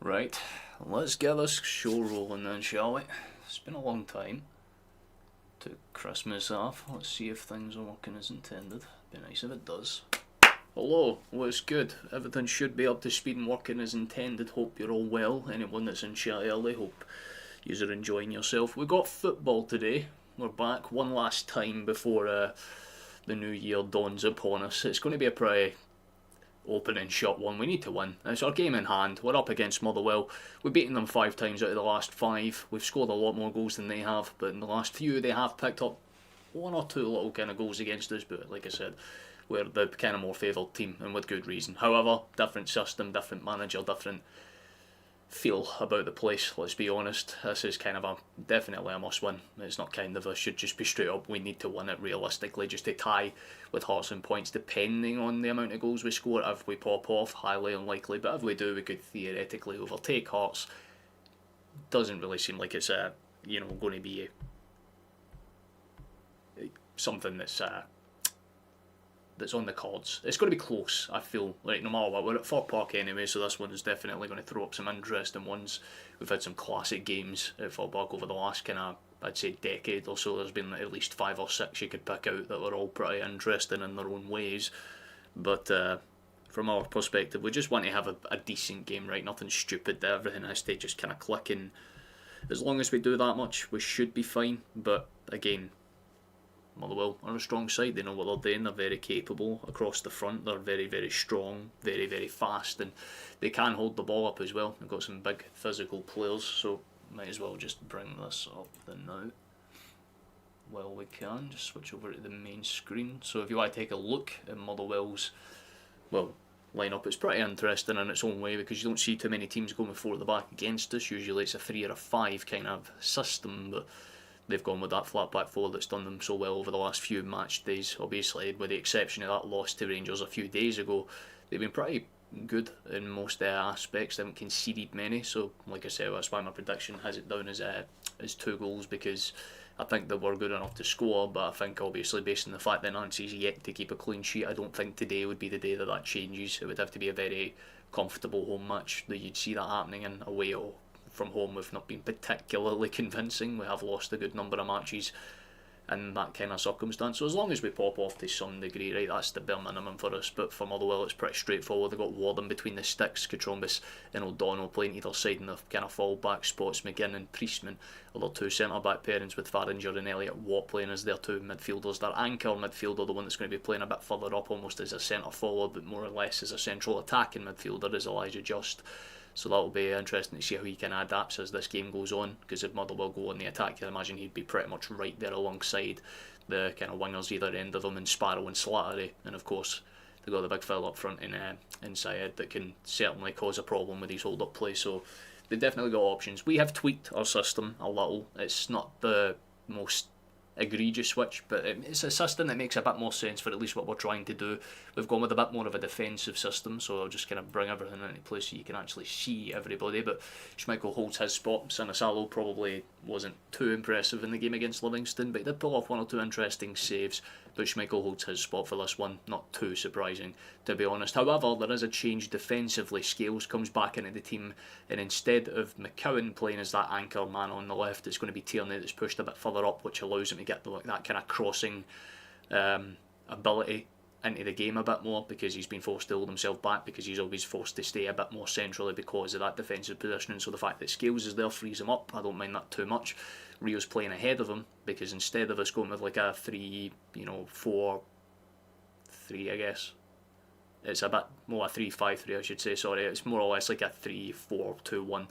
Right, let's get this show rolling then, shall we? It's been a long time. Took Christmas off. Let's see if things are working as intended. Be nice if it does. Hello, what's good? Everything should be up to speed and working as intended. Hope you're all well. Anyone that's in chat early, hope you're enjoying yourself. We got football today. We're back one last time before the new year dawns upon us. It's going to be a pretty open and shut one. We need to win. It's our game in hand. We're up against Motherwell. We've beaten them 5 times out of the last 5. We've scored a lot more goals than they have, but in the last few they have picked up 1 or 2 little kind of goals against us. But like I said, we're the kind of more favoured team, and with good reason. However, different system, different manager, different feel about the place. Let's be honest, this is kind of definitely a must win. It's not kind of a should just be straight up. We need to win it realistically, just to tie with Hearts and points, depending on the amount of goals we score. If we pop off, highly unlikely, but if we do, we could theoretically overtake Hearts. Doesn't really seem like it's going to be something that's on the cards. It's going to be close, I feel, like no matter what. We're at Fir Park anyway, so this one is definitely going to throw up some interesting ones. We've had some classic games at Fir Park over the last kind of, I'd say, decade or so. There's been at least 5 or 6 you could pick out that were all pretty interesting in their own ways. But from our perspective, we just want to have a decent game, right? Nothing stupid. Everything has to just kind of click, and as long as we do that much, we should be fine. But again, Motherwell are a strong side. They know what they're doing. They're very capable across the front. They're very, very strong, very, very fast, and they can hold the ball up as well. They've got some big physical players, so might as well just bring this up then now. Well, we can just switch over to the main screen. So if you want to take a look at Motherwell's lineup, it's pretty interesting in its own way, because you don't see too many teams going with 4 at the back against us. Usually it's a 3 or a 5 kind of system, but they've gone with that flat back 4 that's done them so well over the last few match days. Obviously, with the exception of that loss to Rangers a few days ago, they've been pretty good in most aspects. They haven't conceded many, so like I said, that's why my prediction has it down as 2 goals, because I think that we're good enough to score. But I think obviously, based on the fact that Nancy's yet to keep a clean sheet, I don't think today would be the day that changes. It would have to be a very comfortable home match that you'd see that happening in. Away or from home, we've not been particularly convincing. We have lost a good number of matches in that kind of circumstance. So as long as we pop off to some degree, right, that's the bare minimum for us. But for Motherwell, it's pretty straightforward. They've got Warden between the sticks, Katrombis and O'Donnell playing either side in the kind of fall back spots. McGinn and Priestman are their 2 centre back pairings, with Farringer and Elliott Watt playing as their 2 midfielders. Their anchor midfielder, the one that's going to be playing a bit further up, almost as a centre forward, but more or less as a central attacking midfielder, is Elijah Just. So that'll be interesting to see how he can adapt as this game goes on, because if Motherwell go on the attack, I imagine he'd be pretty much right there alongside the kind of wingers either end of them, in Sparrow and Slattery. And of course, they've got the big fella up front in Syed that can certainly cause a problem with his hold-up play. So they've definitely got options. We have tweaked our system a little. It's not the most egregious switch, but it's a system that makes a bit more sense for at least what we're trying to do. We've gone with a bit more of a defensive system, so I'll just kind of bring everything into place so you can actually see everybody. But Schmeichel holds his spot. Sinisalo probably wasn't too impressive in the game against Livingston, but he did pull off 1 or 2 interesting saves. But Schmeichel holds his spot for this one, not too surprising, to be honest. However, there is a change defensively. Scales comes back into the team, and instead of McCowan playing as that anchor man on the left, it's going to be Tierney that's pushed a bit further up, which allows him to get that kind of crossing ability into the game a bit more, because he's been forced to hold himself back, because he's always forced to stay a bit more centrally because of that defensive positioning. So the fact that Scales is there frees him up. I don't mind that too much. Rio's playing ahead of him, because instead of us going with like a 3-4-3, I guess, it's a bit more a 3-5-3, I should say, sorry. It's more or less like a 3-4-2-1,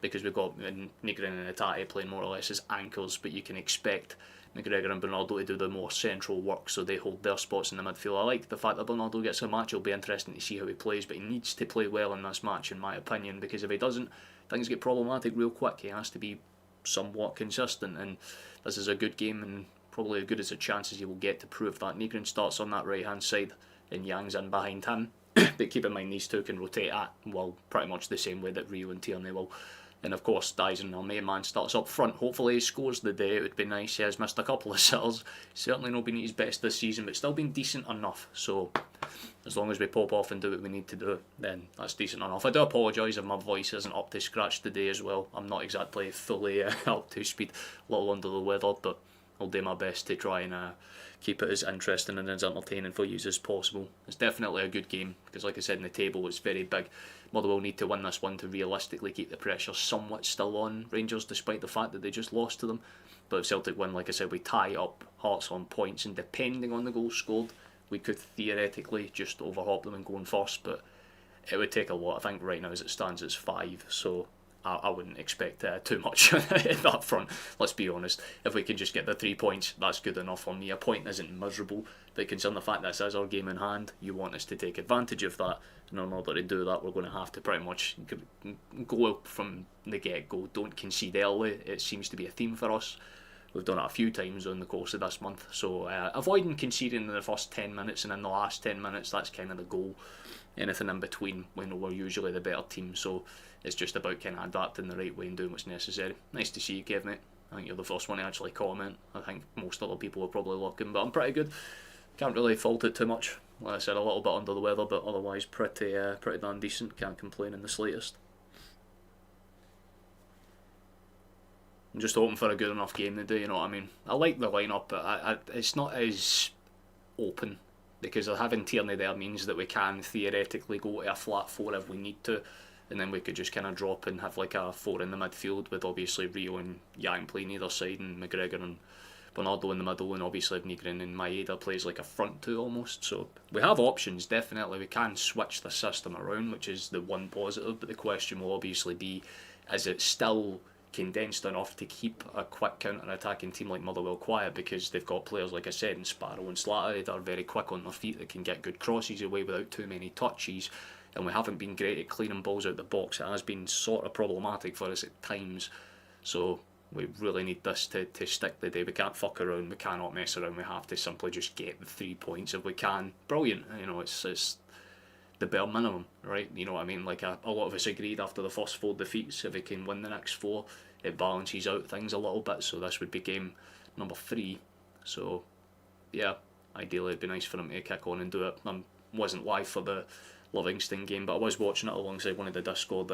because we've got Negrin and Hatate playing more or less as anchors, but you can expect McGregor and Bernardo to do the more central work, so they hold their spots in the midfield. I like the fact that Bernardo gets a match. It'll be interesting to see how he plays, but he needs to play well in this match, in my opinion, because if he doesn't, things get problematic real quick. He has to be somewhat consistent, and this is a good game, and probably as good as a chance as he will get to prove that. Negrin starts on that right hand side, and Yang's in behind him. But keep in mind, these 2 can rotate at, well, pretty much the same way that Rio and Tierney will. And of course, Dyson, our main man, starts up front. Hopefully he scores the day. It would be nice. He has missed a couple of sitters. Certainly not been at his best this season, but still been decent enough. So as long as we pop off and do what we need to do, then that's decent enough. I do apologise if my voice isn't up to scratch today as well. I'm not exactly fully up to speed, a little under the weather, but I'll do my best to try and keep it as interesting and as entertaining for you as possible. It's definitely a good game because, like I said, in the table it's very big. Motherwell need to win this one to realistically keep the pressure somewhat still on Rangers, despite the fact that they just lost to them. But if Celtic win, like I said, we tie up Hearts on points, and depending on the goals scored, we could theoretically just overhop them and go in first, but it would take a lot. I think right now as it stands it's 5, so I wouldn't expect too much in that front, let's be honest. If we can just get the 3 points, that's good enough for me. A point isn't miserable, but considering the fact that this is our game in hand, you want us to take advantage of that, and in order to do that we're going to have to pretty much go from the get-go. Don't concede early. It seems to be a theme for us. We've done it a few times on the course of this month, so avoiding conceding in the first 10 minutes and in the last 10 minutes, that's kind of the goal. Anything in between, we know we're usually the better team, so it's just about kind of adapting the right way and doing what's necessary. Nice to see you, Kev, mate. I think you're the first one to actually comment. I think most other people are probably looking, but I'm pretty good. Can't really fault it too much. Like I said, a little bit under the weather, but otherwise pretty damn decent. Can't complain in the slightest. I'm just hoping for a good enough game today, you know what I mean? I like the lineup, but it's not as open, because having Tierney there means that we can theoretically go to a flat 4 if we need to, and then we could just kind of drop and have like a 4 in the midfield with obviously Rio and Yang playing either side and McGregor and Bernardo in the middle, and obviously if Nigrin and Maeda plays like a front 2 almost. So we have options, definitely. We can switch the system around, which is the one positive, but the question will obviously be, is it still condensed enough to keep a quick counter-attacking team like Motherwell quiet, because they've got players, like I said, in Sparrow and Slattery that are very quick on their feet, that can get good crosses away without too many touches, and we haven't been great at cleaning balls out the box. It has been sort of problematic for us at times, so we really need this to stick the day. We can't fuck around, we cannot mess around, we have to simply just get the 3 points if we can. Brilliant, you know, it's the bare minimum, right? You know what I mean? Like a lot of us agreed after the first 4 defeats, if we can win the next 4, it balances out things a little bit. So this would be game number 3. So yeah, ideally it'd be nice for him to kick on and do it. I wasn't live for the Livingston game, but I was watching it alongside one of the Discord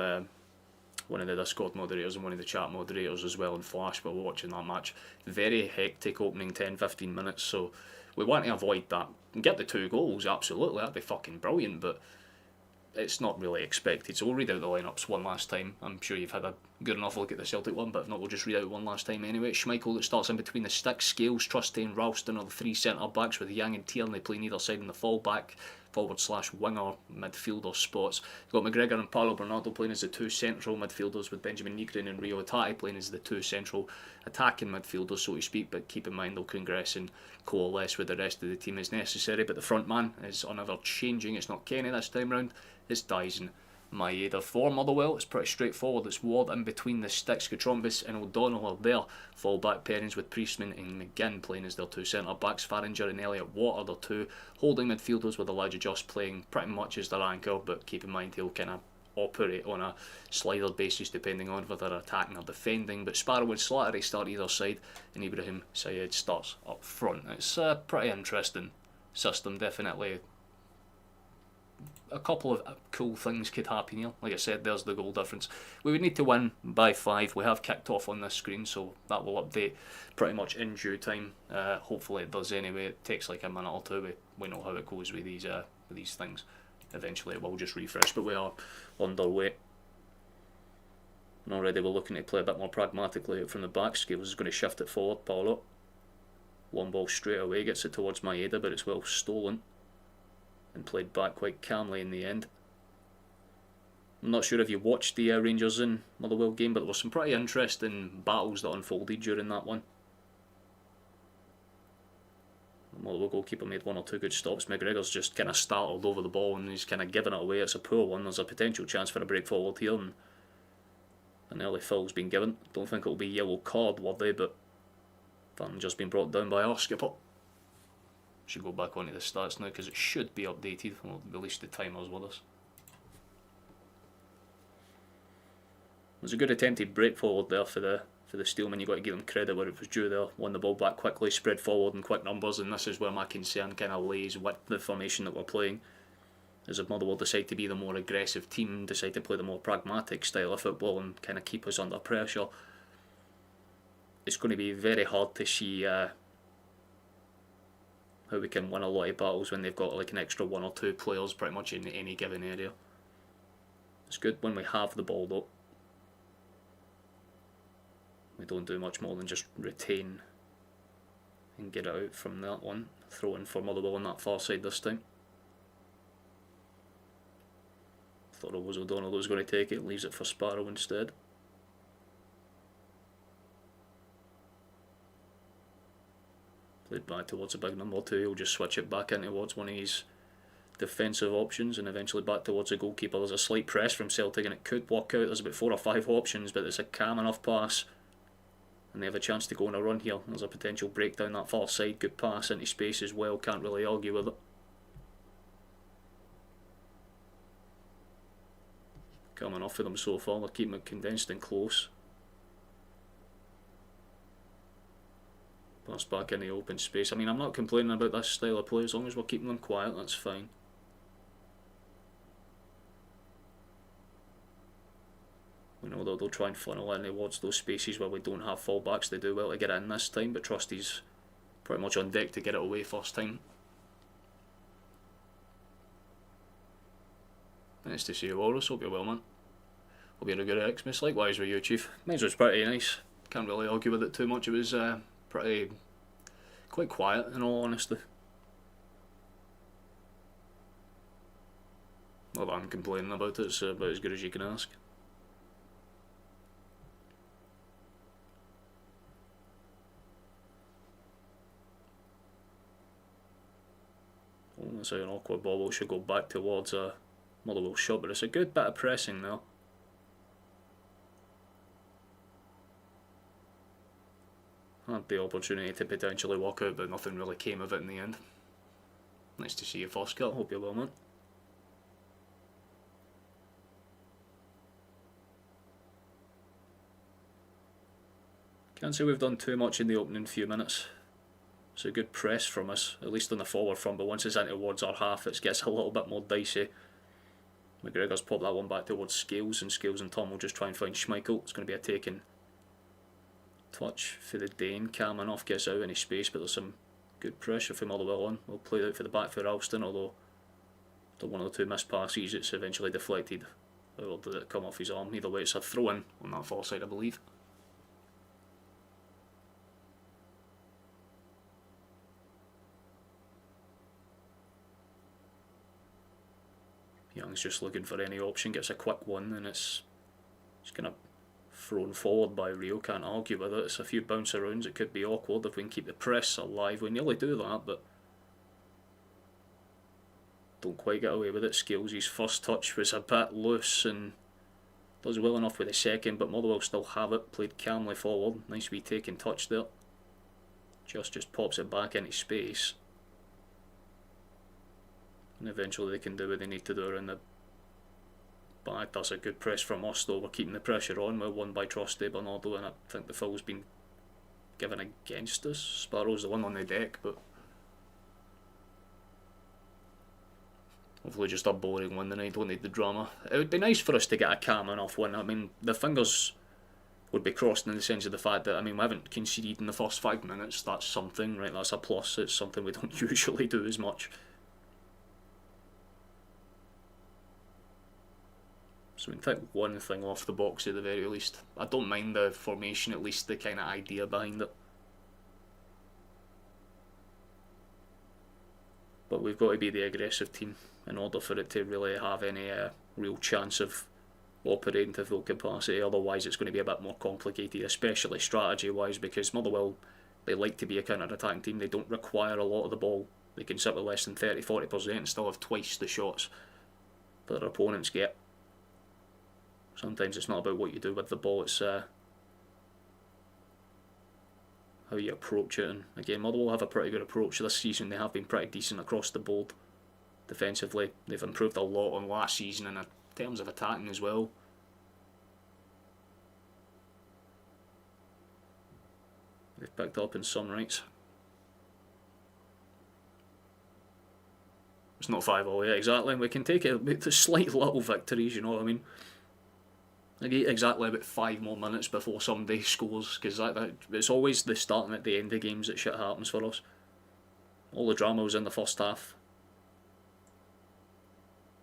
moderators and one of the chat moderators as well in Flash. We were watching that match. Very hectic opening 10-15 minutes, so we want to avoid that. Get the 2 goals, absolutely, that'd be fucking brilliant, but it's not really expected. So we'll read out the lineups one last time. I'm sure you've had a good enough look at the Celtic one, but if not, we'll just read out one last time anyway. Schmeichel that starts in between the sticks. Scales, Trusty, Ralston are the 3 centre backs, with Yang and Tierney playing either side in the full-back, forward/winger midfielder spots. You've got McGregor and Paulo Bernardo playing as the 2 central midfielders, with Benjamin Nigrin and Rio Hatate playing as the 2 central attacking midfielders, so to speak, but keep in mind they'll congress and coalesce with the rest of the team as necessary. But the front man is ever changing. It's not Kenny this time round, it's Dyson. Maeda for Motherwell, it's pretty straightforward. It's Ward in between the sticks. Kutrombis and O'Donnell are there. Fall back pairings with Priestman and McGinn playing as their 2 centre backs. Farringer and Elliott Watt are their 2 holding midfielders, with Elijah Just playing pretty much as their anchor, but keep in mind he'll kind of operate on a slider basis depending on whether they're attacking or defending. But Sparrow and Slattery start either side, and Ibrahim Sayed starts up front. It's a pretty interesting system, definitely. A couple of cool things could happen here. Like I said, there's the goal difference. We would need to win by 5. We have kicked off on this screen, so that will update pretty much in due time. Hopefully it does anyway. It takes like a minute or 2. We know how it goes with these things. Eventually it will just refresh, but we are underway. And already we're looking to play a bit more pragmatically from the back. Scales is going to shift it forward. Paulo. Long ball straight away, gets it towards Maeda, but it's well stolen and played back quite calmly in the end. I'm not sure if you watched the Rangers and Motherwell game, but there were some pretty interesting battles that unfolded during that one. The Motherwell goalkeeper made 1 or 2 good stops. McGregor's just kind of startled over the ball and he's kind of given it away. It's a poor one. There's a potential chance for a break forward here, and an early foul's been given. Don't think it'll be yellow card worthy, but Van just been brought down by our skipper. Should go back onto the stats now because it should be updated. Well, at least the timer's with us. was a good attempted break forward there for the Steelman. You got to give them credit where it was due there. Won the ball back quickly, spread forward in quick numbers, and this is where my concern kind of lays with the formation that we're playing. As if Motherwell decide to be the more aggressive team, decide to play the more pragmatic style of football and kind of keep us under pressure, it's going to be very hard to see how we can win a lot of battles when they've got like an extra 1 or 2 players pretty much in any given area. It's good when we have the ball though. We don't do much more than just retain and get it out from that one. Throw in for Motherwell on that far side this time. Thought it was O'Donnell that was going to take it, leaves it for Sparrow instead. Played back towards a big number 2, he'll just switch it back in towards one of his defensive options and eventually back towards the goalkeeper. There's a slight press from Celtic and it could work out. There's about 4 or 5 options, but it's a calm enough pass and they have a chance to go on a run here. There's a potential break down that far side, good pass into space as well, can't really argue with it. Coming off for them so far, they're keeping it condensed and close. Pass back in the open space. I mean, I'm not complaining about this style of play as long as we're keeping them quiet, that's fine. We know that they'll try and funnel in towards those spaces where we don't have fullbacks. They do well to get in this time, but Trusty's pretty much on deck to get it away first time. Nice to see you, Walrus. Hope you're well, man. Hope you had a good Xmas. Likewise with you, Chief. Mine was pretty nice. Can't really argue with it too much. It was quite quiet, in all honesty. Not that I'm complaining about it, it's about as good as you can ask. Oh, that's an awkward ball. It should go back towards a Motherwell shot, but it's a good bit of pressing now. Had the opportunity to potentially walk out, but nothing really came of it in the end. Nice to see you, Foskett. Hope you're well, man. Can't say we've done too much in the opening few minutes. It's a good press from us, at least on the forward front, but once it's in towards our half, it gets a little bit more dicey. McGregor's popped that one back towards Scales, and Scales and Tom will just try and find Schmeichel. It's going to be a taken touch for the Dane. Calm enough, gets out any space, but there's some good pressure from Motherwell on. We'll play it out for the back for Alston, although after one or two missed passes, it's eventually deflected. Or did it come off his arm? Either way, it's a throw in on that far side, I believe. Young's just looking for any option, gets a quick one, and it's kind of thrown forward by Rio. Can't argue with it. It's a few bounce arounds. It could be awkward if we can keep the press alive. We nearly do that, but don't quite get away with it. Scales, his first touch was a bit loose and does well enough with the second, but Motherwell still have it. Played calmly forward. Nice wee taking touch there. Just pops it back into space. And eventually they can do what they need to do around the back. That's a good press from us though. We're keeping the pressure on. We're won by Trusty Bernardo, and I think the foul's been given against us. Sparrow's the one on the deck, but hopefully just a boring one tonight. Don't need the drama. It would be nice for us to get a calm enough win. I mean, the fingers would be crossed in the sense of the fact that, I mean, we haven't conceded in the first 5 minutes. That's something, right? That's a plus. It's something we don't usually do as much. So we can take one thing off the box at the very least. I don't mind the formation, at least the kind of idea behind it. But we've got to be the aggressive team in order for it to really have any real chance of operating to full capacity. Otherwise it's going to be a bit more complicated, especially strategy wise, because Motherwell, they like to be a counter-attacking team. They don't require a lot of the ball. They can sit with less than 30-40% and still have twice the shots that their opponents get. Sometimes it's not about what you do with the ball, it's how you approach it. And again, Motherwell have a pretty good approach this season. They have been pretty decent across the board defensively. They've improved a lot on last season in terms of attacking as well. They've picked up in some rights. It's not 5-0 yet, exactly. We can take it to slight little victories, you know what I mean? I get exactly about 5 more minutes before somebody scores, because it's always the start and at the end of games that shit happens for us. All the drama was in the first half.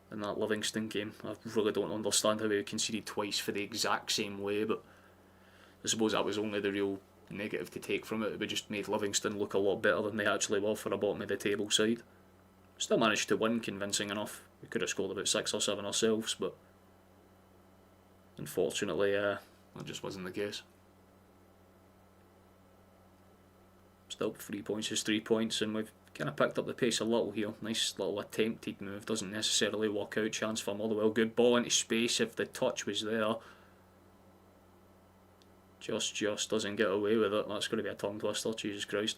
In that Livingston game, I really don't understand how we conceded twice for the exact same way, but I suppose that was only the real negative to take from it. We just made Livingston look a lot better than they actually were for a bottom of the table side. Still managed to win convincing enough. We could have scored about 6 or 7 ourselves, but unfortunately that just wasn't the case. Still 3 points is 3 points, and we've kind of picked up the pace a little here. Nice little attempted move, doesn't necessarily work out. Chance for Motherwell, good ball into space if the touch was there. Just doesn't get away with it. That's going to be a tongue twister, Jesus Christ.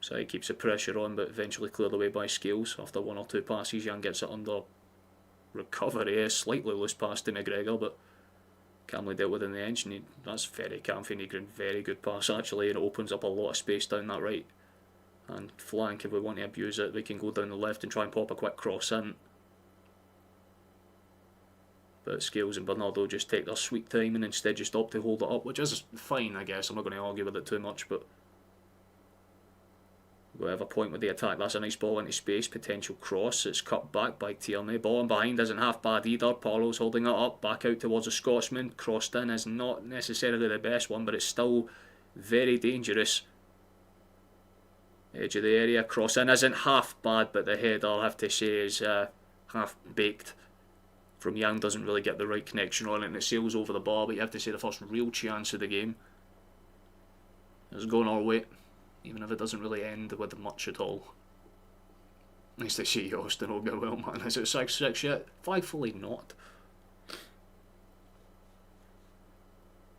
So he keeps the pressure on, but eventually cleared away by Scales. After 1 or 2 passes, Young gets it under recovery. A slightly loose pass to McGregor, but calmly dealt with in the end. That's very calm for Negrin. Very good pass actually, and it opens up a lot of space down that right and flank. If we want to abuse it, we can go down the left and try and pop a quick cross in. But Scales and Bernardo just take their sweet time and instead just opt to hold it up, which is fine, I guess. I'm not going to argue with it too much, but we have a point with the attack. That's a nice ball into space, potential cross. It's cut back by Tierney. Ball in behind isn't half bad either. Paulo's holding it up, back out towards a Scotsman. Crossed in is not necessarily the best one, but it's still very dangerous. Edge of the area, cross in isn't half bad, but the header, I have to say, is half baked. From Young doesn't really get the right connection on it, and it sails over the bar, but you have to say the first real chance of the game is going our way, even if it doesn't really end with much at all. Nice to see Austin all go well, man. Is it 6-6 yet? Thankfully not.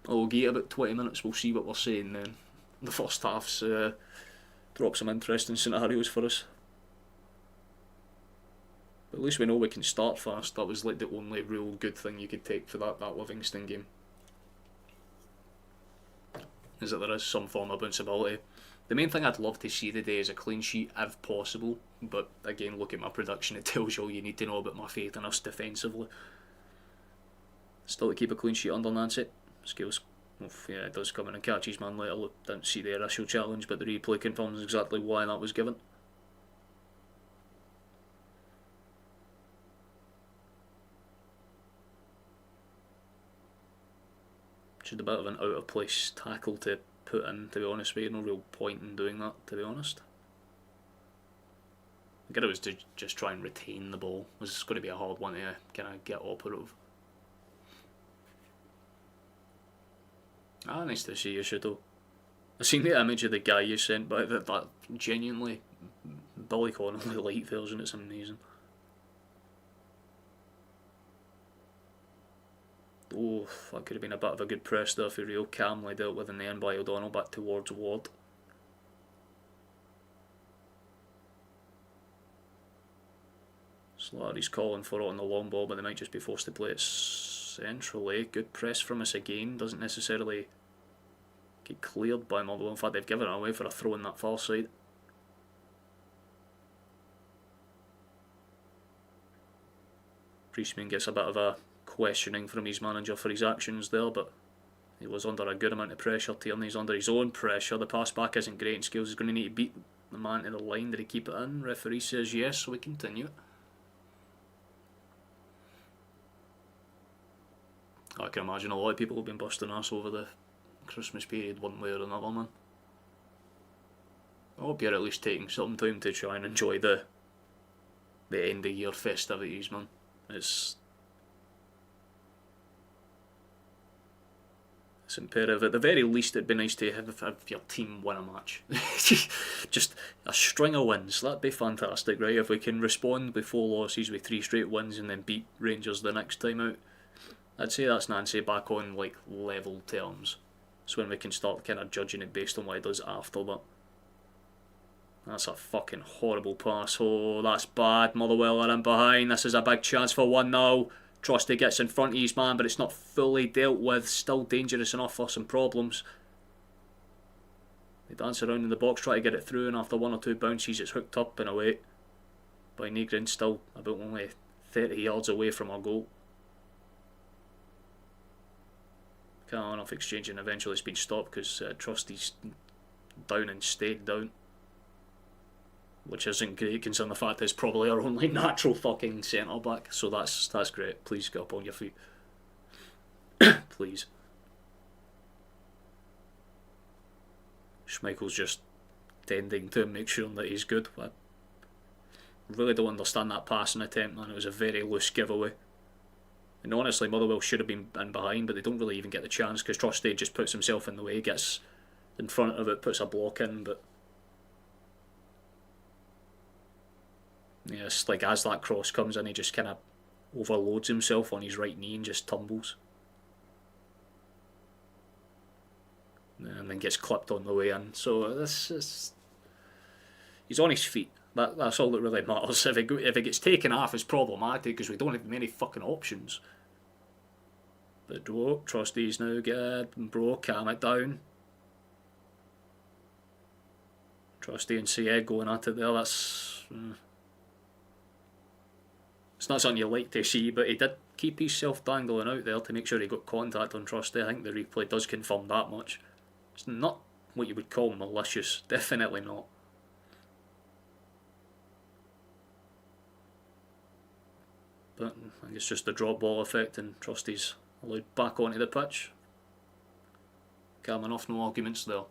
We'll get about 20 minutes, we'll see what we're saying then. The first half's drop some interesting scenarios for us. But at least we know we can start fast. That was like the only real good thing you could take for that Livingston game. Is that there is some form of bounceability. The main thing I'd love to see today is a clean sheet if possible, but again, look at my production, it tells you all you need to know about my faith in us defensively. Still to keep a clean sheet under Nancy. Skills, yeah, it does come in and catches man later. Look, didn't see the initial challenge, but the replay confirms exactly why that was given. Just a bit of an out of place tackle to put in, to be honest with you. No real point in doing that, to be honest. I get it was to just try and retain the ball. It was going to be a hard one to kind of get operative. Ah, nice to see you, Shuto. I've seen the image of the guy you sent, but that genuinely Billy Connolly light version, it's amazing. Oh, that could have been a bit of a good press there for real. Calmly dealt with in the end by O'Donnell, back towards Ward. Slattery's calling for it on the long ball, but they might just be forced to play it centrally. Good press from us again. Doesn't necessarily get cleared by Motherwell. In fact, they've given it away for a throw in that far side. Priestman gets a bit of a questioning from his manager for his actions there, but he was under a good amount of pressure. Tierney's under his own pressure. The pass back isn't great, and Scales is going to need to beat the man to the line. Did he keep it in? Referee says yes, so we continue. I can imagine a lot of people have been busting ass over the Christmas period one way or another, man. I hope you're at least taking some time to try and enjoy the end of year festivities, man. It's imperative. At the very least, it'd be nice to have your team win a match. Just a string of wins. That'd be fantastic, right? If we can respond with 4 losses with 3 straight wins and then beat Rangers the next time out, I'd say that's Nancy back on like level terms. It's when we can start kind of judging it based on what it does after that. That's a fucking horrible pass. Oh, that's bad. Motherwell are in behind. This is a big chance for 1-0. Trusty gets in front of his man, but it's not fully dealt with. Still dangerous enough for some problems. They dance around in the box, try to get it through, and after 1 or 2 bounces it's hooked up and away by Negrin, still about only 30 yards away from our goal. Can't off exchange, and eventually it's been stopped because Trusty's down and stayed down, which isn't great considering the fact it's probably our only natural fucking centre back. So that's great. Please get up on your feet. Please. Schmeichel's just tending to make sure that he's good. I really don't understand that passing attempt, man. It was a very loose giveaway. And honestly, Motherwell should have been in behind, but they don't really even get the chance because Trusty just puts himself in the way, gets in front of it, puts a block in, but yeah, it's like as that cross comes in, he just kind of overloads himself on his right knee and just tumbles. And then gets clipped on the way in. So this is, he's on his feet. That's all that really matters. If it gets taken off, it's problematic because we don't have many fucking options. But Trusty's now good. Bro, calm it down. Trusty and Sieg going at it there. That's it's not something you like to see, but he did keep himself dangling out there to make sure he got contact on Trusty. I think the replay does confirm that much. It's not what you would call malicious, definitely not. But I think it's just the drop ball effect, and Trusty's allowed back onto the pitch. Calm enough, no arguments there.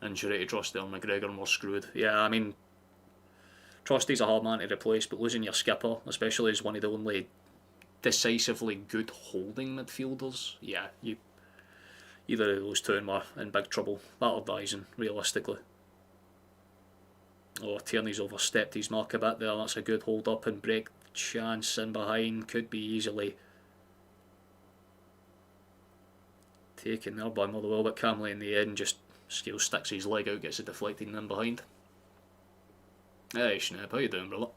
Injury to Trusty or McGregor and we're screwed. Yeah, I mean, Trusty's a hard man to replace, but losing your skipper, especially as one of the only decisively good holding midfielders, yeah, either of those two and we're in big trouble. That or Dyson, realistically. Oh, Tierney's overstepped his mark a bit there. That's a good hold up and break chance in behind. Could be easily taken there by Motherwell, but Camley in the end just Scales sticks his leg out, gets it deflected and in behind. Hey Schnapp, how you doing, brother?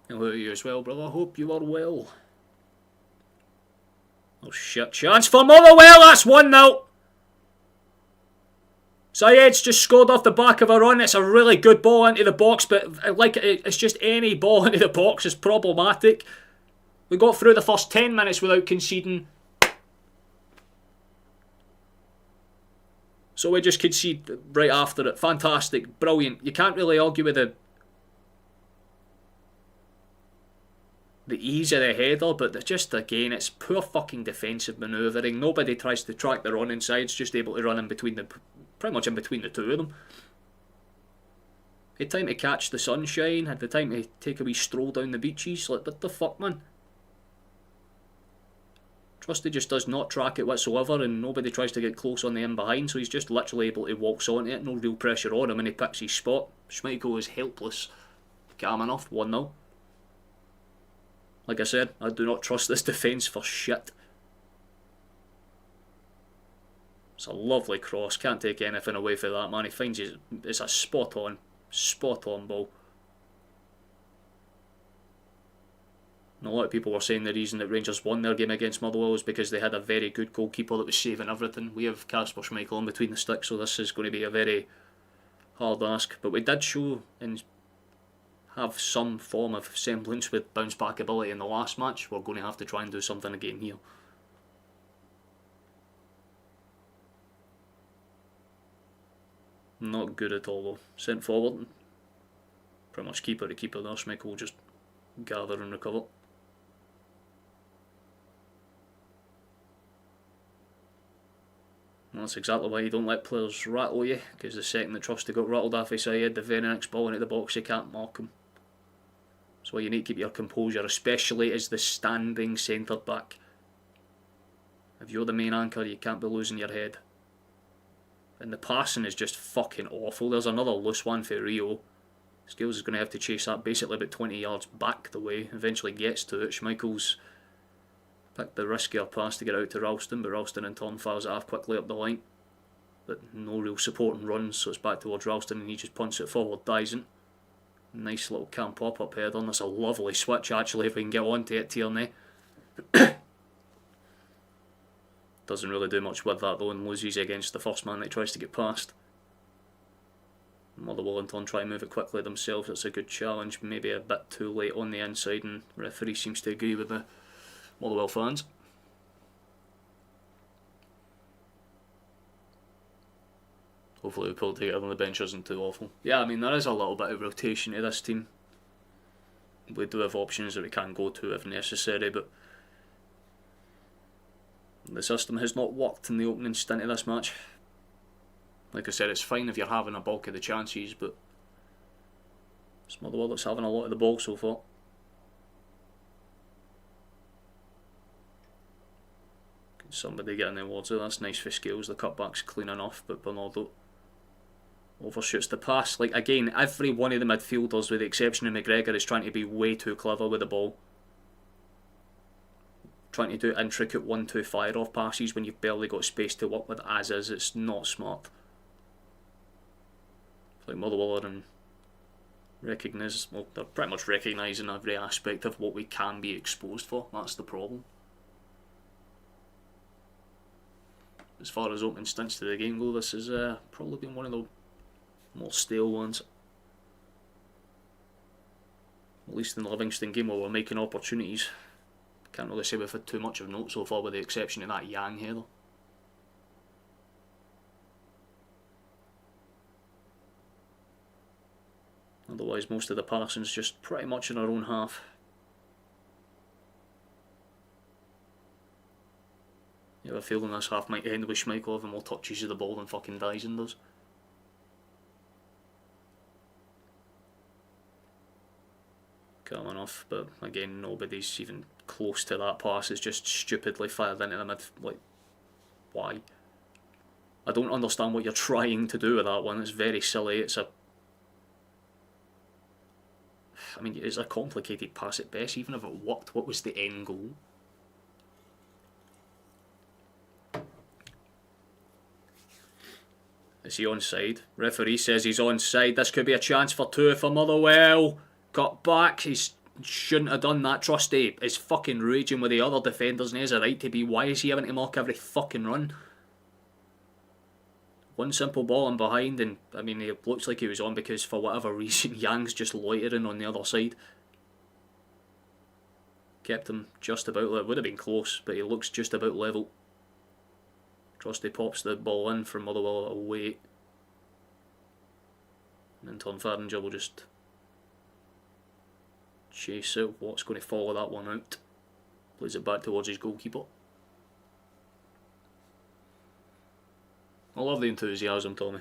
Hello to you as well, brother. Hope you are well. Oh shit, chance for Motherwell, that's 1-0. Sayed's just scored off the back of a run. It's a really good ball into the box, but like it's just any ball into the box is problematic. We got through the first 10 minutes without conceding. So we just concede right after it. Fantastic, brilliant. You can't really argue with the ease of the header, but just again, it's poor fucking defensive manoeuvring. Nobody tries to track the run inside. It's just able to run in between the, pretty much in between the two of them. Had time to catch the sunshine. Had the time to take a wee stroll down the beaches. Like, what the fuck, man? Trusty just does not track it whatsoever, and nobody tries to get close on the in behind, so he's just literally able to walk onto it. No real pressure on him, and he picks his spot. Schmeichel is helpless. Calm enough. 1-0. Like I said, I do not trust this defence for shit. It's a lovely cross. Can't take anything away from that, man. He finds it's a spot on ball. And a lot of people were saying the reason that Rangers won their game against Motherwell was because they had a very good goalkeeper that was saving everything. We have Kasper Schmeichel in between the sticks, so this is going to be a very hard ask. But we did show and have some form of semblance with bounce back ability in the last match. We're going to have to try and do something again here. Not good at all though. Sent forward. Pretty much keeper to keeper there. Schmeichel will just gather and recover. And that's exactly why you don't let players rattle you, because the second that Trusty got rattled off his side, the very next ball into the box, you can't mark him. That's why you need to keep your composure, especially as the standing centre back. If you're the main anchor, you can't be losing your head. And the passing is just fucking awful. There's another loose one for Rio. Scales is going to have to chase that basically about 20 yards back the way. Eventually gets to it. Schmeichel's picked the riskier pass to get out to Ralston, but Ralston in turn fires it off quickly up the line. But no real support and runs, so it's back towards Ralston and he just punts it forward. Dyson. Nice little camp pop-up head on. That's a lovely switch actually if we can get onto it, Tierney. Doesn't really do much with that though, and loses against the first man that tries to get past. Motherwell in turn try and move it quickly themselves. It's a good challenge, maybe a bit too late on the inside, and referee seems to agree with the Motherwell fans. Hopefully we pull it together on the bench isn't too awful. Yeah, I mean there is a little bit of rotation to this team. We do have options that we can go to if necessary, but the system has not worked in the opening stint of this match. Like I said, it's fine if you're having a bulk of the chances, but it's Motherwell that's having a lot of the ball so far. Somebody getting towards it, that's nice for Scales. The cutback's clean enough, but Bernardo overshoots the pass. Like again, every one of the midfielders, with the exception of McGregor, is trying to be way too clever with the ball. Trying to do intricate 1-2 fire-off passes when you've barely got space to work with as is. It's not smart. It's like Motherwell are they're pretty much recognising every aspect of what we can be exposed for. That's the problem. As far as opening stints to the game go, this has probably been one of the more stale ones. At least in the Livingston game where we're making opportunities. Can't really say we've had too much of note so far, with the exception of that Yang header. Otherwise, most of the passing's just pretty much in our own half. You have a feeling this half might end with Schmeichel having more touches of the ball than fucking Dyson does. Calm enough, but again, nobody's even close to that pass. It's just stupidly fired into the mid. Like, why? I don't understand what you're trying to do with that one. It's very silly. It's a complicated pass at best. Even if it worked, what was the end goal? Is he onside? Referee says he's onside. This could be a chance for two for Motherwell. Got back. He shouldn't have done that. Trusty is fucking raging with the other defenders and he has a right to be. Why is he having to mark every fucking run? One simple ball in behind, and I mean, it looks like he was on because for whatever reason Yang's just loitering on the other side. Kept him just about, it would have been close, but he looks just about level. Trusty pops the ball in from Motherwell away. And in turn Farringer will just chase out what's going to follow that one out. Plays it back towards his goalkeeper. I love the enthusiasm, Tommy.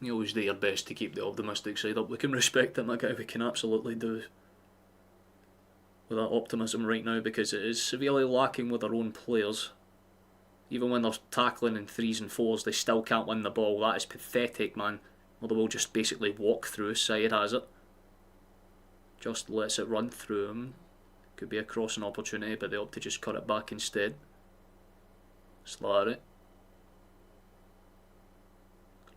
You always do your best to keep the optimistic side up. We can respect him, that guy. We can absolutely do with that optimism right now, because it is severely lacking with our own players. Even when they're tackling in 3s and 4s, they still can't win the ball. That is pathetic, man. Motherwell just basically walk through. Side has it. Just lets it run through him. Could be a crossing opportunity, but they opt to just cut it back instead. Slary.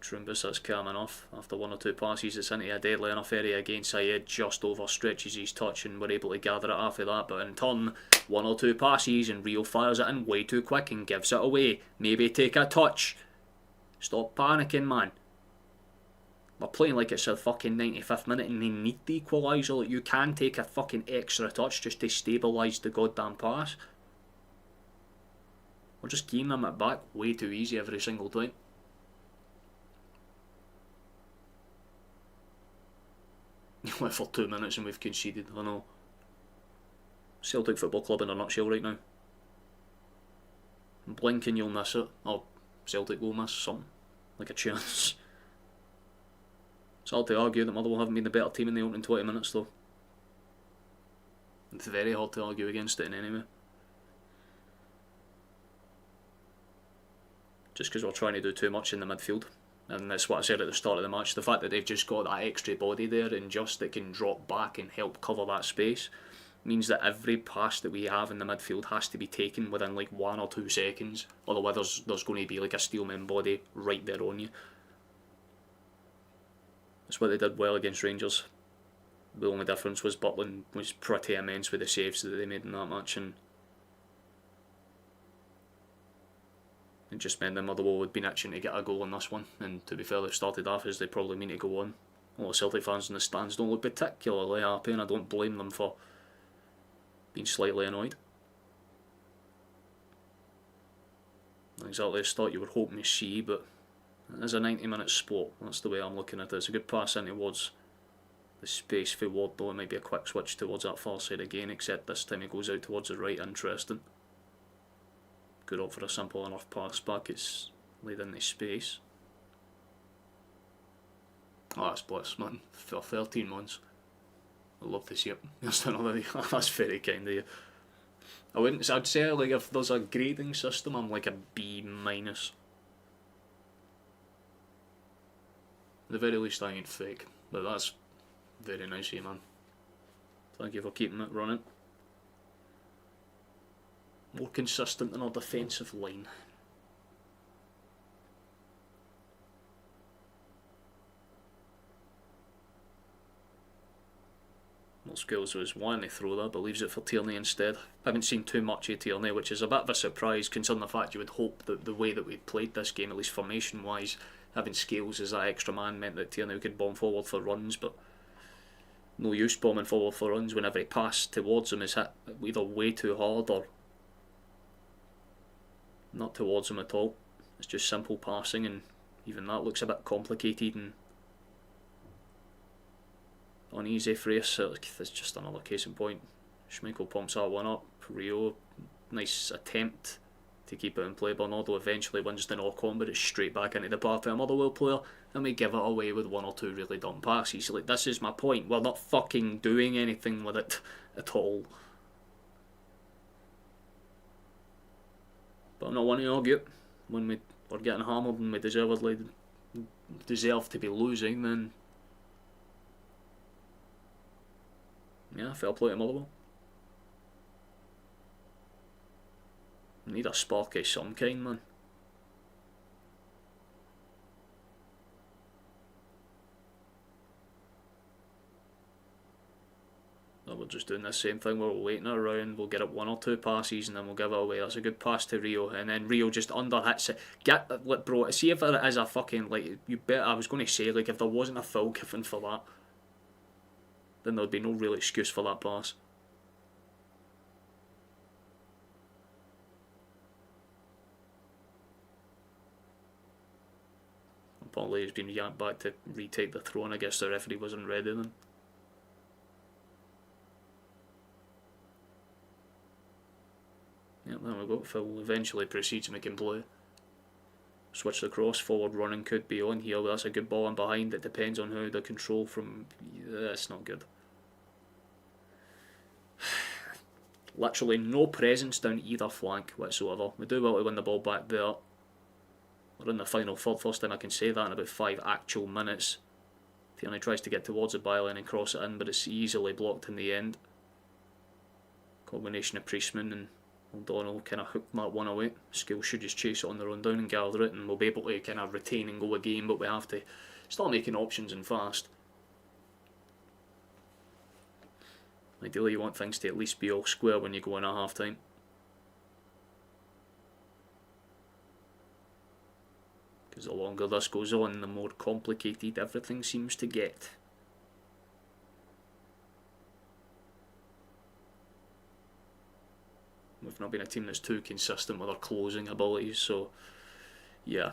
Trumbus, that's calm enough. After 1 or 2 passes, it's into a deadly enough area against Sayed. Just overstretches his touch and we're able to gather it after that. But in turn, 1 or 2 passes and Rio fires it in way too quick and gives it away. Maybe take a touch. Stop panicking, man. We're playing like it's a fucking 95th minute and they need the equaliser. Like, you can take a fucking extra touch just to stabilise the goddamn pass. We're just keying them it back way too easy every single time. You went for 2 minutes and we've conceded. I know. Celtic Football Club in a nutshell right now. Blink and you'll miss it. Or Celtic will miss something. Like a chance. It's hard to argue that Motherwell haven't been the better team in the opening 20 minutes though. It's very hard to argue against it in any way. Just because we're trying to do too much in the midfield. And that's what I said at the start of the match. The fact that they've just got that extra body there and just that can drop back and help cover that space means that every pass that we have in the midfield has to be taken within like 1 or 2 seconds. Otherwise there's going to be like a steelman body right there on you. That's what they did well against Rangers. The only difference was Butland was pretty immense with the saves that they made in that match, and it just meant that Motherwell would be itching to get a goal in this one. And to be fair, they've started off as they probably mean to go on. A lot of Celtic fans in the stands don't look particularly happy, and I don't blame them for being slightly annoyed. Not exactly a start you were hoping to see, but it is a 90-minute sport. That's the way I'm looking at it. It's a good pass in towards the space for Ward, though it might be a quick switch towards that far side again, except this time it goes out towards the right. Interesting. Good up for a simple enough pass back. It's laid into space. Oh, that's bliss, man. For 13 months. I'd love to see it. Just another. That's very kind of you. I'd say like if there's a grading system, I'm like a B minus. At the very least, I ain't fake, but that's very nice of you, man. Thank you for keeping it running. More consistent in our defensive line. Skills was wanting to throw that, but leaves it for Tierney instead. I haven't seen too much of Tierney, which is a bit of a surprise considering the fact you would hope that the way that we played this game, at least formation wise, having Scales as that extra man meant that Tierney could bomb forward for runs, but no use bombing forward for runs when every pass towards him is hit either way too hard or not towards him at all. It's just simple passing, and even that looks a bit complicated and uneasy for us. So it's just another case in point. Schmeichel pumps that one up. Rio, nice attempt to keep it in play. Bernardo eventually wins the knock on, but it's straight back into the path of a Motherwell player, and we give it away with one or two really dumb passes. Like, this is my point. We're not fucking doing anything with it at all. But I'm not one to argue. When we're getting hammered and we deservedly deserve to be losing, then yeah, fair play to Motherwell. We need a spark of some kind, man. So we're just doing the same thing, we're waiting around, we'll get up one or two passes and then we'll give it away. That's a good pass to Rio, and then Rio just underhits it. Like, bro, see if there is a fucking, like, you bet, I was going to say, like, if there wasn't a foul given for that, then there'd be no real excuse for that pass. Apparently he's been yanked back to retake the throw, and I guess the referee wasn't ready then. Yep, there we go. Phil eventually proceeds to make him play. Switch the cross, forward running could be on here, but that's a good ball in behind. It depends on how the control from... That's not good. Literally no presence down either flank whatsoever. We do well to win the ball back there. We're in the final third, first time I can say that in about 5 actual minutes. Tierney tries to get towards the byline and cross it in, but it's easily blocked in the end. Combination of Priestman and O'Donnell kind of hooked that one away. Skill should just chase it on their own down and gather it, and we'll be able to kind of retain and go a game, but we have to start making options and fast. Ideally you want things to at least be all square when you go in at half time. Because the longer this goes on, the more complicated everything seems to get. We've not been a team that's too consistent with our closing abilities, so yeah.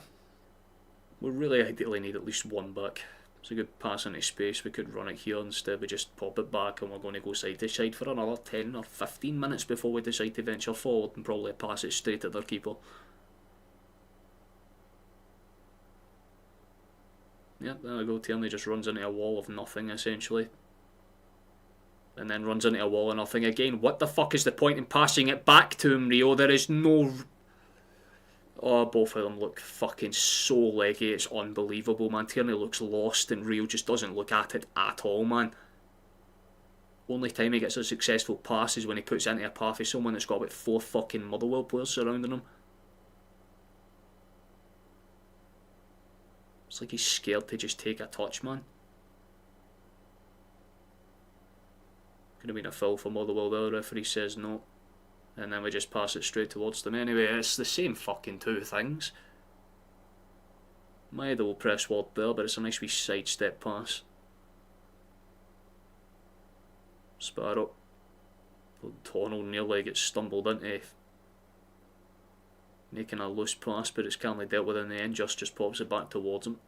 We really ideally need at least one back. It's a good pass into space, we could run it here, instead we just pop it back and we're going to go side to side for another 10 or 15 minutes before we decide to venture forward and probably pass it straight at their keeper. Yep, there we go. Tierney just runs into a wall of nothing essentially. And then runs into a wall of nothing again. What the fuck is the point in passing it back to him, Rio? There is no... Oh, both of them look fucking so leggy. It's unbelievable, man. Tierney looks lost and Rio just doesn't look at it at all, man. Only time he gets a successful pass is when he puts into a path of someone that's got about 4 fucking Motherwell players surrounding him. It's like he's scared to just take a touch, man. Could have been a foul for Motherwell, the referee says no. And then we just pass it straight towards them. Anyway, it's the same fucking two things. My head will press ward there, but it's a nice wee sidestep pass. Sparrow. O'Donnell nearly gets stumbled into making a loose pass, but it's calmly dealt with in the end. Just pops it back towards him.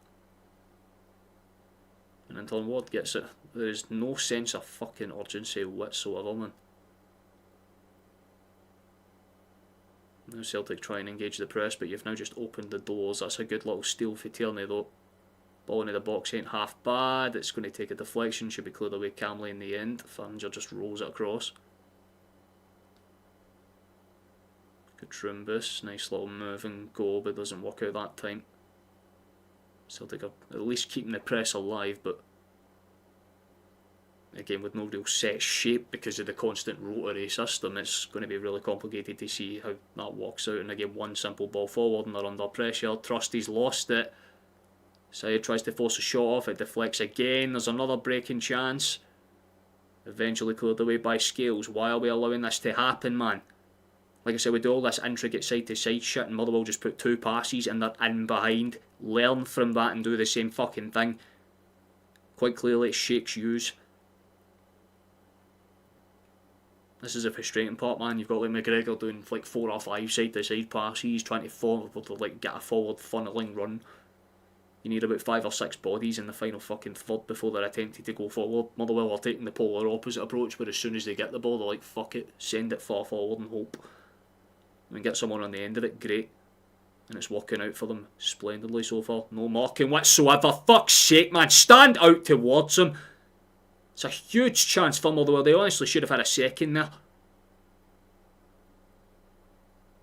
And Anton Ward gets it. There is no sense of fucking urgency whatsoever, man. Now Celtic try and engage the press, but you've now just opened the doors. That's a good little steal for Tierney though. Ball into the box ain't half bad. It's going to take a deflection. Should be cleared away calmly in the end. Farringer just rolls it across. Good Trumbus. Nice little move and go, but doesn't work out that time. Celtic are at least keeping the press alive, but again with no real set shape because of the constant rotary system, it's going to be really complicated to see how that works out. And again, one simple ball forward and they're under pressure. Trusty's lost it. Syed tries to force a shot off, it deflects again. There's another breaking chance. Eventually cleared away by Scales. Why are we allowing this to happen, man? Like I said, we do all this intricate side-to-side shit and Motherwell just put two passes and they're in behind. Learn from that and do the same fucking thing. Quite clearly it shakes yous. This is a frustrating part, man. You've got like McGregor doing like 4 or 5 side-to-side passes, trying to forward to like get a forward funneling run. You need about 5 or 6 bodies in the final fucking third before they're attempting to go forward. Motherwell are taking the polar opposite approach, where as soon as they get the ball, they're like, fuck it, send it far forward and hope. I mean, get someone on the end of it, great. And it's working out for them splendidly so far. No marking whatsoever. Fuck's sake, man. Stand out towards him. It's a huge chance for Motherwell. They honestly should have had a second there.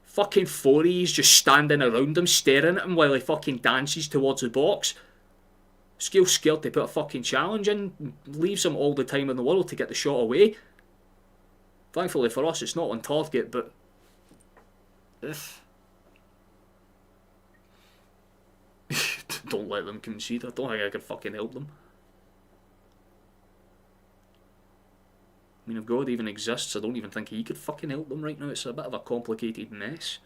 Fucking Fourie's just standing around him, staring at him while he fucking dances towards the box. Scale's scared to put a fucking challenge in. Leaves him all the time in the world to get the shot away. Thankfully for us, it's not on target, but... Don't let them concede. I don't think I can fucking help them. I mean, if God even exists, I don't even think he could fucking help them right now. It's a bit of a complicated mess.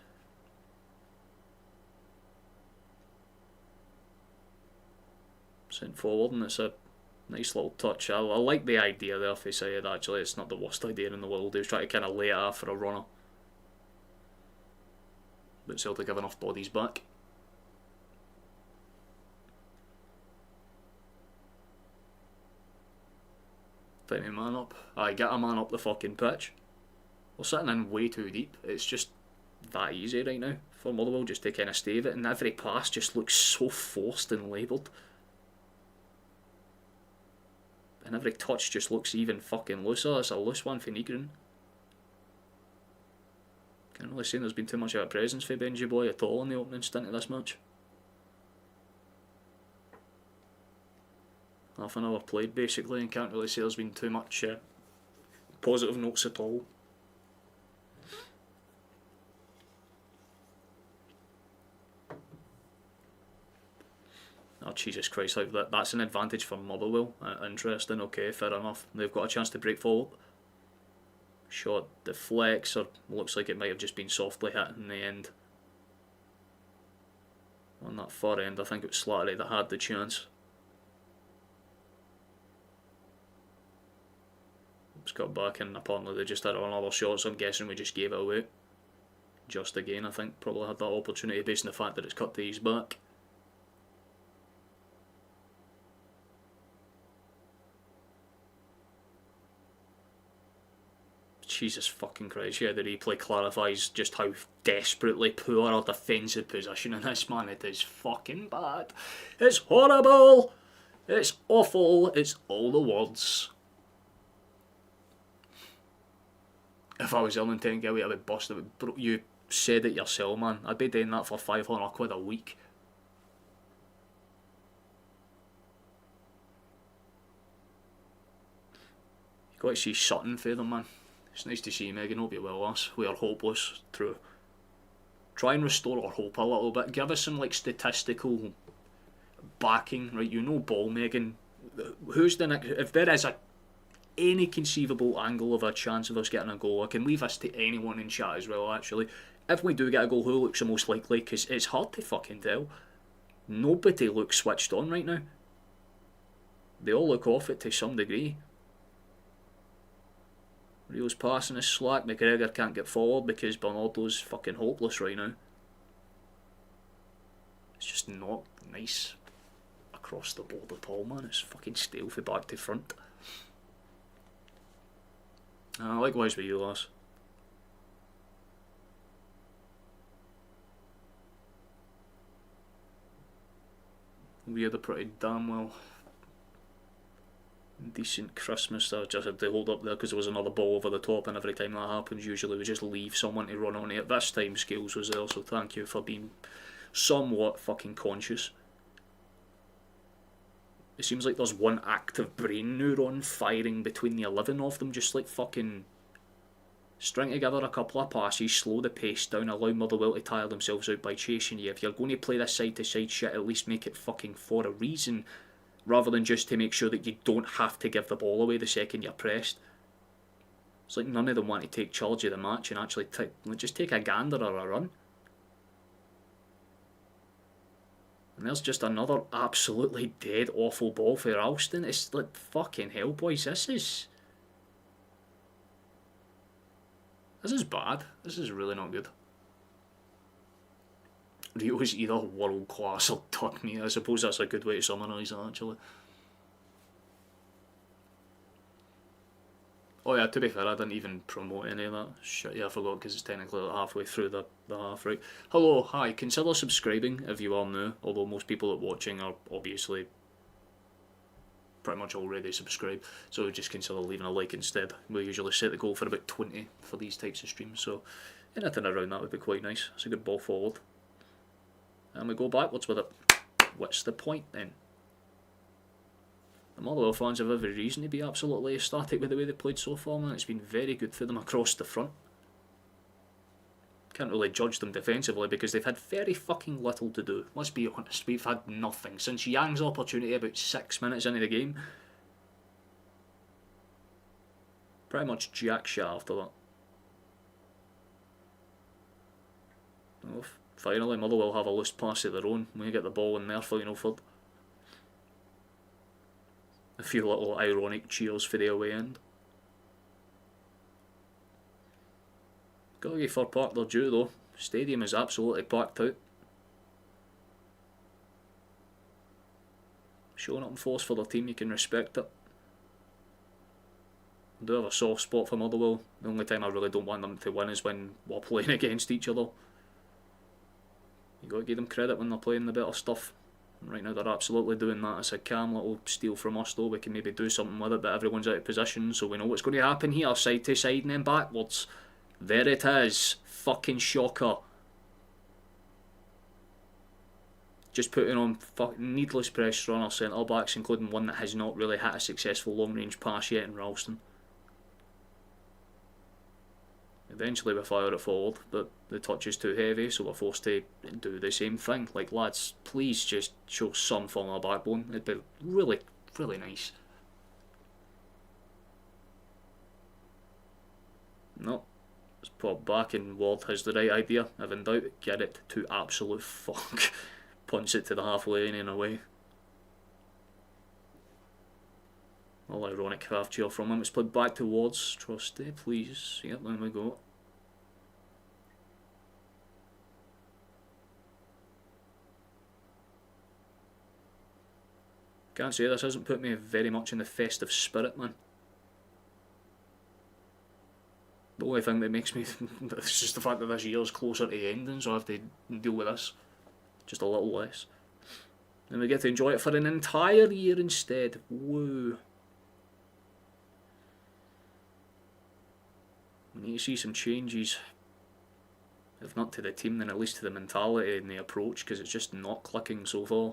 Sent forward, and it's a nice little touch. I like the idea there for Syed, actually. It's not the worst idea in the world. He was trying to kind of lay it off for a runner. But Celtic have enough bodies back. Time to man up. I get a man up the fucking pitch. We're sitting in way too deep. It's just that easy right now for Motherwell just to kind of stave it, and every pass just looks so forced and labelled. And every touch just looks even fucking looser. It's a loose one for Negrin. Can't really say there's been too much of a presence for Benji Boy at all in the opening stint of this match. Half an hour played basically, and can't really say there's been too much positive notes at all. Oh Jesus Christ, like that's an advantage for Motherwell. Interesting, okay, fair enough. They've got a chance to break forward. Shot deflects, or looks like it might have just been softly hit in the end. On that far end, I think it was Slattery that had the chance. It's got back, and apparently they just had another shot, so I'm guessing we just gave it away. Just again, I think, probably had that opportunity based on the fact that it's cut to his back. Jesus fucking Christ, yeah, the replay clarifies just how desperately poor our defensive position in this, man. It is fucking bad. It's horrible. It's awful. It's all the words. If I was ill and taking away, I would bust it. But you said it yourself, man. I'd be doing that for 500 quid a week. You got to see something for them, man. It's nice to see Megan. Hope you well, us. We are hopeless. True. Try and restore our hope a little bit. Give us some like statistical backing, right? You know, ball Megan. Who's the next? If there is a any conceivable angle of a chance of us getting a goal. I can leave this to anyone in chat as well, actually. If we do get a goal, who looks the most likely? Because it's hard to fucking tell. Nobody looks switched on right now. They all look off it to some degree. Rio's passing is slack. McGregor can't get forward because Bernardo's fucking hopeless right now. It's just not nice across the board at all, man. It's fucking stale for back to front. Likewise with you, lass. We had a pretty damn well decent Christmas. I just had to hold up there because there was another ball over the top, and every time that happens usually we just leave someone to run on it. This time Scales was there, so thank you for being somewhat fucking conscious. It seems like there's one active brain neuron firing between the 11 of them, just like fucking string together a couple of passes, slow the pace down, allow Motherwell to tire themselves out by chasing you. If you're going to play this side to side shit, at least make it fucking for a reason, rather than just to make sure that you don't have to give the ball away the second you're pressed. It's like none of them want to take charge of the match and actually just take a gander or a run. And there's just another absolutely dead awful ball for Alston. It's like, fucking hell, boys, this is bad. This is really not good. Rio is either world class or tuck me. I suppose that's a good way to summarise it, actually. Oh yeah, to be fair, I didn't even promote any of that shit. Yeah, I forgot because it's technically like halfway through the half, right? Hello, hi, consider subscribing if you are new, although most people that are watching are obviously pretty much already subscribed, so just consider leaving a like instead. We usually set the goal for about 20 for these types of streams, so anything around that would be quite nice. It's a good ball forward. And we go backwards with it. What's the point then? The Motherwell fans have every reason to be absolutely ecstatic with the way they played so far, man. It's been very good for them across the front. Can't really judge them defensively because they've had very fucking little to do. Let's be honest, we've had nothing. Since Yang's opportunity about 6 minutes into the game, pretty much jack shit after that. Well, finally, Motherwell have a loose pass of their own. We get the ball in their final third. A few little ironic cheers for the away end. Gotta give Fir Park their due though. Stadium is absolutely packed out. Showing up in force for their team, you can respect it. I do have a soft spot for Motherwell. The only time I really don't want them to win is when we're playing against each other. You gotta give them credit when they're playing the better stuff. Right now they're absolutely doing that. It's a calm little steal from us though. We can maybe do something with it, but everyone's out of position, so we know what's going to happen here. Side to side and then backwards. There it is. Fucking shocker. Just putting on needless pressure on our centre backs, including one that has not really had a successful long range pass yet in Ralston. Eventually we fire it forward, but the touch is too heavy, so we're forced to do the same thing. Like, lads, please just show some form of backbone. It'd be really, really nice. No. Let's pop back and Ward has the right idea. If in doubt, get it to absolute fuck. Punch it to the half lane and away. All ironic half cheer from him. It's played back towards Trusty, please. Yep, there we go. Can't say this hasn't put me very much in the festive spirit, man. The only thing that makes me it's just the fact that this year's closer to ending, so I have to deal with this just a little less. And we get to enjoy it for an entire year instead. Woo. We need to see some changes. If not to the team, then at least to the mentality and the approach, because it's just not clicking so far.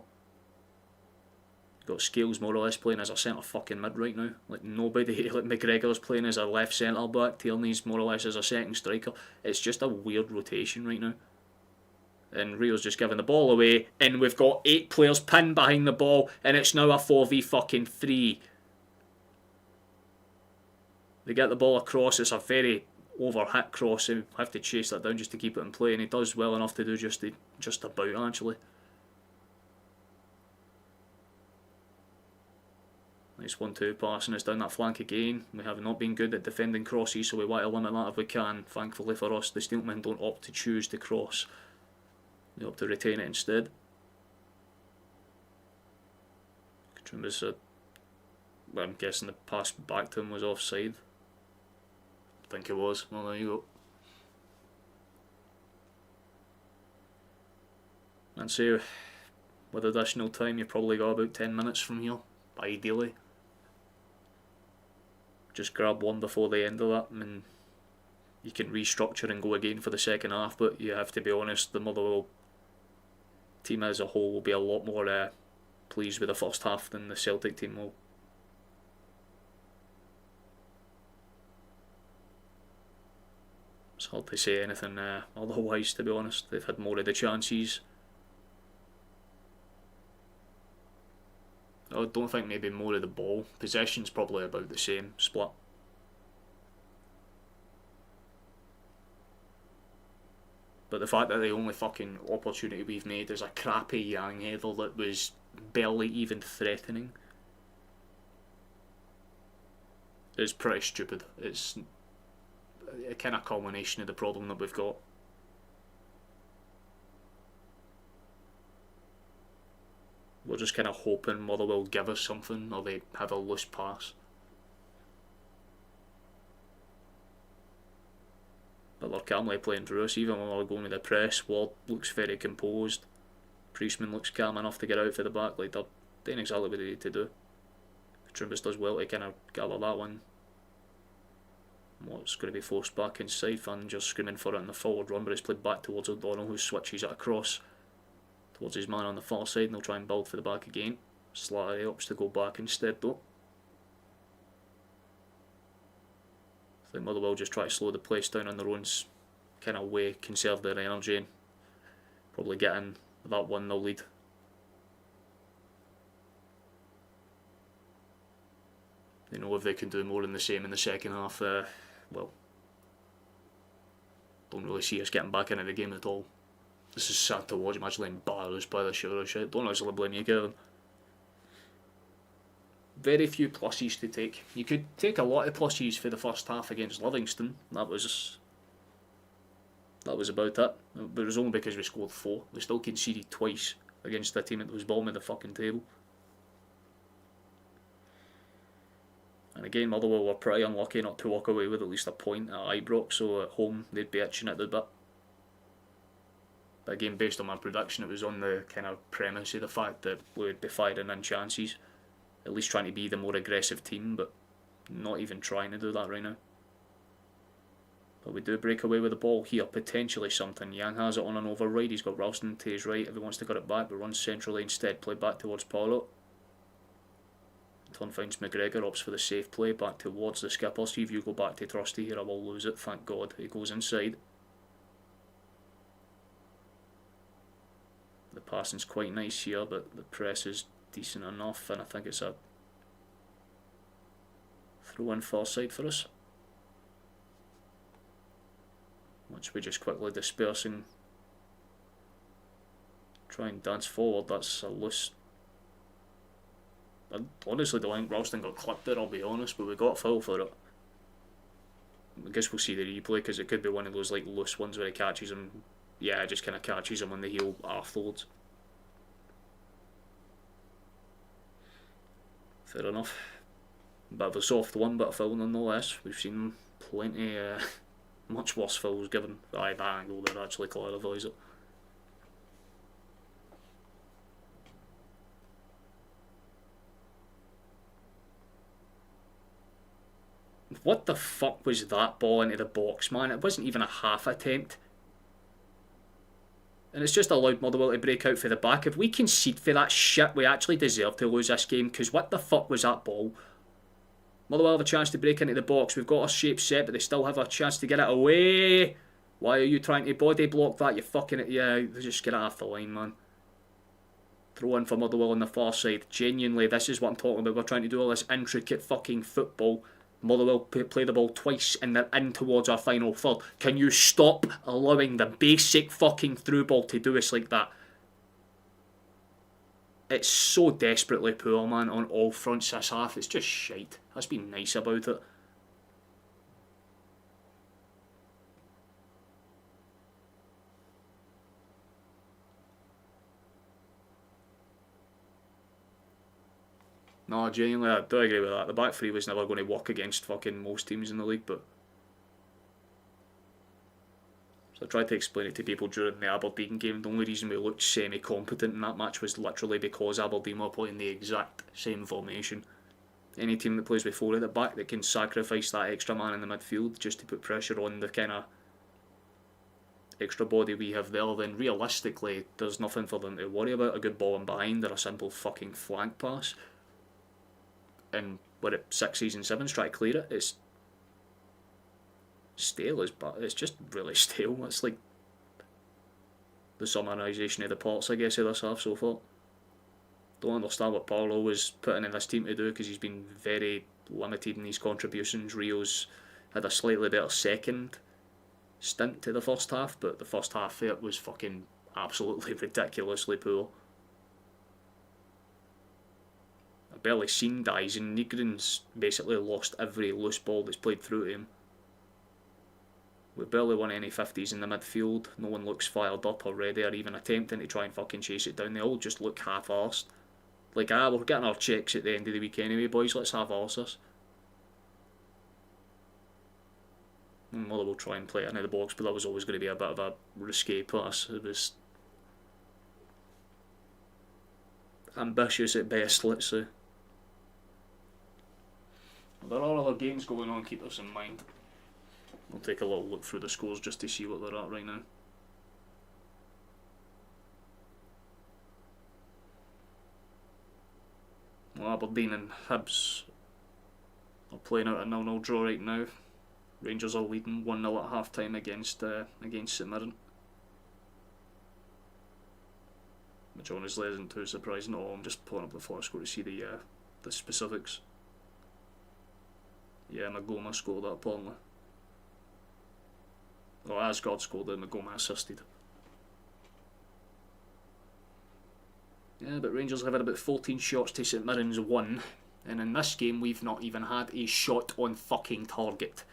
Got Scales more or less playing as a centre fucking mid right now. Like nobody, like McGregor's playing as a left centre back, Tierney's more or less as a second striker. It's just a weird rotation right now. And Rio's just giving the ball away, and we've got 8 players pinned behind the ball, and it's now a 4v3. They get the ball across, it's a very over-hit cross, and have to chase that down just to keep it in play, and he does well enough to do just about, actually. Nice 1-2 pass, and it's down that flank again. We have not been good at defending crosses, so we want to limit that if we can. Thankfully for us, the Steelmen don't opt to choose to cross. They opt to retain it instead. Katrumba's, well, I'm guessing the pass back to him was offside. I think it was. Well, there you go. And so, with additional time, you probably got about 10 minutes from here, ideally. Just grab one before the end of that, and you can restructure and go again for the second half, but you have to be honest, the Motherwell team as a whole will be a lot more pleased with the first half than the Celtic team will. It's hard to say anything otherwise, to be honest. They've had more of the chances. I don't think maybe more of the ball. Possession's probably about the same split. But the fact that the only fucking opportunity we've made is a crappy Yang header that was barely even threatening is pretty stupid. It's a kind of culmination of the problem that we've got. We're just kind of hoping Motherwell give us something, or they have a loose pass. But they're calmly playing through us, even when we're going to the press. Ward looks very composed. Priestman looks calm enough to get out for the back. Like, they're doing exactly what they need to do. Trumbus does well to kind of gather that one. What's going to be forced back inside. Van just screaming for it in the forward run, but it's played back towards O'Donnell, who switches it across towards his man on the far side, and they'll try and build for the back again. Slattery opts to go back instead though. I think Motherwell just try to slow the place down on their own kind of way, conserve their energy, and probably get in that 1-0 lead. They know if they can do more than the same in the second half, well, don't really see us getting back into the game at all. This is sad to watch. I'm actually embarrassed by the show of shit. Don't actually blame you, Kevin. Very few pluses to take. You could take a lot of pluses for the first half against Livingston. That was about it. But it was only because we scored 4. We still conceded twice against a team that was bottom of the fucking table. And again, Motherwell were pretty unlucky not to walk away with at least a point at Ibrox, so at home they'd be itching at the bit. But again, based on my prediction, it was on the kind of premise of the fact that we would be firing in chances, at least trying to be the more aggressive team, but not even trying to do that right now. But we do break away with the ball here, potentially something. Yang has it on an override, he's got Ralston to his right if he wants to get it back, but runs centrally instead, play back towards Paulo. Turn finds McGregor, opts for the safe play, back towards the skipper. See if you go back to Trusty here, I will lose it, thank God. He goes inside. The passing's quite nice here, but the press is decent enough, and I think it's a throw-in far side for us. Which we just quickly dispersing. Try and dance forward, that's a loose. I honestly don't think Ralston got clipped there, I'll be honest, but we got a foul for it. I guess we'll see the replay, because it could be one of those like loose ones where he catches him. Yeah, just kind of catches him on the heel afterwards. Fair enough. Bit of a soft one, but a foul nonetheless. We've seen plenty much worse fouls given. Aye, that angle there actually clarifies it. What the fuck was that ball into the box, man? It wasn't even a half attempt. And it's just allowed Motherwell to break out for the back. If we concede for that shit, we actually deserve to lose this game, because what the fuck was that ball? Motherwell have a chance to break into the box. We've got our shape set, but they still have a chance to get it away. Why are you trying to body block that? You fucking... Yeah, just get it off the line, man. Throw in for Motherwell on the far side. Genuinely, this is what I'm talking about. We're trying to do all this intricate fucking football, Motherwell play the ball twice and they're in towards our final third. Can you stop allowing the basic fucking through ball to do us like that? It's so desperately poor, man, on all fronts this half. It's just shite. Let's be nice about it. No, genuinely, I do agree with that. The back three was never going to work against fucking most teams in the league, but... So I tried to explain it to people during the Aberdeen game. The only reason we looked semi-competent in that match was literally because Aberdeen were playing the exact same formation. Any team that plays with four at the back that can sacrifice that extra man in the midfield just to put pressure on the kind of extra body we have there, then realistically there's nothing for them to worry about. A good ball in behind or a simple fucking flank pass. And we're at 6 and 7s, try to clear it. It's stale it's just really stale. It's like the summarisation of the parts, I guess, of this half so far. Don't understand what Paulo was putting in this team to do because he's been very limited in his contributions. Rio's had a slightly better second stint to the first half, but the first half it was fucking absolutely ridiculously poor. I've barely seen guys, and Nygren's basically lost every loose ball that's played through to him. We barely won any 50s in the midfield. No one looks fired up or ready or even attempting to try and fucking chase it down. They all just look half-arsed. Like, we're getting our checks at the end of the week anyway, boys. Let's half-arse this. Mother will try and play it into the box, but that was always going to be a bit of a risque pass. It was ambitious at best, let's say. There are other games going on, keep this in mind. We'll take a little look through the scores just to see what they're at right now. Well, Aberdeen and Hibs are playing out a 0-0 draw right now. Rangers are leading 1-0 at half time against St Mirren, which honestly isn't too surprising at all. I'm just pulling up the flash score to see the specifics. Yeah, Magoma scored that apparently. Well, Asgard scored it, Magoma assisted. Yeah, but Rangers have had about 14 shots to St Mirren's 1, and in this game we've not even had a shot on fucking target.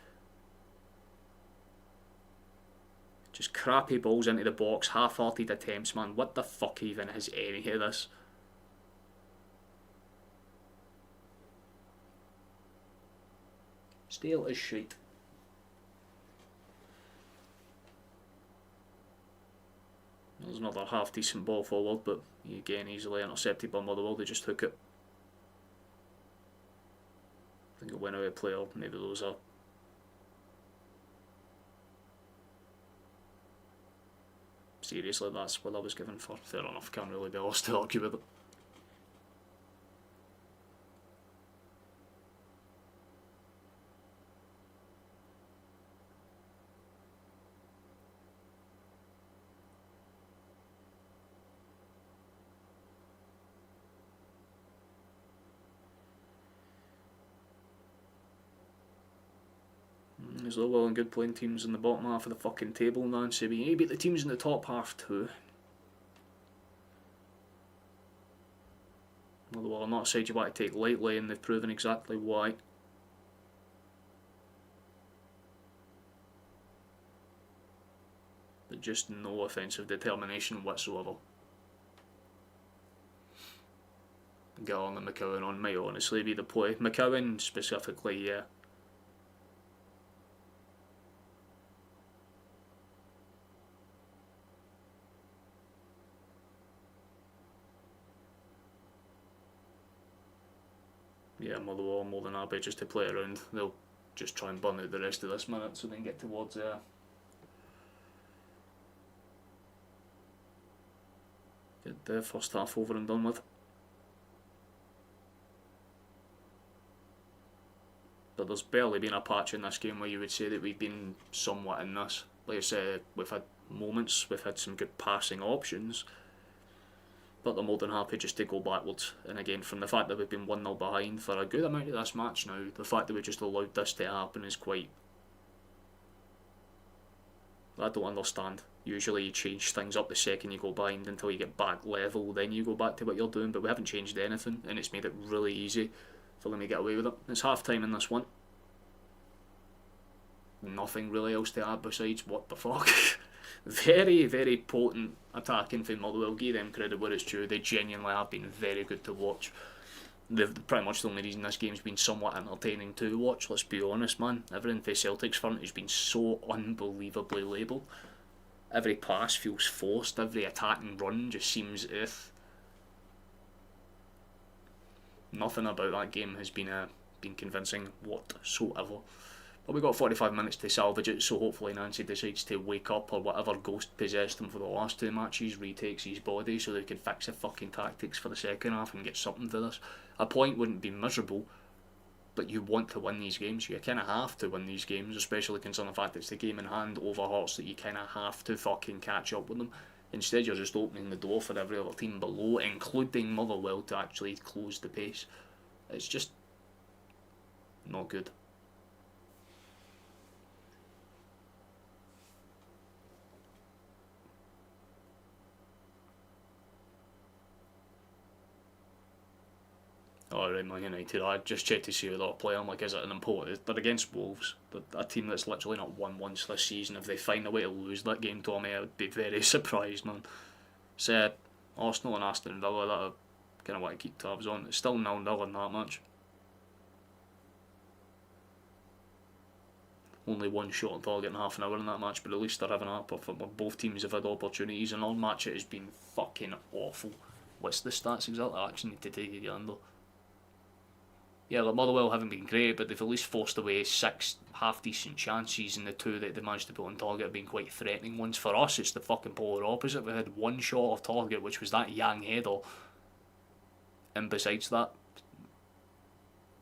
Just crappy balls into the box, half-hearted attempts, man. What the fuck even is any of this? Stale as shite. There's another half-decent ball forward, but again easily intercepted by Motherwell. They just hook it. I think it went out of play, or maybe there was a... Seriously, that's what I was given for. Fair enough, can't really be lost to argue with it. There's all well and good playing teams in the bottom half of the fucking table, Nancy, but you need to beat the teams in the top half too. Although I'm not a side you want to take lightly, and they've proven exactly why. But just no offensive determination whatsoever. Gallon and McCowan on might honestly be the play. McCowan specifically, yeah. Yeah, Motherwell more than happy just to play around. They'll just try and burn out the rest of this minute so they can get towards get the first half over and done with. But there's barely been a patch in this game where you would say that we've been somewhat in this. Like I said, we've had moments, we've had some good passing options, but they're more than happy just to go backwards. And again, from the fact that we've been 1-0 behind for a good amount of this match now, the fact that we just allowed this to happen is quite... I don't understand. Usually you change things up the second you go behind until you get back level, then you go back to what you're doing, but we haven't changed anything, and it's made it really easy for them to get away with it. It's half time in this one. Nothing really else to add besides what the fuck. Very, very potent attacking from Motherwell. Give them credit where it's due. They genuinely have been very good to watch. They've pretty much the only reason this game's been somewhat entertaining to watch, let's be honest, man. Everything for Celtic's front has been so unbelievably labelled. Every pass feels forced, every attack and run just seems nothing about that game has been convincing whatsoever. But we got 45 minutes to salvage it, so hopefully Nancy decides to wake up, or whatever ghost possessed him for the last two matches retakes his body so they can fix the fucking tactics for the second half and get something for this. A point wouldn't be miserable, but you want to win these games. You kind of have to win these games, especially considering the fact it's the game in hand over Hearts that you kind of have to fucking catch up with them. Instead, you're just opening the door for every other team below, including Motherwell, to actually close the pace. It's just not good. Alright, Man United, I just checked to see who they're playing. Like, is it an important? They're against Wolves, a team that's literally not won once this season. If they find a way to lose that game, Tommy, I would be very surprised, man. So, Arsenal and Aston Villa, that I kind of want to keep tabs on. It's still 0-0 in that match. Only one shot on target in half an hour in that match, but at least they're having a performance. Both teams have had opportunities, and all match it has been fucking awful. What's the stats exactly? I actually need to take it under. Yeah, like Motherwell haven't been great, but they've at least forced away 6 half-decent chances, and the 2 that they managed to put on target have been quite threatening ones. For us, it's the fucking polar opposite. We had 1 shot off target, which was that Yang header, and besides that,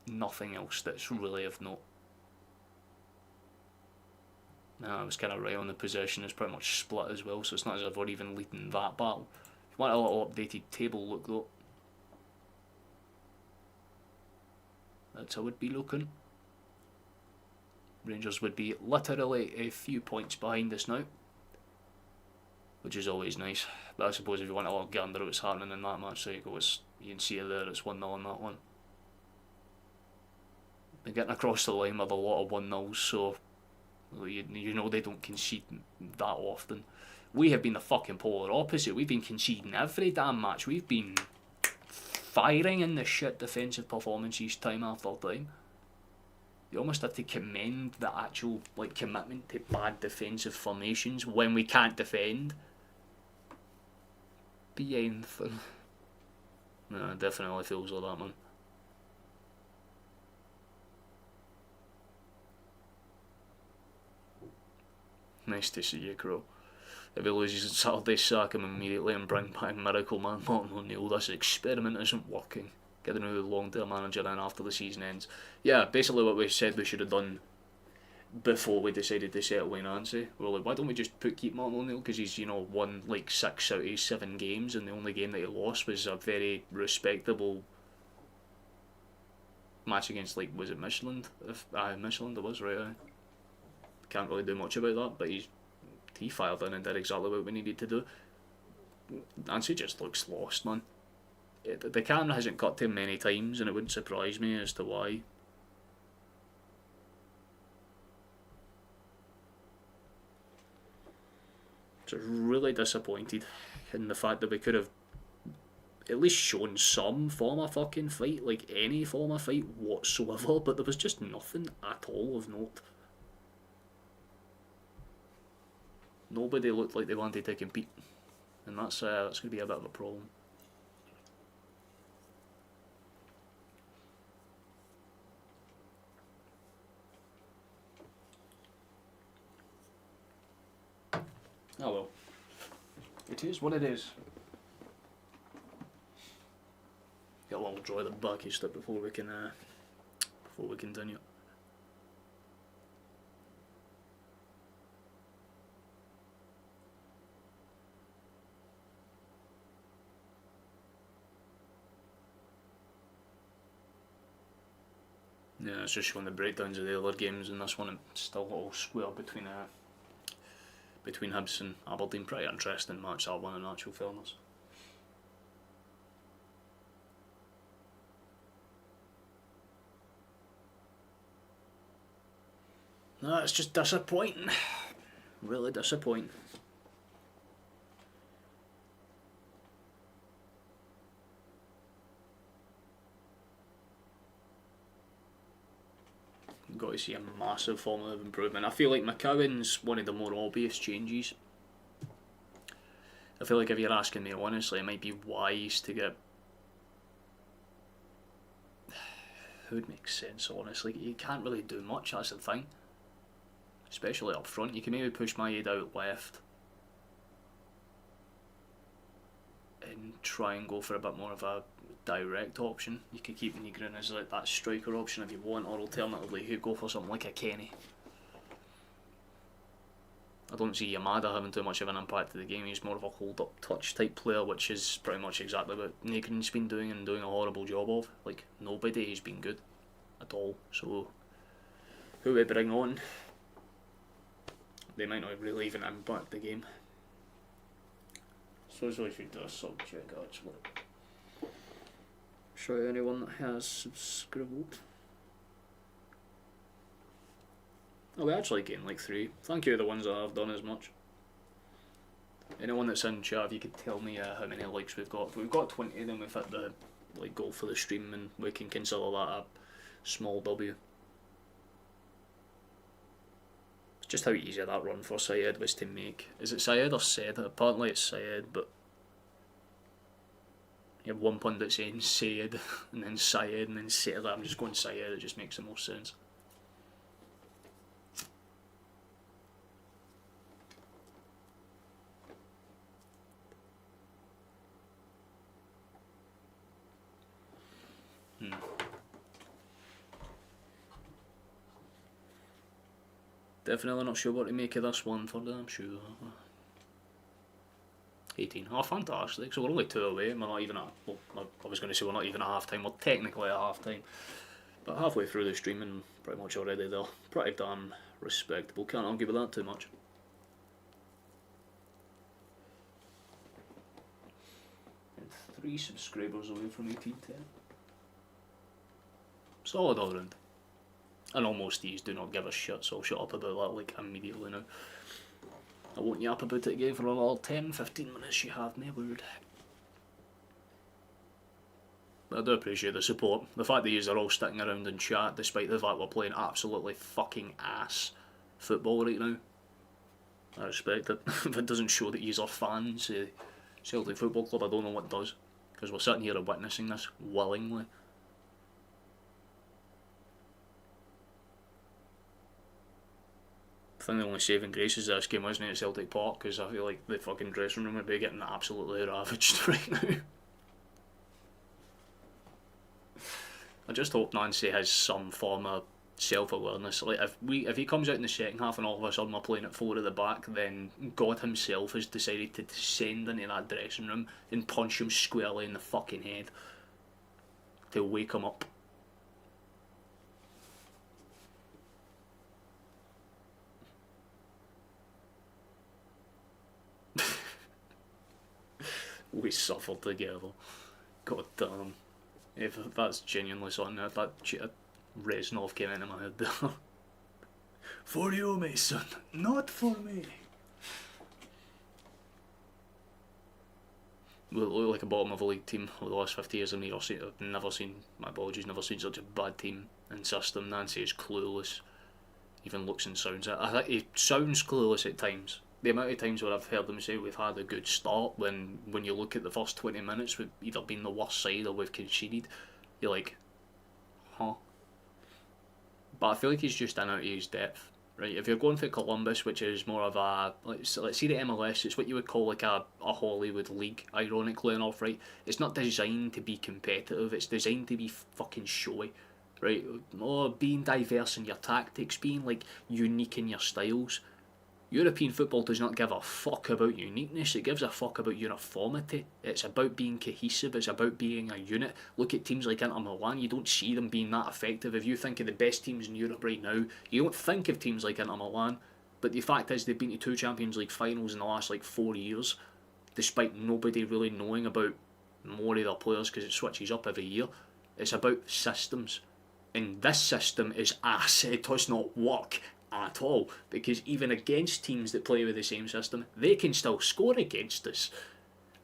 nothing else that's really of note. I was kind of right on the possession. It's pretty much split as well, so it's not as if we're even leading that battle. If you want a little updated table look though, that's how it would be looking. Rangers would be literally a few points behind us now, which is always nice. But I suppose if you want to look gander at what's happening in that match, there you go. You can see it there, it's 1-0 on that one. They're getting across the line with a lot of 1-0s, so you know they don't concede that often. We have been the fucking polar opposite. We've been conceding every damn match. We've been firing in the shit defensive performances time after time. You almost have to commend the actual commitment to bad defensive formations when we can't defend. Be anything. No, it definitely feels like that, man. Nice to see you, Crow. If he loses on Saturday, sack him immediately and bring back Miracle Man Martin O'Neill. This experiment isn't working. Get a new long-term manager in after the season ends. Yeah, basically what we said we should have done before we decided to settle in Nancy. We were like, why don't we just keep Martin O'Neill, because he's won 6 out of 7 games, and the only game that he lost was a very respectable match against was it Michelin? Michelin it was, right? Can't really do much about that, but he fired in and did exactly what we needed to do. Nancy just looks lost, man. The camera hasn't cut to him many times, and it wouldn't surprise me as to why. Just really disappointed in the fact that we could have at least shown some form of fucking fight, like any form of fight whatsoever, but there was just nothing at all of note. Nobody looked like they wanted to compete, and that's going to be a bit of a problem. Oh well, it is what it is. Get a little draw the back step before we continue. Yeah, it's just showing the breakdowns of the other games, and this one it's still all square between Hibs and Aberdeen. Pretty interesting match, that one, in actual fairness. No, it's just disappointing. Really disappointing. Got to see a massive form of improvement. I feel like McCowan's one of the more obvious changes. I feel like if you're asking me honestly, it might be wise to get... Who would make sense, honestly? You can't really do much, that's the thing. Especially up front. You can maybe push my head out left and try and go for a bit more of a direct option. You could keep Nygren as like that striker option if you want, or alternatively you could go for something like a Kenny. I don't see Yamada having too much of an impact to the game. He's more of a hold-up touch type player, which is pretty much exactly what Nygren's been doing and doing a horrible job of. Like, nobody has been good at all. So, who we bring on? They might not really even impact the game. So we should do a sub check actually. Show anyone that has subscribed. Oh, we actually gained like 3. Thank you to the ones that have done as much. Anyone that's in chat, if you could tell me how many likes we've got. If we've got 20, then we've hit the goal for the stream, and we can consider that a small W. It's just how easy that run for Syed was to make. Is it Syed or Said? Apparently it's Syed, but you have one pundit saying Syed, and then Syed, and then Said. I'm just going Syed, it just makes the most sense. Definitely not sure what to make of this one, for damn sure. 18. Oh, fantastic. So we're only 2 away. We're not even at... Well, I was going to say we're not even at half-time. We're technically at half-time. But halfway through the stream and pretty much already there. Pretty damn respectable. Can't argue with that too much. And 3 subscribers away from 1810. Solid all round. And almost these do not give a shit, so I'll shut up about that like immediately now. I won't yap about it again for another 10-15 minutes, you have me word. But I do appreciate the support. The fact that yous are all sticking around in chat despite the fact we're playing absolutely fucking ass football right now. I respect it. If it doesn't show that yous are fans of Celtic Football Club, I don't know what does. Because we're sitting here and witnessing this willingly. I think the only saving grace is this game wasn't at Celtic Park, because I feel like the fucking dressing room would be getting absolutely ravaged right now. I just hope Nancy has some form of self-awareness. Like if he comes out in the second half and all of a sudden we're playing at 4 at the back, then God himself has decided to descend into that dressing room and punch him squarely in the fucking head to wake him up. We suffered together. God damn. If that's genuinely something that Reznov came into my head there. For you, Mason, not for me. We look like a bottom of a league team over the last 50 years. I've never seen, my apologies, never seen such a bad team and system. Nancy is clueless. Even looks and sounds it. I think he sounds clueless at times. The amount of times where I've heard them say we've had a good start, when you look at the first 20 minutes, we've either been the worst side or we've conceded. You're like, huh? But I feel like he's just in out of his depth, right? If you're going for Columbus, which is more of a, let's see the MLS, it's what you would call like a Hollywood league, ironically enough, right? It's not designed to be competitive, it's designed to be fucking showy, right? Or being diverse in your tactics, being like unique in your styles. European football does not give a fuck about uniqueness, it gives a fuck about uniformity. It's about being cohesive, it's about being a unit. Look at teams like Inter Milan, you don't see them being that effective. If you think of the best teams in Europe right now, you don't think of teams like Inter Milan, but the fact is they've been to 2 Champions League finals in the last 4 years, despite nobody really knowing about more of their players because it switches up every year. It's about systems. And this system is ass. It does not work at all, because even against teams that play with the same system, they can still score against us.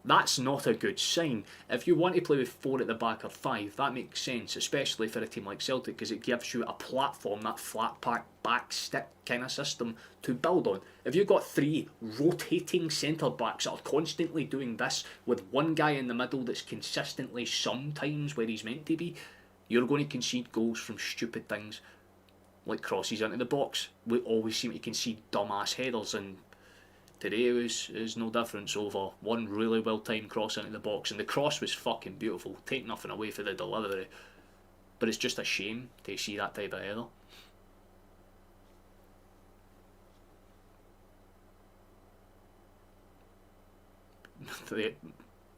That's not a good sign. If you want to play with 4 at the back or 5, that makes sense, especially for a team like Celtic, because it gives you a platform, that flat pack back stick kind of system to build on. If you've got 3 rotating centre backs that are constantly doing this, with one guy in the middle that's consistently sometimes where he's meant to be, you're going to concede goals from stupid things like crosses into the box. We always seem to concede dumbass headers, and today was no difference over one really well timed cross into the box, and the cross was fucking beautiful, take nothing away for the delivery, but it's just a shame to see that type of header.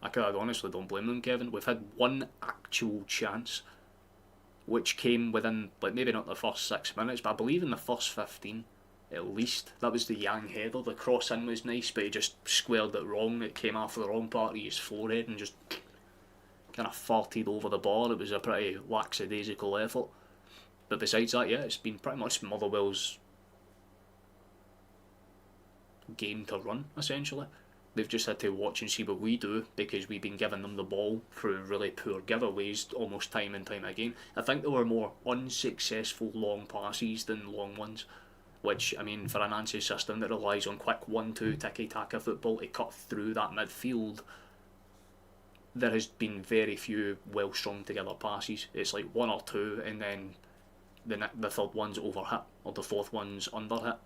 I honestly don't blame them, Kevin. We've had one actual chance, which came within, maybe not the first 6 minutes, but I believe in the first 15 at least. That was the Yang header. The cross in was nice, but he just squared it wrong. It came off the wrong part of his forehead and just kind of farted over the ball. It was a pretty lackadaisical effort. But besides that, yeah, it's been pretty much Motherwell's game to run, essentially. They've just had to watch and see what we do, because we've been giving them the ball through really poor giveaways almost time and time again. I think there were more unsuccessful long passes than long ones, which, I mean, for an ANSI system that relies on quick 1-2 tiki-taka football to cut through that midfield, there has been very few well strung together passes. It's like 1 or 2, and then the third one's overhit, or the fourth one's underhit,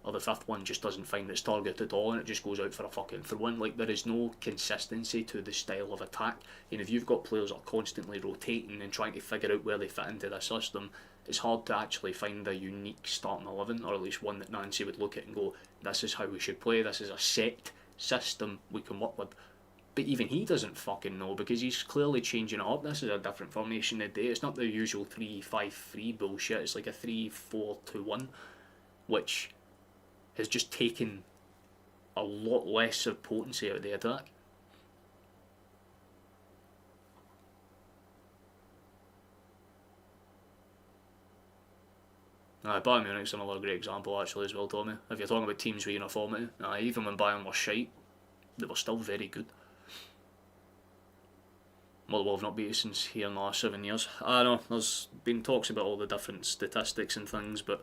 or the 5th one just doesn't find its target at all and it just goes out for a fucking throw-in. There is no consistency to the style of attack, and if you've got players that are constantly rotating and trying to figure out where they fit into the system, it's hard to actually find a unique starting 11, or at least one that Nancy would look at and go, this is how we should play, this is a set system we can work with. But even he doesn't fucking know, because he's clearly changing it up. This is a different formation today. It's not the usual 3-5-3 bullshit, it's like a 3-4-2-1, which has just taken a lot less of potency out of the attack. Bayern Munich's another great example actually as well, Tommy. If you're talking about teams with uniformity, even when Bayern were shite, they were still very good. Motherwell have not beat us since here in the last 7 years. I know, there's been talks about all the different statistics and things, but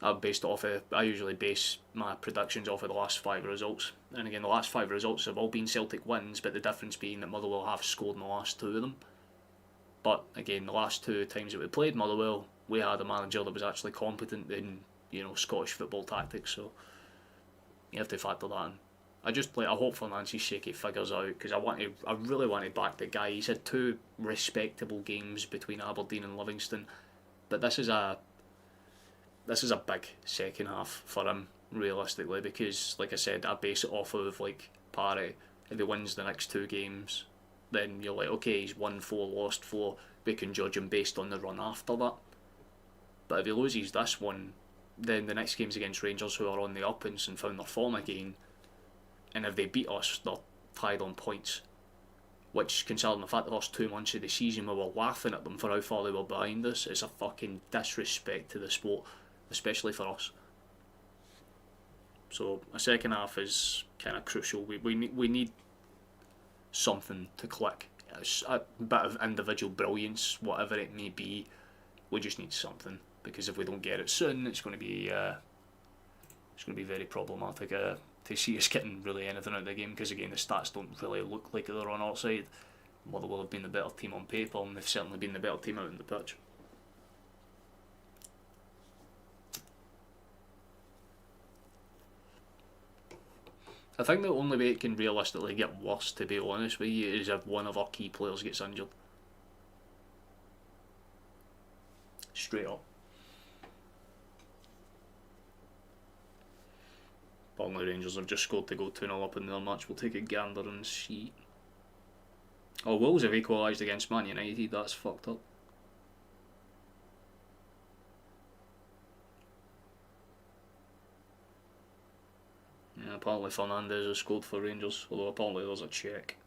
I usually base my predictions off of the last 5 results. And again, the last 5 results have all been Celtic wins, but the difference being that Motherwell have scored in the last 2 of them. But again, the last 2 times that we played Motherwell, we had a manager that was actually competent in, Scottish football tactics, so you have to factor that in. I hope for Nancy's sake he figures out, because I really want to back the guy. He's had 2 respectable games between Aberdeen and Livingston, but this is a big second half for him, realistically, because, like I said, I base it off of, parity. If he wins the next 2 games, then you're like, okay, he's won 4, lost 4, we can judge him based on the run after that. But if he loses this one, then the next game's against Rangers, who are on the up and found their form again, and if they beat us, they're tied on points, which, considering the fact the first 2 months of the season we were laughing at them for how far they were behind us, is a fucking disrespect to the sport, especially for us. So a second half is kind of crucial. We need something to click. A bit of individual brilliance, whatever it may be. We just need something, because if we don't get it soon, it's going to be very problematic to see us getting really anything out of the game. Because again, the stats don't really look like they're on our side. Motherwell have been the better team on paper, and they've certainly been the better team out on the pitch. I think the only way it can realistically get worse, to be honest with you, is if one of our key players gets injured. Straight up. Apparently Rangers have just scored to go 2-0 up in their match. We'll take a gander and see. Oh, Wolves have equalised against Man United. That's fucked up. Yeah, apparently Fernandez has scored for Rangers, although apparently there's a check.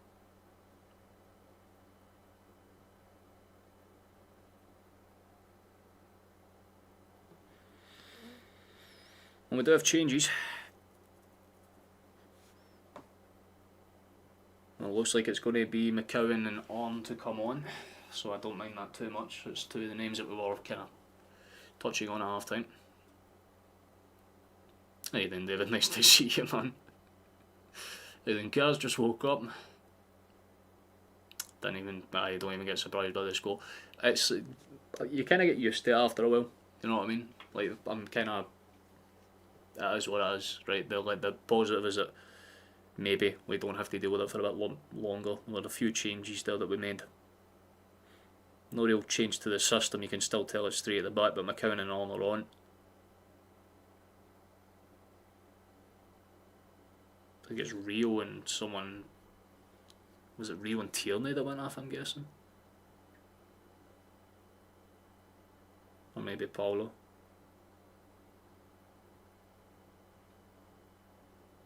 And we do have changes. Well, it looks like it's going to be McCowan and Arn to come on, so I don't mind that too much. It's two of the names that we were kind of touching on at half time. Hey then, David, nice to see you, man. Hey then, Kaz just woke up. I don't even get surprised by this goal. It's, you kind of get used to it after a while, you know what I mean? Like, I'm kind of, it is what it is, right? The positive is that maybe we don't have to deal with it for a bit longer. There were a few changes there that we made. No real change to the system, you can still tell it's three at the back, but McCowan and Arn are on. I think it's Rio and someone, was it Rio and Tierney that went off, I'm guessing? Or maybe Paulo.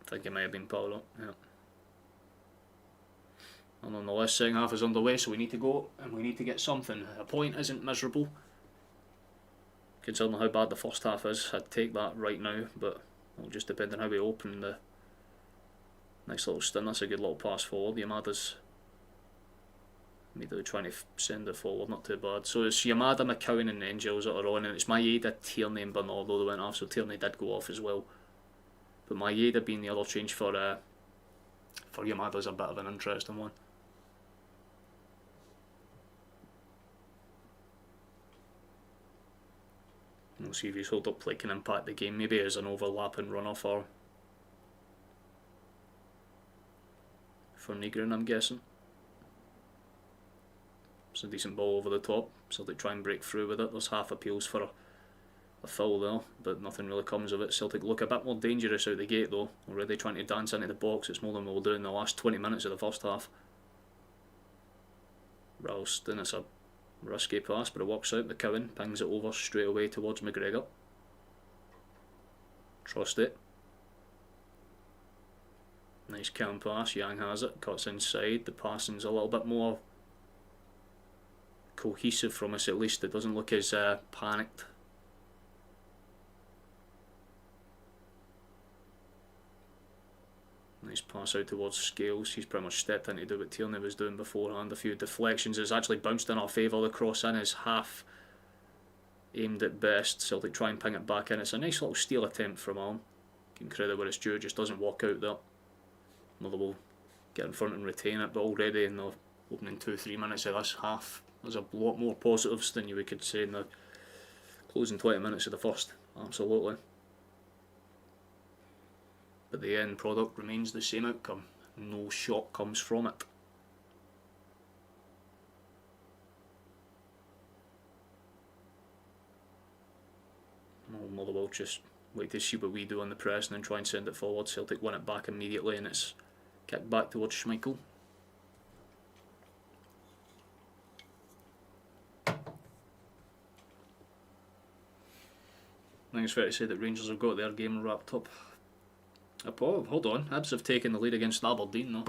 I think it might have been Paulo, yeah. And nonetheless, second half is underway, so we need to go and we need to get something. A point isn't miserable, considering how bad the first half is. I'd take that right now, but it'll just depend on how we open the nice little stint. That's a good little pass forward. Yamada's immediately trying to send it forward, not too bad. So it's Yamada, McCowan and Angels that are on, and it's Maeda, Tierney and Bernardo that went off, so Tierney did go off as well. But Maeda being the other change for Yamada's a bit of an interesting one. We'll see if his hold up play can impact the game, maybe as an overlapping runner for Negrin, I'm guessing. It's a decent ball over the top, Celtic try and break through with it. There's half appeals for a foul there, but nothing really comes of it. Celtic look a bit more dangerous out the gate though, already trying to dance into the box. It's more than we'll do in the last 20 minutes of the first half. Ralston, it's a risky pass, but it works out. McCowan pings it over straight away towards McGregor. Trust it. Nice calm pass, Yang has it, cuts inside. The passing's a little bit more cohesive from us, at least. It doesn't look as panicked. Nice pass out towards Scales. He's pretty much stepped in to do what Tierney was doing beforehand. A few deflections. It's actually bounced in our favour. The cross in is half aimed at best. Celtic try and ping it back in. It's a nice little steal attempt from Arn. Can credit where it's due, just doesn't work out there. Motherwell get in front and retain it, but already in the opening 2-3 minutes of this half, there's a lot more positives than you could say in the closing 20 minutes of the first. Absolutely. But the end product remains the same outcome. No shock comes from it. Motherwell just wait to see what we do on the press and then try and send it forward. Celtic win it back immediately and it's kicked back towards Schmeichel. I think it's fair to say that Rangers have got their game wrapped up. Oh, hold on, Hibs have taken the lead against Aberdeen though.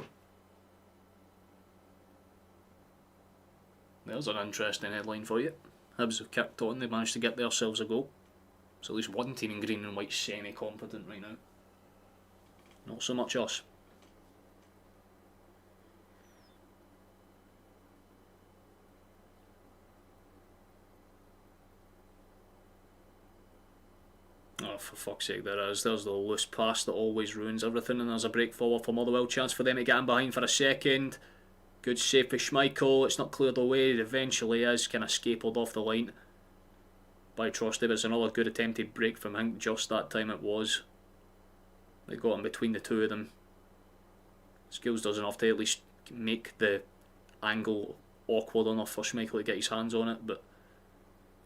There's an interesting headline for you. Hibs have kicked on, they managed to get themselves a goal. So at least one team in green and white semi-competent right now. Not so much us. Oh, for fuck's sake, there's the loose pass that always ruins everything, and there's a break forward for Motherwell. Chance for them to get in behind for a second. Good save by Schmeichel. It's not cleared away. It eventually is kind of scapled off the line by Trosty, but it's another good attempted break from Hink. Just that time it was. They got in between the two of them. Skills does enough to at least make the angle awkward enough for Schmeichel to get his hands on it, but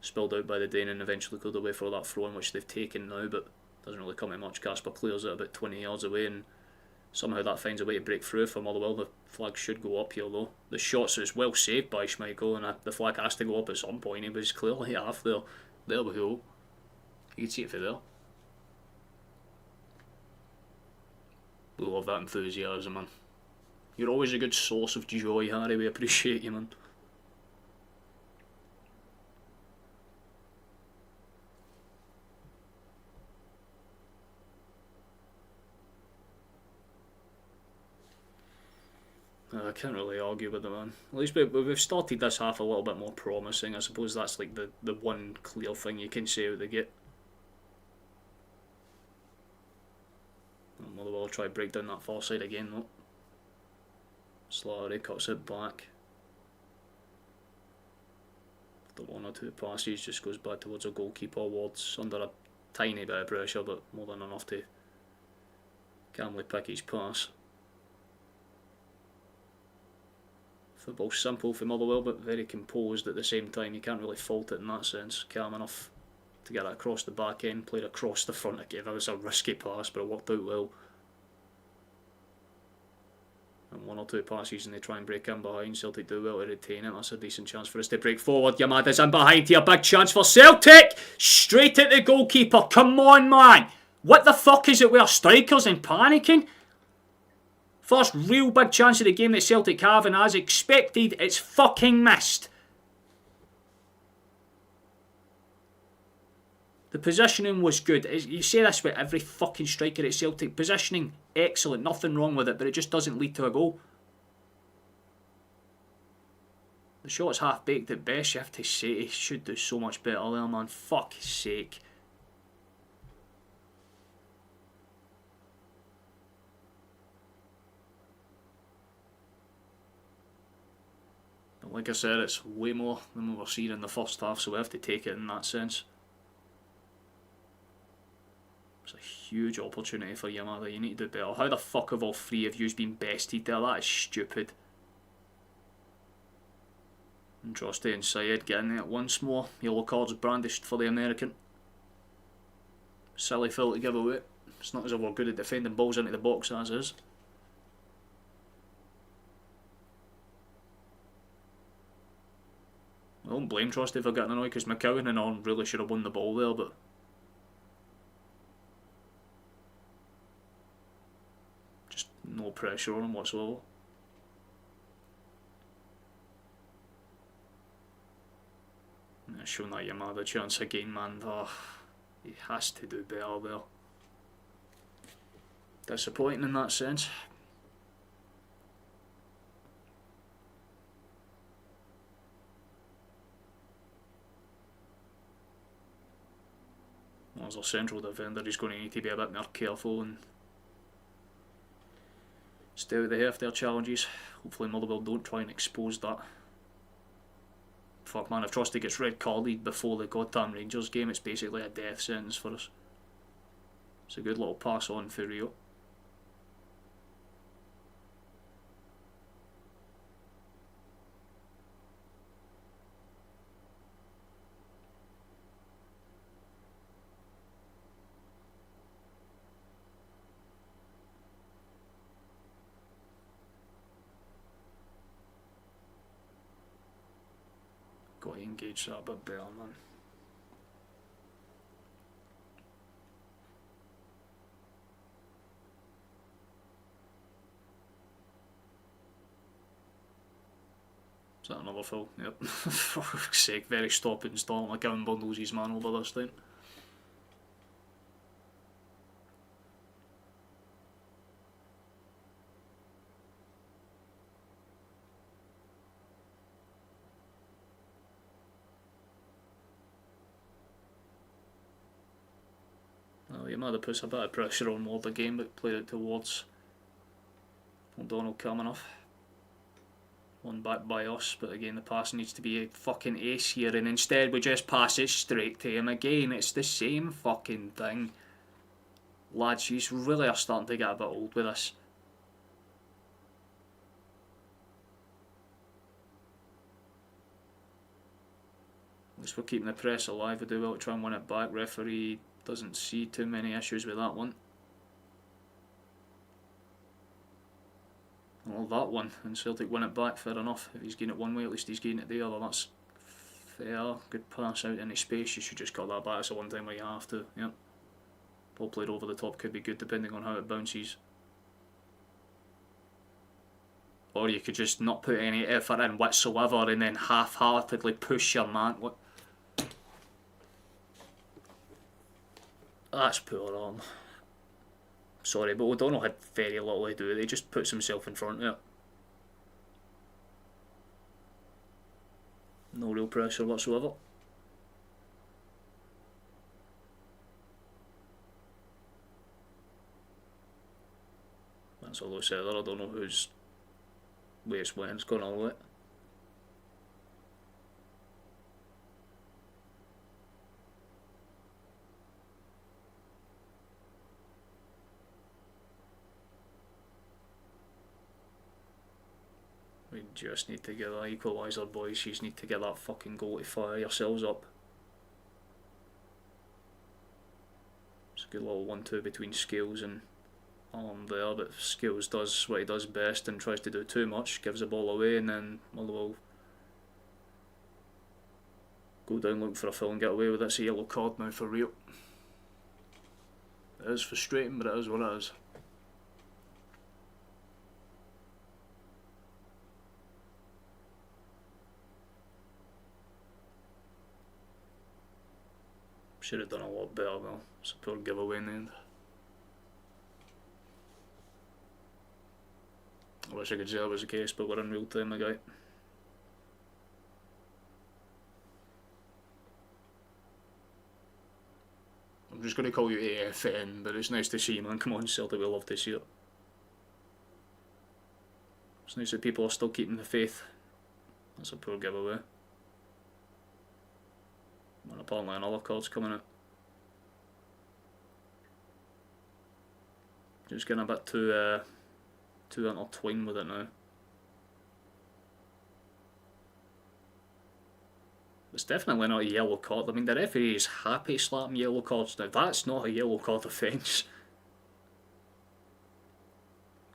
spilled out by the Dane and eventually cleared away for that throw in, which they've taken now. But Doesn't really come in much. Casper clears it about 20 yards away, and somehow that finds a way to break through for Motherwell. The flag should go up here though. The shots is well saved by Schmeichel, and the flag has to go up at some point. He was clearly half there. There we go. You can see it from there. We love that enthusiasm, man. You're always a good source of joy, Harry. We appreciate you, man. I can't really argue with it, man. At least we've started this half a little bit more promising. I suppose that's like the one clear thing you can say out the gate. Motherwell will try to break down that far side again though. Slattery cuts it back. The one or two passes just goes back towards a goalkeeper. Ward's under a tiny bit of pressure, but more than enough to calmly pick his pass. Football's simple for Motherwell, but very composed at the same time. You can't really fault it in that sense. Calm enough to get it across the back end, played across the front again. That was a risky pass, but it worked out well. And one or two passes and they try and break in behind. Celtic do well to retain it. That's a decent chance for us to break forward. Yamada's in behind here. Big chance for Celtic. Straight at the goalkeeper. Come on, man. What the fuck is it with our strikers and panicking? First real big chance of the game that Celtic have, and as expected, it's fucking missed. The positioning was good. You say this with every fucking striker at Celtic. Positioning, excellent. Nothing wrong with it, but it just doesn't lead to a goal. The shot's half-baked at best, you have to say. He should do so much better there, man. Fuck's sake. But like I said, it's way more than we were seeing in the first half, so we have to take it in that sense. It's a huge opportunity for Yamada. You need to do better. How the fuck have all three of you been bested there? That is stupid. And Trusty and Syed getting it once more. Yellow cards brandished for the American. Silly foul to give away. It's not as if we're good at defending balls into the box as is. I don't blame Trusty for getting annoyed because McCowan and on really should have won the ball there, but just no pressure on him whatsoever. Showing that Yamada chance again, man. Oh, he has to do better there. Disappointing in that sense. As our central defender, he's going to need to be a bit more careful and stay out the half their challenges. Hopefully Motherwell don't try and expose that. Fuck man, if Trusty gets red carded before the goddamn Rangers game, it's basically a death sentence for us. It's a good little pass on for Rio. Got to engage that a bit better, man. Is that another foul? Yep. For fuck's sake, very stop and start. Like Gavin Bundle loses his man over this time. Yamada puts a bit of pressure on Ward again, but played it towards O'Donnell calm enough. One back by us, but again the pass needs to be a fucking ace here, and instead we just pass it straight to him again. It's the same fucking thing. Lads, you really are starting to get a bit old with this. At least we're keeping the press alive. We do well to try and win it back. Referee Doesn't see too many issues with that one. Well, that one, and Celtic win it back, fair enough. If he's getting it one way, at least he's getting it the other. That's fair. Good pass out into space. You should just cut that back. It's the one time where you have to. Yep. Ball played over the top could be good depending on how it bounces. Or you could just not put any effort in whatsoever and then half-heartedly push your man. What? That's poor arm. Sorry, but O'Donnell had very little to do. He just puts himself in front of it. No real pressure whatsoever. That's all I said there. I don't know whose way it's went. It's gone all the way. We just need to get that equaliser, boys. You just need to get that fucking goal to fire yourselves up. It's a good little 1-2 between Scales and Arm there, but Scales does what he does best and tries to do too much, gives the ball away, and then Motherwell go down looking for a foul and get away with it. It's a yellow card now for real. It is frustrating, but it is what it is. Should have done a lot better though. It's a poor giveaway in the end. I wish I could say that was the case, but we're in real time, my guy. I'm just going to call you AFN, but it's nice to see you, man. Come on, Celtic, we love to see it. It's nice that people are still keeping the faith. That's a poor giveaway. And apparently another card's coming out. Just getting a bit too intertwined with it now. It's definitely not a yellow card. I mean, the referee is happy slapping yellow cards now. That's not a yellow card offence.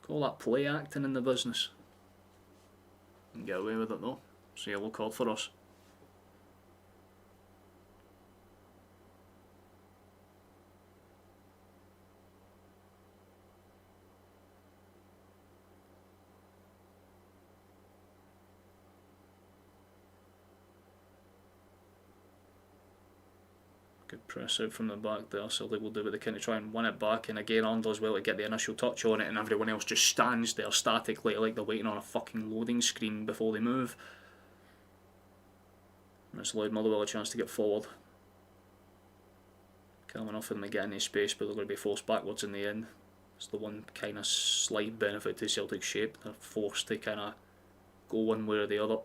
Call that play acting in the business. And get away with it though. It's a yellow card for us. Good press out from the back there. Celtic will do what they can to try and win it back, and again Arm does well to get the initial touch on it, and everyone else just stands there statically like they're waiting on a fucking loading screen before they move. And it's allowed Motherwell a chance to get forward. Calm enough for them to get into space, but they're going to be forced backwards in the end. It's the one kind of slight benefit to Celtic's shape. They're forced to kind of go one way or the other.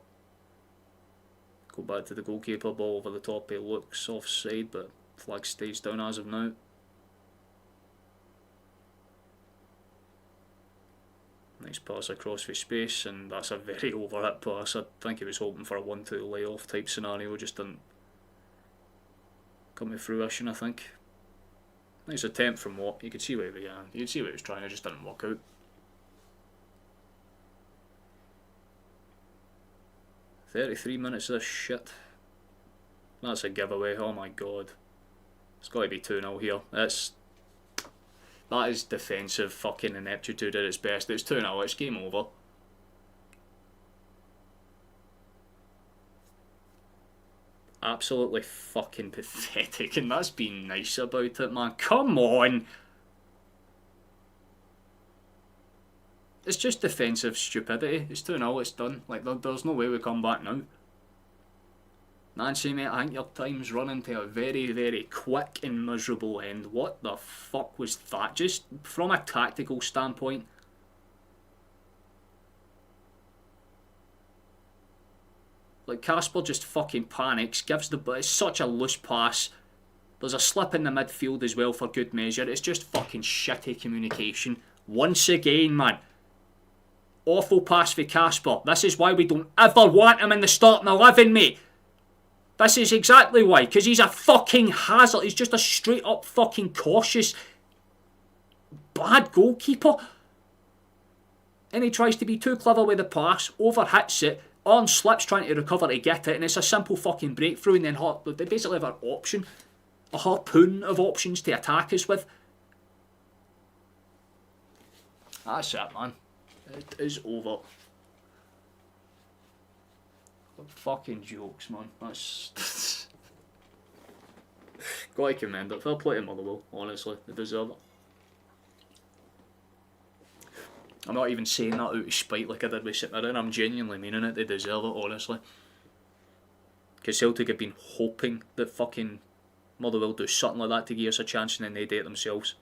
Go back to the goalkeeper, ball over the top, he looks offside, but flag stays down as of now. Nice pass across for space, and that's a very overhit pass. I think he was hoping for a 1-2 layoff type scenario, just didn't come to fruition, I think. Nice attempt from Watt. You could see where he began. You could see what he was trying, it just didn't work out. 33 minutes of this shit. That's a giveaway, oh my god. It's got to be 2-0 here. That is defensive fucking ineptitude at its best. It's 2-0, it's game over. Absolutely fucking pathetic, and that's being nice about it, man. Come on! It's just defensive stupidity. It's 2-0, it's done. Like, there's no way we come back now. Nancy, mate, I think your time's running to a very, very quick and miserable end. What the fuck was that? Just from a tactical standpoint. Like, Casper just fucking panics, gives the... It's such a loose pass. There's a slip in the midfield as well for good measure. It's just fucking shitty communication. Once again, man. Awful pass for Casper. This is why we don't ever want him in the starting 11, mate. This is exactly why, because he's a fucking hazard. He's just a straight up fucking cautious, bad goalkeeper. And he tries to be too clever with the pass, overhits it, on slips trying to recover to get it, and it's a simple fucking breakthrough, and then they basically have an option, a harpoon of options to attack us with. That's it, man. It is over. Fucking jokes, man. That's gotta commend it. Fair play to Motherwell, honestly. They deserve it. I'm not even saying that out of spite like I did with St Mirren. I'm genuinely meaning it. They deserve it, honestly. Because Celtic have been hoping that fucking Motherwell do something like that to give us a chance, and then they do it themselves.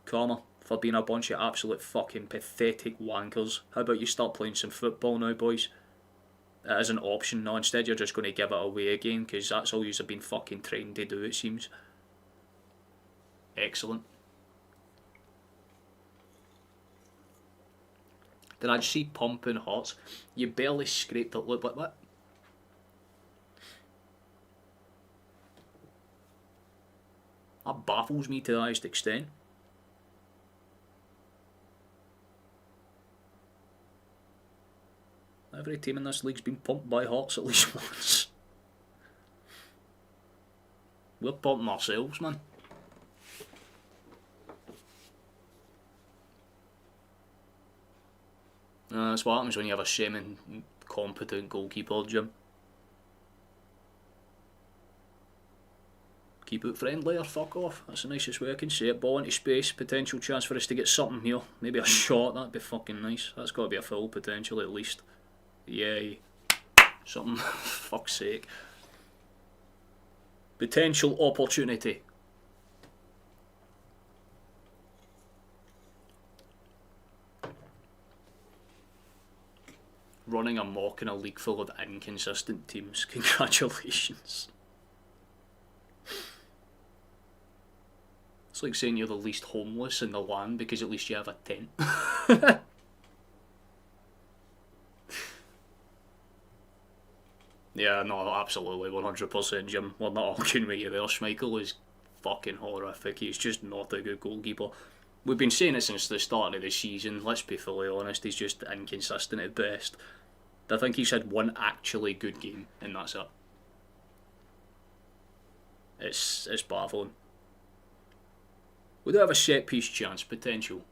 Karma for being a bunch of absolute fucking pathetic wankers. How about you start playing some football now, boys? It is an option now. Instead, you're just going to give it away again, because that's all you've been fucking trained to do, it seems. Excellent. Did I just see pumping hearts? You barely scraped it. Look like that. That baffles me to the highest extent. Every team in this league's been pumped by Hearts at least once. We're pumping ourselves, man. That's what happens when you have a semi-competent goalkeeper, Jim. Keep it friendly or fuck off. That's the nicest way I can say it. Ball into space, potential chance for us to get something here. Maybe a shot, that'd be fucking nice. That's got to be a full potential at least. Yay. Something, fuck's sake. Potential opportunity. Running amok in a league full of inconsistent teams. Congratulations. It's like saying you're the least homeless in the land because at least you have a tent. Yeah, no, absolutely, 100%, Jim. We're not arguing with you there. Schmeichel is fucking horrific. He's just not a good goalkeeper. We've been saying it since the start of the season. Let's be fully honest, he's just inconsistent at best. I think he's had one actually good game, and that's it. It's baffling. We do have a set piece chance potential,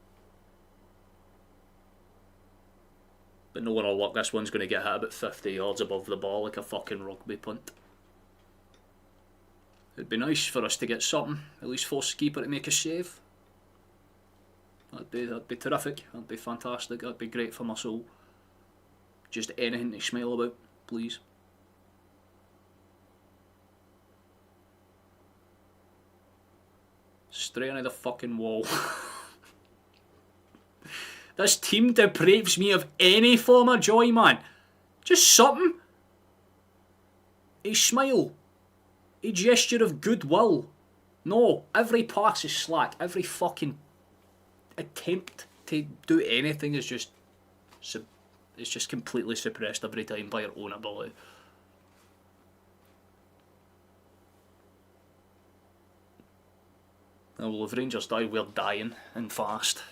but no one will luck. This one's going to get hit about 50 yards above the ball like a fucking rugby punt. It'd be nice for us to get something, at least force the keeper to make a save. That'd be terrific. That'd be fantastic. That'd be great for my soul. Just anything to smile about, please. Straight into the fucking wall. This team depraves me of any form of joy, man. Just something. A smile. A gesture of goodwill. No, every pass is slack. Every fucking attempt to do anything is just completely suppressed every time by our own ability. Well, if Rangers die, we're dying, and fast.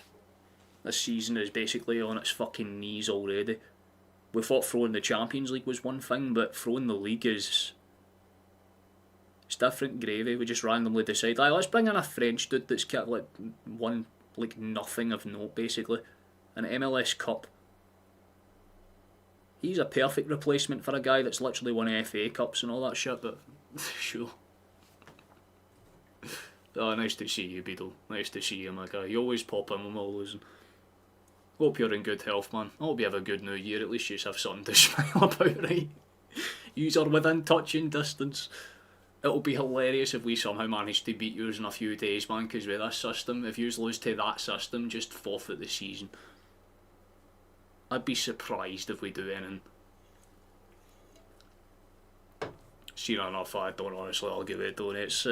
This season is basically on its fucking knees already. We thought throwing the Champions League was one thing, but throwing the league is... it's different gravy. We just randomly decide, let's bring in a French dude that's got nothing of note, basically. An MLS Cup. He's a perfect replacement for a guy that's literally won FA Cups and all that shit, but sure. Oh, nice to see you, Beadle. Nice to see you, my guy. You always pop in when we're losing. Hope you're in good health, man. I hope you have a good new year. At least you have something to smile about, right? Yous are within touching distance. It'll be hilarious if we somehow manage to beat yours in a few days, man, because with this system, if yous lose to that system, just forfeit the season. I'd be surprised if we do anything. Seen enough, I don't honestly argue with it, don't it? It's,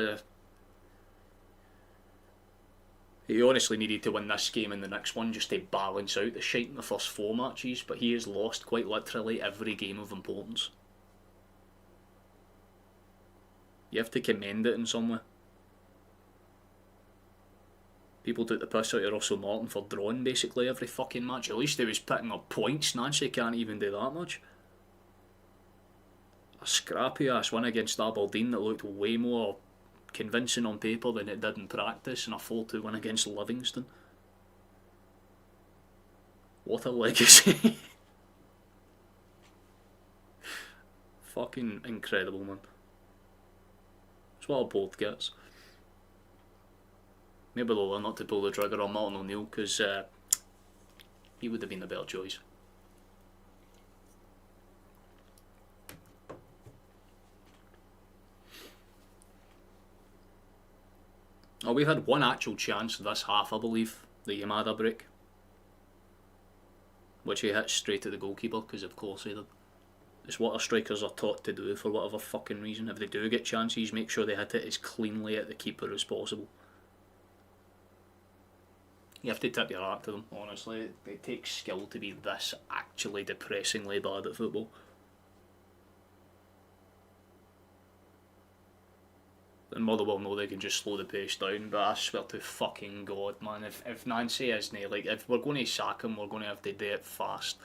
he honestly needed to win this game and the next one just to balance out the shite in the first 4 matches, but he has lost quite literally every game of importance. You have to commend it in some way. People took the piss out of Russell Martin for drawing basically every fucking match. At least he was picking up points. Nancy can't even do that much. A scrappy ass win against Aberdeen that looked way more convincing on paper than it did in practice, and a 4-2 win against Livingston. What a legacy. Fucking incredible, man. It's what a board gets. Maybe they'll learn not to pull the trigger on Martin O'Neill, because he would have been the better choice. Oh, we've had one actual chance this half, I believe, the Yamada break, which he hit straight at the goalkeeper, because of course he did. It's what our strikers are taught to do for whatever fucking reason. If they do get chances, make sure they hit it as cleanly at the keeper as possible. You have to tip your hat to them, honestly. It takes skill to be this actually depressingly bad at football. And Motherwell know they can just slow the pace down, but I swear to fucking God, man, if Nancy isn't, like, if we're going to sack him, we're going to have to do it fast.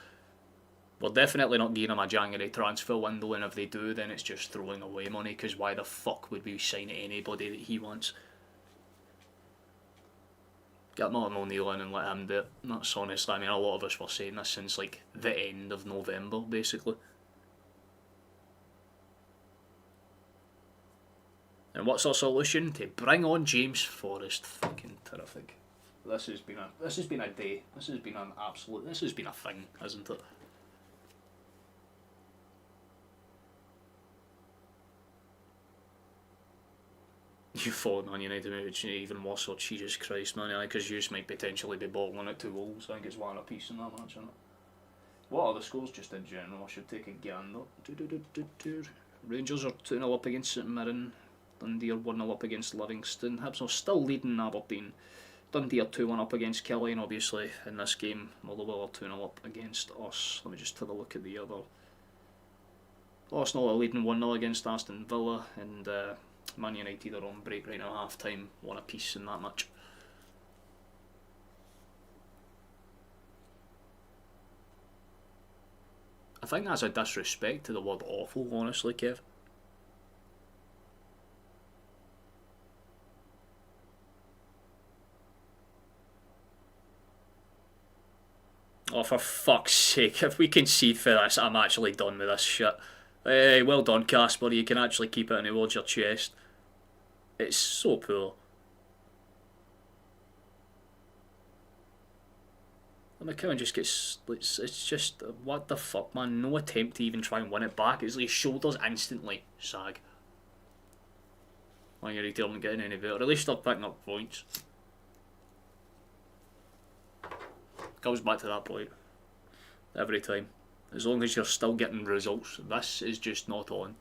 We're definitely not giving him a January transfer window, and if they do, then it's just throwing away money, because why the fuck would we sign anybody that he wants? Get Martin O'Neill in and let him do it. That's honestly, I mean, a lot of us were saying this since, like, the end of November, basically. And what's our solution? To bring on James Forrest. Fucking terrific. This has been a day. This has been a thing, hasn't it? You followed Man United, maybe it's even worse. Oh, Jesus Christ, man. Because you might potentially be bottling it 2-0. I think it's 1 apiece in that match, isn't it? What are the scores just in general? I should take a gander. Rangers are 2-0 up against St Mirren. Dundee are 1-0 up against Livingston. Hibs are still leading Aberdeen. Dundee are 2-1 up against Killie, and obviously in this game Motherwell are 2-0 up against us. Let me just have a look at the other. Arsenal are leading 1-0 against Aston Villa, and Man United are on break right now, half time, 1 apiece in that match. I think that's a disrespect to the word awful, honestly, Kev. Oh, for fuck's sake, if we concede for this, I'm actually done with this shit. Hey, well done, Casper, you can actually keep it towards your chest. It's so poor. And McCowan just gets, it's just, what the fuck, man, no attempt to even try and win it back. It's like shoulders instantly sag. Man United aren't getting any better, at least they're picking up points. Goes back to that point every time. As long as you're still getting results, this is just not on.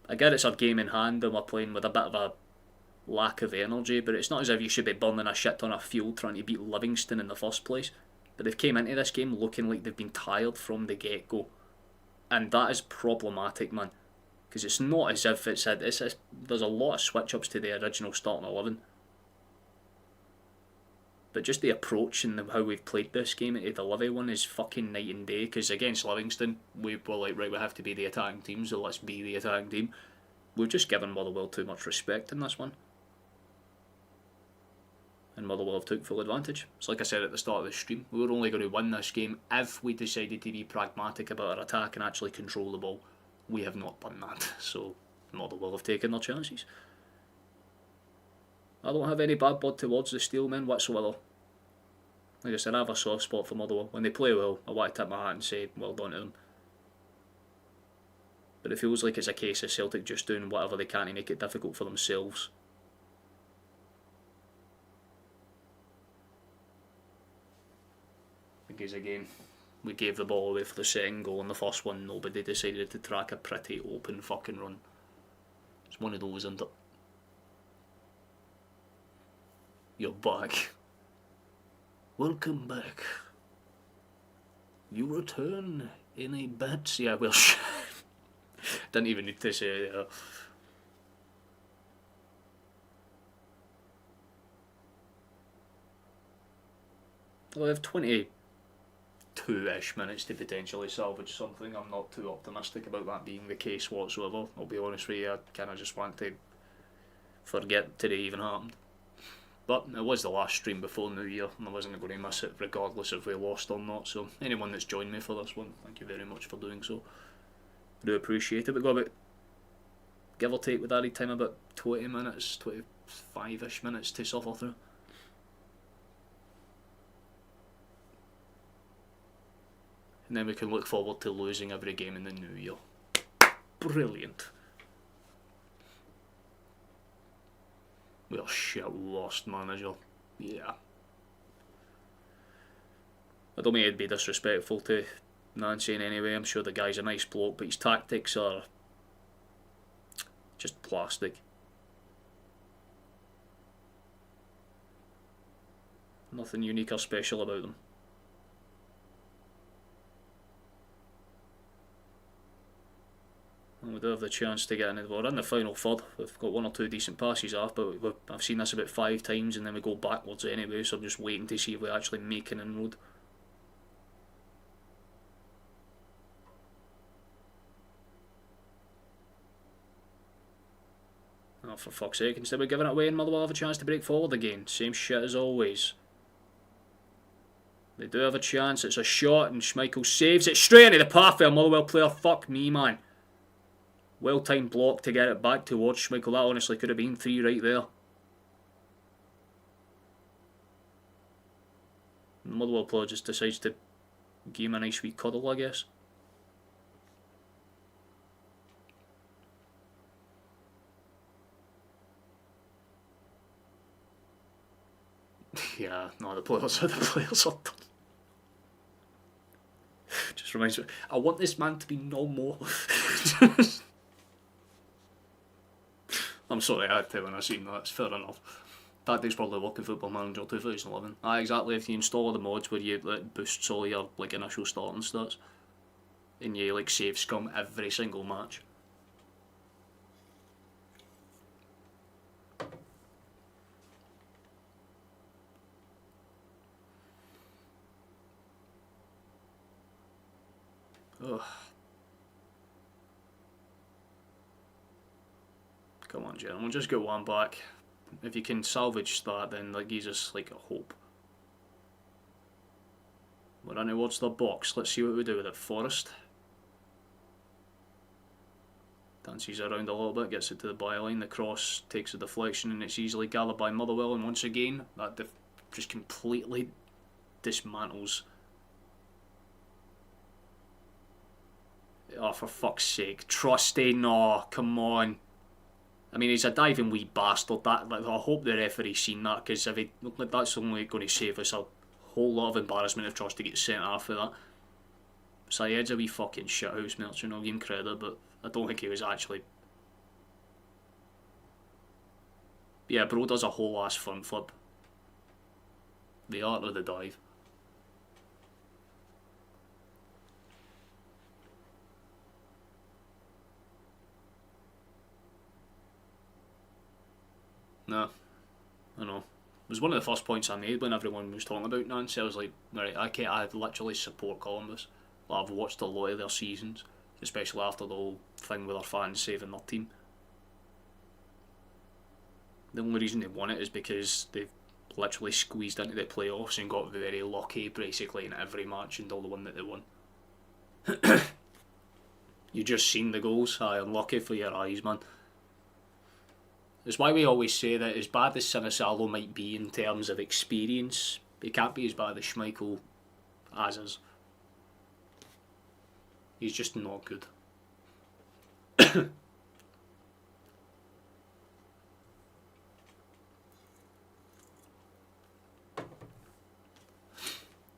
I get it's a game in hand and we're playing with a bit of a lack of energy, but it's not as if you should be burning a shit ton of fuel trying to beat Livingston in the first place. But they've came into this game looking like they've been tired from the get-go, and that is problematic, man. Because it's not as if there's a lot of switch-ups to the original starting 11. But just the approach and how we've played this game into the Livy one is fucking night and day. Because against Livingston, we were like, right, we have to be the attacking team, so let's be the attacking team. We've just given Motherwell too much respect in this one. And Motherwell have took full advantage. It's like I said at the start of the stream, we were only going to win this game if we decided to be pragmatic about our attack and actually control the ball. We have not done that, so Motherwell have taken their chances. I don't have any bad blood towards the Steelmen whatsoever. Like I said, I have a soft spot for Motherwell. When they play well, I want to tip my hat and say well done to them. But it feels like it's a case of Celtic just doing whatever they can to make it difficult for themselves. Because again, we gave the ball away for the second goal, and the first one nobody decided to track a pretty open fucking run. It's one of those, isn't it? You're back. Welcome back. You return in a bad... Yeah, well, didn't even need to say it. Well, I have 22-ish minutes to potentially salvage something. I'm not too optimistic about that being the case whatsoever. I'll be honest with you, I kind of just want to forget today even happened. But it was the last stream before New Year, and I wasn't going to miss it regardless if we lost or not. So anyone that's joined me for this one, thank you very much for doing so. I do appreciate it. We've got about, give or take with added time, about 20 minutes, 25-ish minutes to suffer through. And then we can look forward to losing every game in the new year. Brilliant. We are shit lost manager. Yeah. I don't mean it'd be disrespectful to Nancy in any way. I'm sure the guy's a nice bloke, but his tactics are just plastic. Nothing unique or special about them. And we do have the chance to get in. We're in the final third. We've got one or two decent passes off, but I've seen this about 5 times and then we go backwards anyway, so I'm just waiting to see if we actually make an inroad. Oh, for fuck's sake, instead of giving it away and Motherwell have a chance to break forward again. Same shit as always. They do have a chance, it's a shot and Schmeichel saves it straight into the path of a Motherwell player. Fuck me, man. Well-timed block to get it back towards Schmeichel. That honestly could have been 3 right there. The Motherwell player just decides to give him a nice wee cuddle, I guess. Yeah, no, the players are done. Just reminds me, I want this man to be no more. I'm sorry, I had to when I seen that. It's fair enough. Tactics probably working Football Manager 2011. Exactly. If you install the mods where you like boosts all your like initial starting stats, and you like save scum every single match. Ugh. Come on, gentlemen, just get one back. If you can salvage that, then that gives us like a hope. We're running towards the box. Let's see what we do with it. Forrest dances around a little bit, gets it to the byline. The cross takes a deflection, and it's easily gathered by Motherwell. And once again, that just completely dismantles. Oh, for fuck's sake, Trusty! No, come on. I mean, he's a diving wee bastard. That, like, I hope the referee's seen that, because if that's only going to save us a whole lot of embarrassment if Trusty gets sent off for that. Syed's a wee fucking shithouse merchant, I'll give him credit, but I don't think he was actually. Yeah, bro does a whole ass front flip. The art of the dive. No, I know. It was one of the first points I made when everyone was talking about Nancy. I was like, right, I literally support Columbus. Like, I've watched a lot of their seasons, especially after the whole thing with their fans saving their team. The only reason they won it is because they've literally squeezed into the playoffs and got very lucky basically in every match until the one that they won. You just seen the goals. Unlucky for your eyes, man. It's why we always say that as bad as Sinisalo might be in terms of experience, he can't be as bad as Schmeichel as is. He's just not good.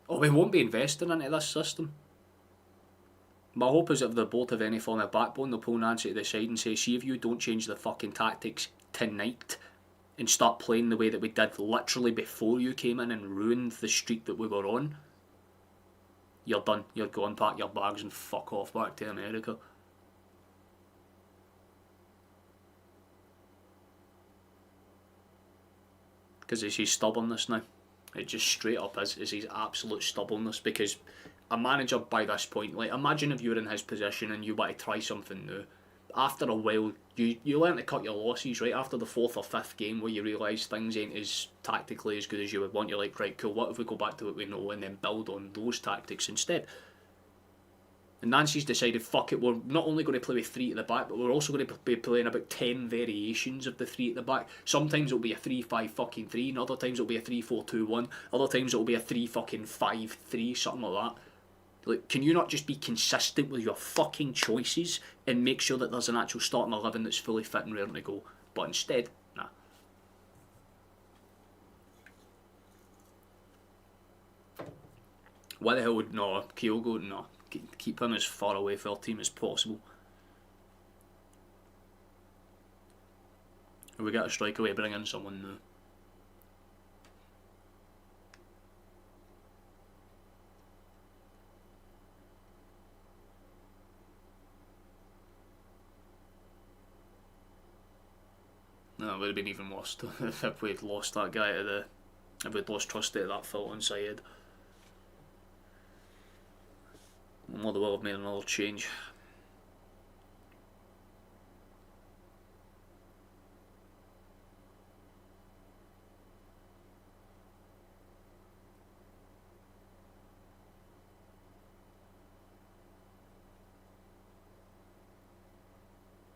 Oh, we won't be investing into this system. My hope is if the both have any form of backbone, they'll pull Nancy to the side and say, see if you don't change the fucking tactics tonight and start playing the way that we did literally before you came in and ruined the streak that we were on, you're done. You're gone, pack your bags and fuck off back to America. Because it's his stubbornness now. It just straight up is his absolute stubbornness, because a manager by this point, like, imagine if you were in his position and you want to try something new. After a while, you learn to cut your losses, right? After the 4th or 5th game where you realise things ain't as tactically as good as you would want, you're like, right, cool, what if we go back to what we know and then build on those tactics instead? And Nancy's decided, fuck it, we're not only going to play with 3 at the back, but we're also going to be playing about 10 variations of the 3 at the back. Sometimes it'll be a 3-5-3, and other times it'll be a 3-4-2-1, other times it'll be a 3-5-3, something like that. Like, can you not just be consistent with your fucking choices and make sure that there's an actual starting 11 that's fully fit and ready to go? But instead, nah. Why the hell would Kyogo? No. Keep him as far away from our team as possible. We got a striker, we bring in someone new. No, it would have been even worse if we'd lost that guy if we'd lost trust to that fault on side. Motherwell have made another change.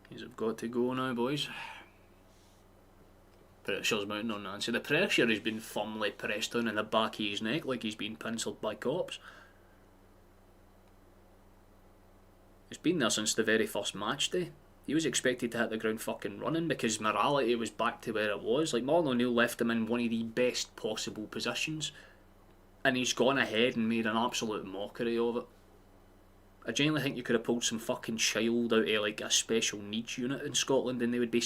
These have got to go now, boys. Pressure's mounting on Nancy. The pressure has been firmly pressed down in the back of his neck like he's been pincered by cops. It's been there since the very first match day. He was expected to hit the ground fucking running because morality was back to where it was. Like, Martin O'Neill left him in one of the best possible positions, and he's gone ahead and made an absolute mockery of it. I genuinely think you could have pulled some fucking child out of like a special needs unit in Scotland and they would be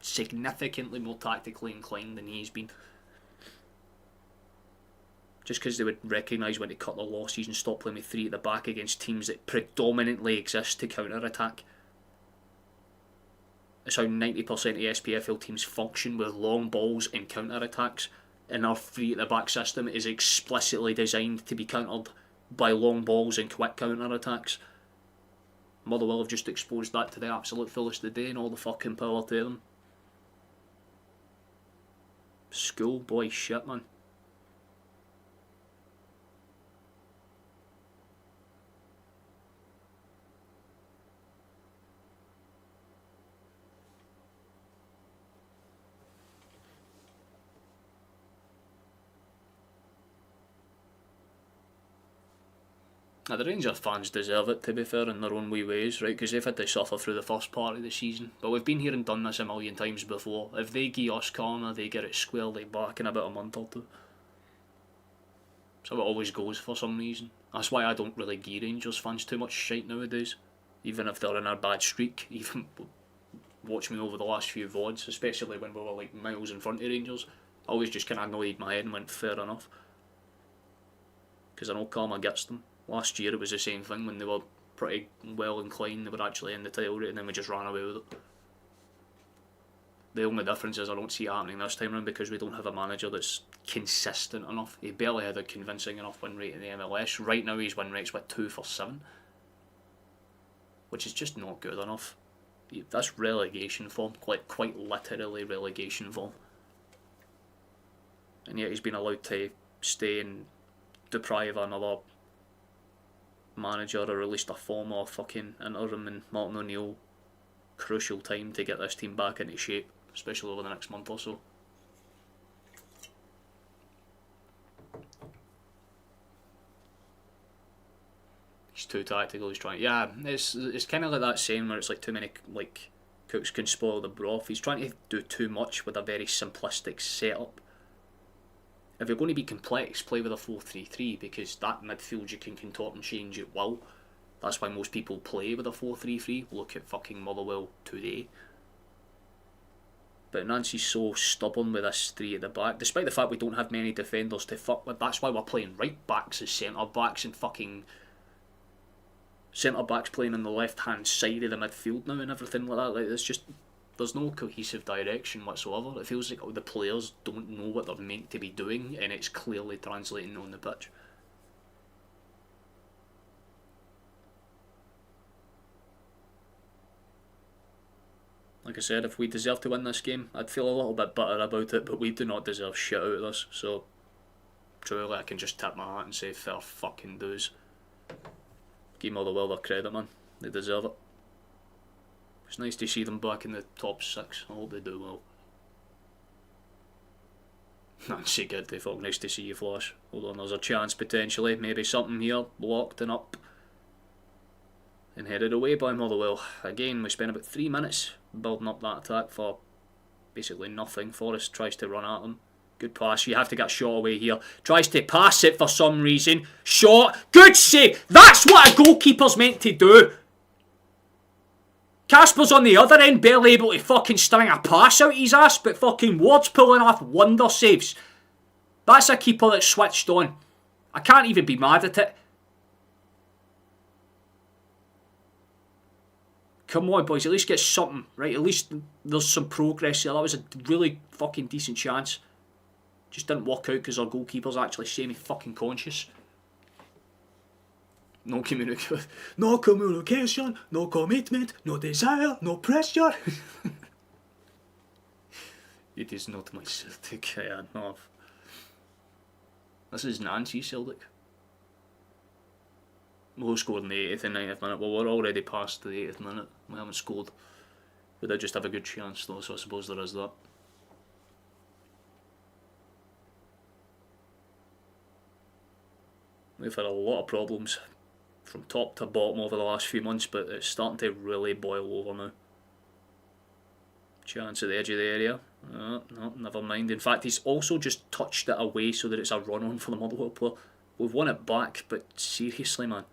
significantly more tactically inclined than he's been. Just because they would recognise when to cut their losses and stop playing with 3 at the back against teams that predominantly exist to counter-attack. It's how 90% of SPFL teams function, with long balls and counter-attacks, and our 3 at the back system is explicitly designed to be countered by long balls and quick counter-attacks. Motherwell have just exposed that to the absolute fullest of the day, and all the fucking power to them. Schoolboy shit, man. Now, the Rangers fans deserve it, to be fair, in their own wee ways, right? Because they've had to suffer through the first part of the season. But we've been here and done this a million times before. If they give us karma, they get it squarely back in about a month or two. So it always goes for some reason. That's why I don't really give Rangers fans too much shite nowadays. Even if they're in a bad streak. Even watch me over the last few VODs, especially when we were like miles in front of Rangers. I always just kind of nodded my head and went, fair enough. Because I know karma gets them. Last year it was the same thing. When they were pretty well inclined, they were actually in the title rate, and then we just ran away with it. The only difference is I don't see it happening this time around because we don't have a manager that's consistent enough. He barely had a convincing enough win rate in the MLS. Right now his win rate's 2 for 7, which is just not good enough. That's relegation form, like quite literally relegation form. And yet he's been allowed to stay and deprive another manager, or at least a former fucking interim, and Martin O'Neill crucial time to get this team back into shape, especially over the next month or so. He's too tactical. He's trying. Yeah, it's kind of like that saying where it's like too many like cooks can spoil the broth. He's trying to do too much with a very simplistic setup. If you're going to be complex, play with a 4-3-3, because that midfield you can contort and change at will. That's why most people play with a 4-3-3. Look at fucking Motherwell today. But Nancy's so stubborn with this 3 at the back, despite the fact we don't have many defenders to fuck with. That's why we're playing right backs as centre backs, and fucking centre backs playing on the left hand side of the midfield now and everything like that. Like, it's just there's no cohesive direction whatsoever. It feels like the players don't know what they're meant to be doing, and it's clearly translating on the pitch. Like I said, if we deserve to win this game, I'd feel a little bit bitter about it, but we do not deserve shit out of this, so truly I can just tip my hat and say fair fucking dues. Give Motherwell their credit, man. They deserve it. It's nice to see them back in the top 6. I hope they do well. That's good, they fucking nice to see you, Flash. Hold on, there's a chance potentially. Maybe something here, locked and up. And headed away by Motherwell. Again, we spent about 3 minutes building up that attack for basically nothing. Forrest tries to run at them. Good pass, you have to get shot away here. Tries to pass it for some reason. Shot, good save! That's what a goalkeeper's meant to do! Casper's on the other end, barely able to fucking string a pass out his ass, but fucking Ward's pulling off wonder saves. That's a keeper that's switched on. I can't even be mad at it. Come on, boys, at least get something, right? At least there's some progress here. That was a really fucking decent chance. Just didn't work out because our goalkeeper's actually semi-fucking conscious. No communication, no commitment, no desire, no pressure. It is not my Celtic. Yeah, no. This is Nancy Celtic. We'll score in the 80th and 90th minute. Well, we're already past the 80th minute. We haven't scored. We did just have a good chance though, so I suppose there is that. We've had a lot of problems from top to bottom over the last few months, but it's starting to really boil over now. Chance at the edge of the area. No, never mind. In fact, he's also just touched it away so that it's a run-on for the Motherwell player. We've won it back, but seriously, man.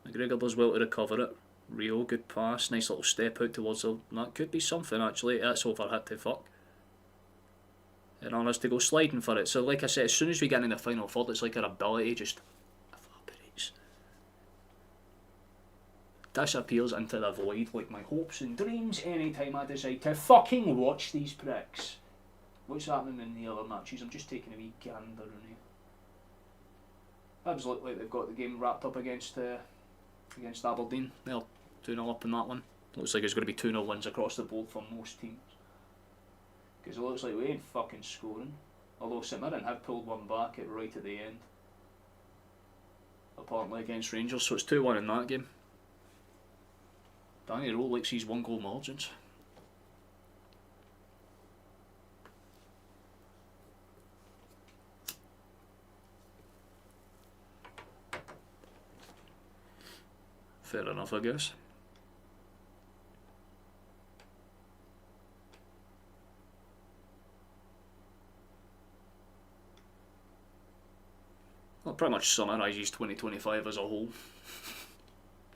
McGregor does well to recover it. Rio, good pass. Nice little step out towards the... That could be something, actually. That's overhit to fuck. And on us to go sliding for it. So, like I said, as soon as we get in the final third, it's like our ability just evaporates. Disappears into the void like my hopes and dreams anytime I decide to fucking watch these pricks. What's happening in the other matches? I'm just taking a wee gander on here. Hibs look like they've got the game wrapped up against Aberdeen. They're 2-0 up in that one. Looks like it's going to be 2-0 wins across the board for most teams. Because it looks like we ain't fucking scoring. Although St Mirren have pulled one back right at the end. Apparently against Rangers, so it's 2-1 in that game. Danny Rowe likes these 1-goal margins. Fair enough, I guess. Well, pretty much summarises 2025 as a whole.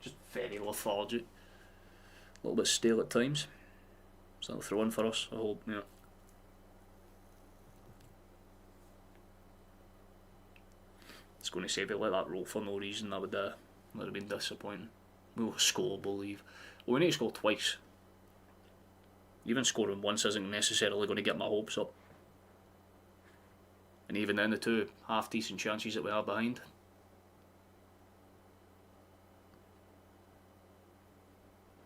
Just very lethargic. A little bit stale at times. So that'll throw in for us, I hope, yeah. It's going to say we let that roll for no reason. That would have been disappointing. We'll score, believe. Well, we need to score twice. Even scoring once isn't necessarily going to get my hopes up. And even then, the two half-decent chances that we are behind.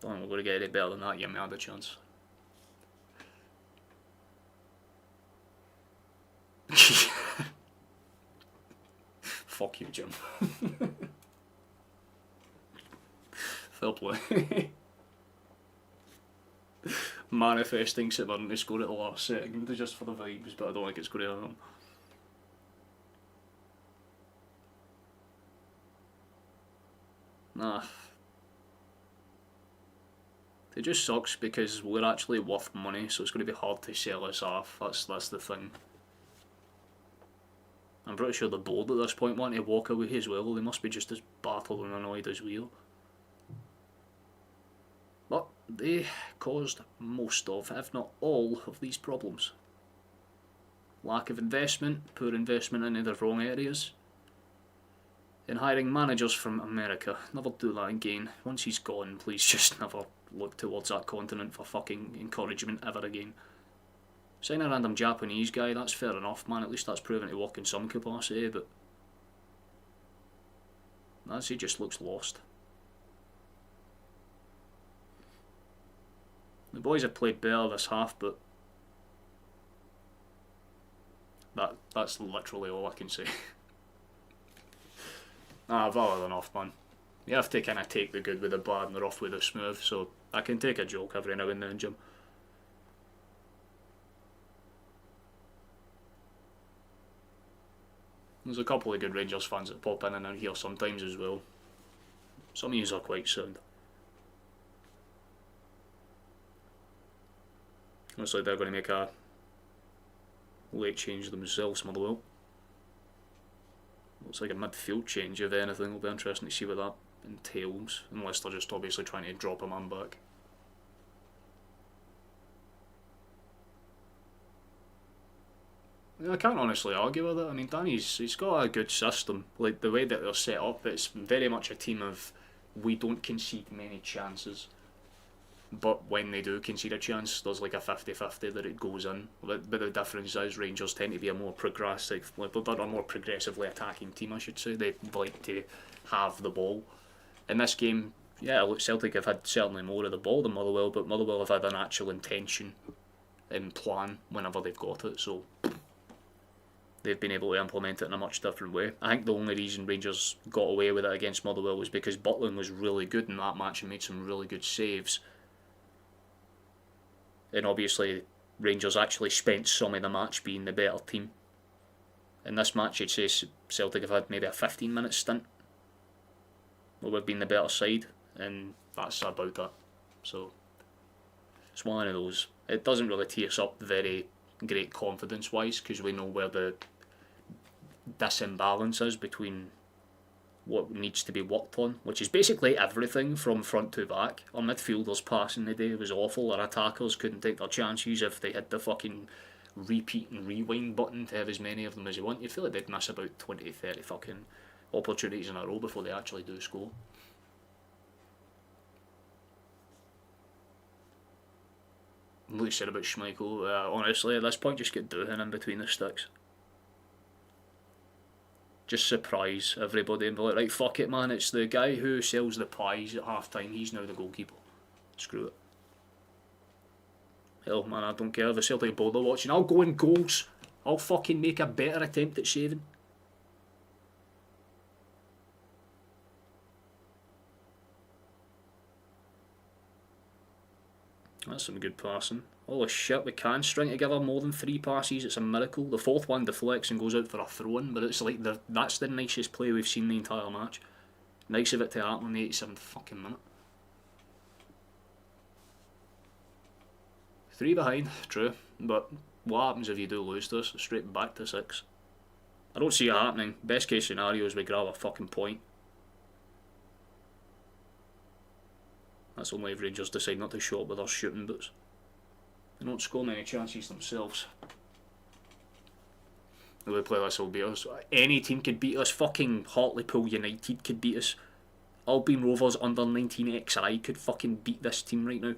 I don't think we're going to get any better than that. Yeah, we had a chance. Fuck you, Jim. Fair play. Manifesting St Mirren to score at the last second just for the vibes, but I don't think it's going to happen. Nah. It just sucks because we're actually worth money, so it's going to be hard to sell us off. That's the thing. I'm pretty sure the board at this point want to walk away as well. They must be just as battered and annoyed as we are. But they caused most of, if not all, of these problems. Lack of investment, poor investment into the wrong areas. in hiring managers from America. Never do that again. Once he's gone, please just never look towards that continent for fucking encouragement ever again. Sign a random Japanese guy, that's fair enough, man. At least that's proven to work in some capacity, but he just looks lost. The boys have played better this half, but that's literally all I can say. I've had enough, man. You have to kind of take the good with the bad and the rough with the smooth, so I can take a joke every now and then, Jim. There's a couple of good Rangers fans that pop in and out here sometimes as well. Some of you are quite sound. Looks like they're going to make a late change themselves, Motherwell. Looks like a midfield change, if anything. It'll be interesting to see what that entails, unless they're just obviously trying to drop a man back. I can't honestly argue with it. I mean, he's got a good system. Like, the way that they're set up, it's very much a team of, we don't concede many chances, but when they do concede a chance, there's like a 50-50 that it goes in. But the difference is Rangers tend to be a more progressive, like, they're a more progressively attacking team, I should say. They like to have the ball. In this game, yeah, look, Celtic have had certainly more of the ball than Motherwell, but Motherwell have had an actual intention and plan whenever they've got it, so they've been able to implement it in a much different way. I think the only reason Rangers got away with it against Motherwell was because Butland was really good in that match and made some really good saves. And obviously Rangers actually spent some of the match being the better team. In this match, you'd say Celtic have had maybe a 15-minute stint where we've been the better side, and that's about it. So it's one of those. It doesn't really tee us up very great confidence-wise, because we know where the disimbalance is between what needs to be worked on, which is basically everything from front to back. Our midfielders passing the day was awful. Our attackers couldn't take their chances if they had the fucking repeat and rewind button to have as many of them as you want. You'd feel like they'd miss about 20 to 30 fucking opportunities in a row before they actually do score. What you said about Schmeichel, honestly, at this point, just get Doohan in between the sticks. Just surprise everybody and be like, right, fuck it, man, it's the guy who sells the pies at half time, he's now the goalkeeper. Screw it. Hell, man, I don't care if the Celtic bother watching. I'll go in goals. I'll fucking make a better attempt at saving. That's some good passing. Holy shit, we can string together more than 3 passes. It's a miracle. The 4th one deflects and goes out for a throw-in, but it's like that's the nicest play we've seen the entire match. Nice of it to happen in the 87th fucking minute. 3 behind, true, but what happens if you do lose this? Straight back to 6. I don't see it happening. Best case scenario is we grab a fucking point. That's only if Rangers decide not to show up with their shooting boots. They don't score many chances themselves. The way we play this will beat us. Any team could beat us. Fucking Hartlepool United could beat us. Albion Rovers under 19 XI could fucking beat this team right now.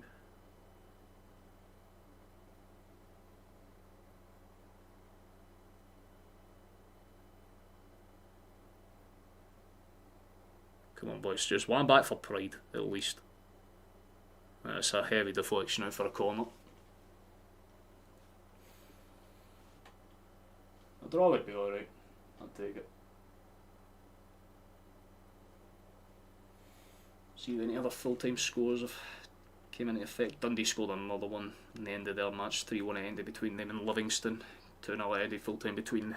Come on, boys, just one back for pride at least. It's a heavy deflection now for a corner. A draw would be alright. I'd take it. See if any other full-time scores have came into effect. Dundee scored another one in the end of their match. 3-1 ended between them and Livingston. 2-0 ended full-time between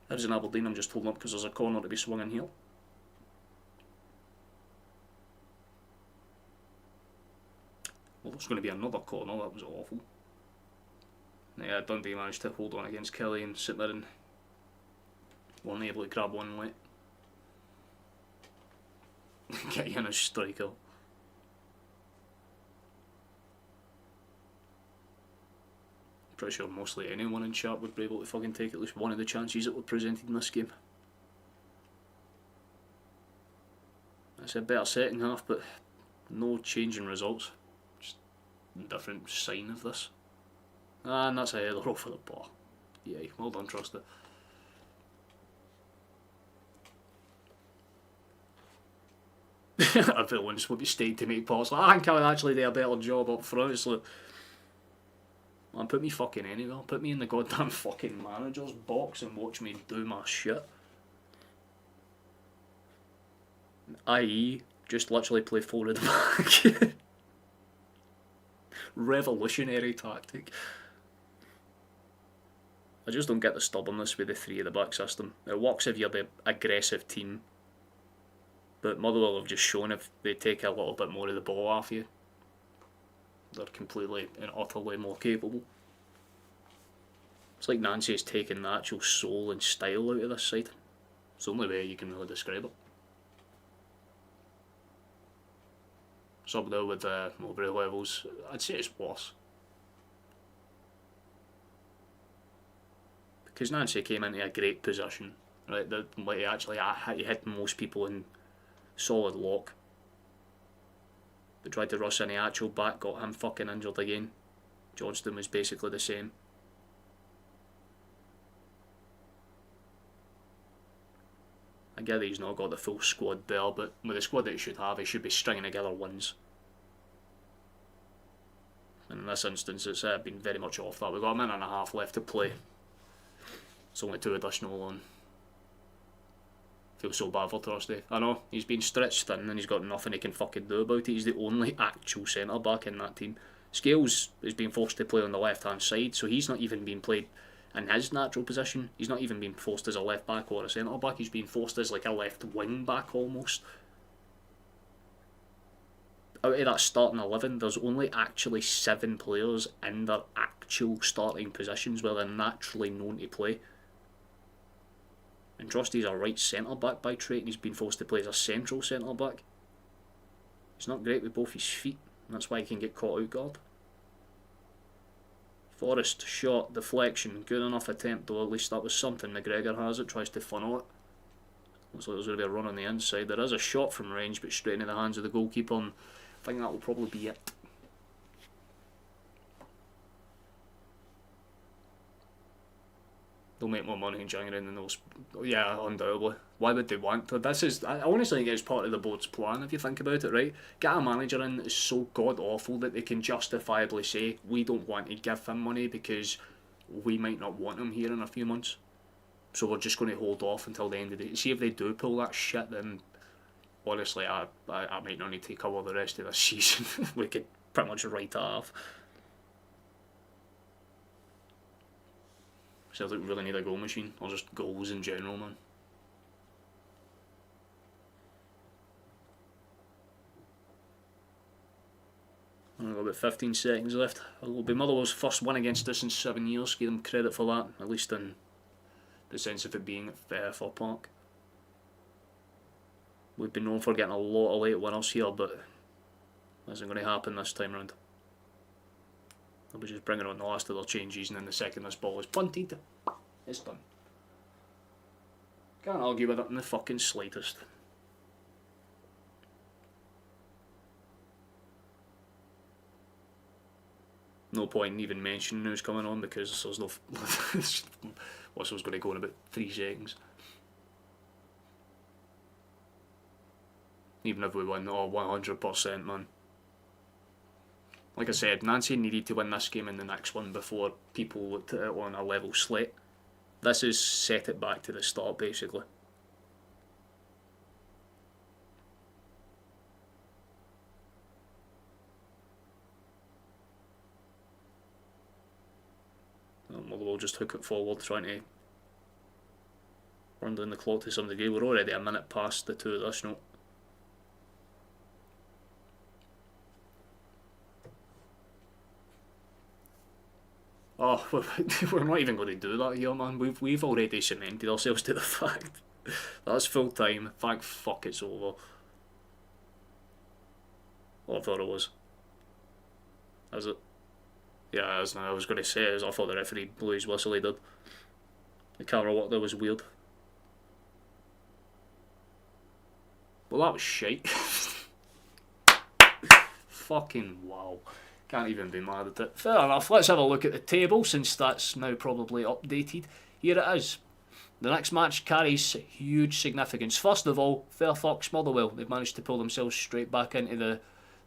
Hibs and Aberdeen. I'm just holding up because there's a corner to be swung in here. Well, there's going to be another corner. That was awful. Yeah, Dundee managed to hold on against Kelly and sit there and weren't able to grab one late. Get you in a striker. Pretty sure mostly anyone in chat would be able to fucking take at least one of the chances that were presented in this game. It's a better second half, but no change in results. Just a different sign of this. And that's a header off of the bar. Yay, well done, Trusty. Everyone just would be stayed to make parts. Like, I think I would actually do a better job up front. It's like, man, put me fucking anywhere. Put me in the goddamn fucking manager's box and watch me do my shit. I.e., just literally play forward back. Revolutionary tactic. I just don't get the stubbornness with the 3 at the back system. It works if you're the aggressive team, but Motherwell have just shown if they take a little bit more of the ball off you, they're completely and utterly more capable. It's like Nancy has taken the actual soul and style out of this side. It's the only way you can really describe it. So up there with Mowbray levels, I'd say it's worse. Because Nancy came into a great position, right? Like he hit most people in solid lock. They tried to rush in the actual back, got him fucking injured again. Johnston was basically the same. I get that he's not got the full squad there, but with the squad that he should have, he should be stringing together wins. And in this instance, it's been very much off that. We've got a minute and a half left to play. It's only 2 additional on. Feel so bad for Thursday. I know, he's been stretched thin and he's got nothing he can fucking do about it. He's the only actual centre back in that team. Scales is being forced to play on the left hand side, so he's not even being played in his natural position. He's not even being forced as a left back or a centre back. He's being forced as like a left wing back almost. Out of that starting 11, there's only actually 7 players in their actual starting positions where they're naturally known to play. And Trusty's a right centre back by trade, and he's been forced to play as a central centre back. He's not great with both his feet, and that's why he can get caught out guard. Forrest, shot, deflection, good enough attempt though, at least that was something. McGregor has it, tries to funnel it. Looks like there's going to be a run on the inside. There is a shot from range, but straight into the hands of the goalkeeper, and I think that will probably be it. They'll make more money in January than those. Yeah, undoubtedly. Why would they want to? This is, I honestly think it's part of the board's plan if you think about it, right? Get a manager in that is so god awful that they can justifiably say we don't want to give him money because we might not want him here in a few months. So we're just going to hold off until the end of the day. See if they do pull that shit, then honestly I might not need to cover the rest of this season. We could pretty much write that off. Celtic really need a goal machine, or just goals in general, man. We've got about 15 seconds left. It will be Motherwell's first win against us in 7 years. Give them credit for that, at least in the sense of it being at Fir Park. We've been known for getting a lot of late winners here, but that isn't going to happen this time round. They'll be just bringing on the last of their changes, and then the second this ball is punted, it's done. Can't argue with it in the fucking slightest. No point in even mentioning who's coming on because there's no. Whistle's going to go in about 3 seconds. Even if we win, 100%, man. Like I said, Nancy needed to win this game and the next one before people looked at it on a level slate. This has set it back to the start, basically. Motherwell just hook it forward, trying to run down the clock to some degree. We're already a minute past the 2 of this note. Oh, we're not even going to do that here, man. We've already cemented ourselves to the fact that's full time. Thank fuck it's over. Oh, I thought it was. Is it? Yeah, it is now. I was going to say it is. I thought the referee blew his whistle. He did. The camera work there was weird. Well, that was shite. Fucking wow. Can't even be mad at it. Fair enough. Let's have a look at the table since that's now probably updated. Here it is. The next match carries huge significance. First of all, Fir Park Motherwell. They've managed to pull themselves straight back into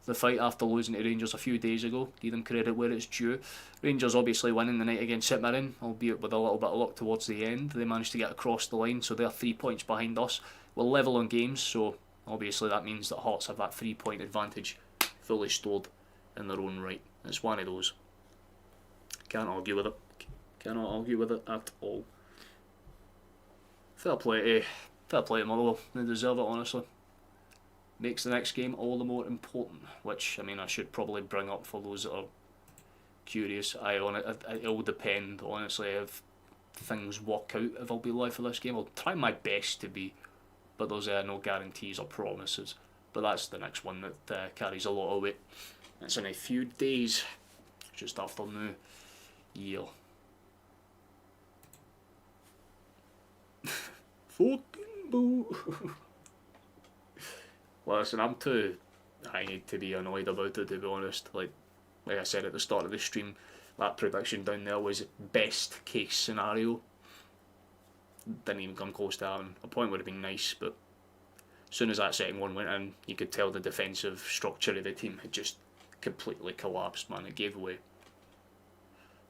the fight after losing to Rangers a few days ago. Give them credit where it's due. Rangers obviously winning the night against St Mirren, albeit with a little bit of luck towards the end. They managed to get across the line, so they're 3 points behind us. We're level on games, so obviously that means that Hearts have that 3 point advantage fully stored in their own right. It's one of those. Can't argue with it. Cannot argue with it at all. Fair play to Motherwell. They deserve it, honestly. Makes the next game all the more important, which, I mean, I should probably bring up for those that are curious. It will depend, honestly, if things work out, if I'll be live for this game. I'll try my best to be, but there's no guarantees or promises. But that's the next one that carries a lot of weight. It's in a few days, just after New Year. Fucking boo. Listen, I'm too high to be annoyed about it, to be honest. Like I said at the start of the stream, that prediction down there was best case scenario. Didn't even come close to having. A point would have been nice, but as soon as that second one went in, you could tell the defensive structure of the team had just completely collapsed, man. It gave way.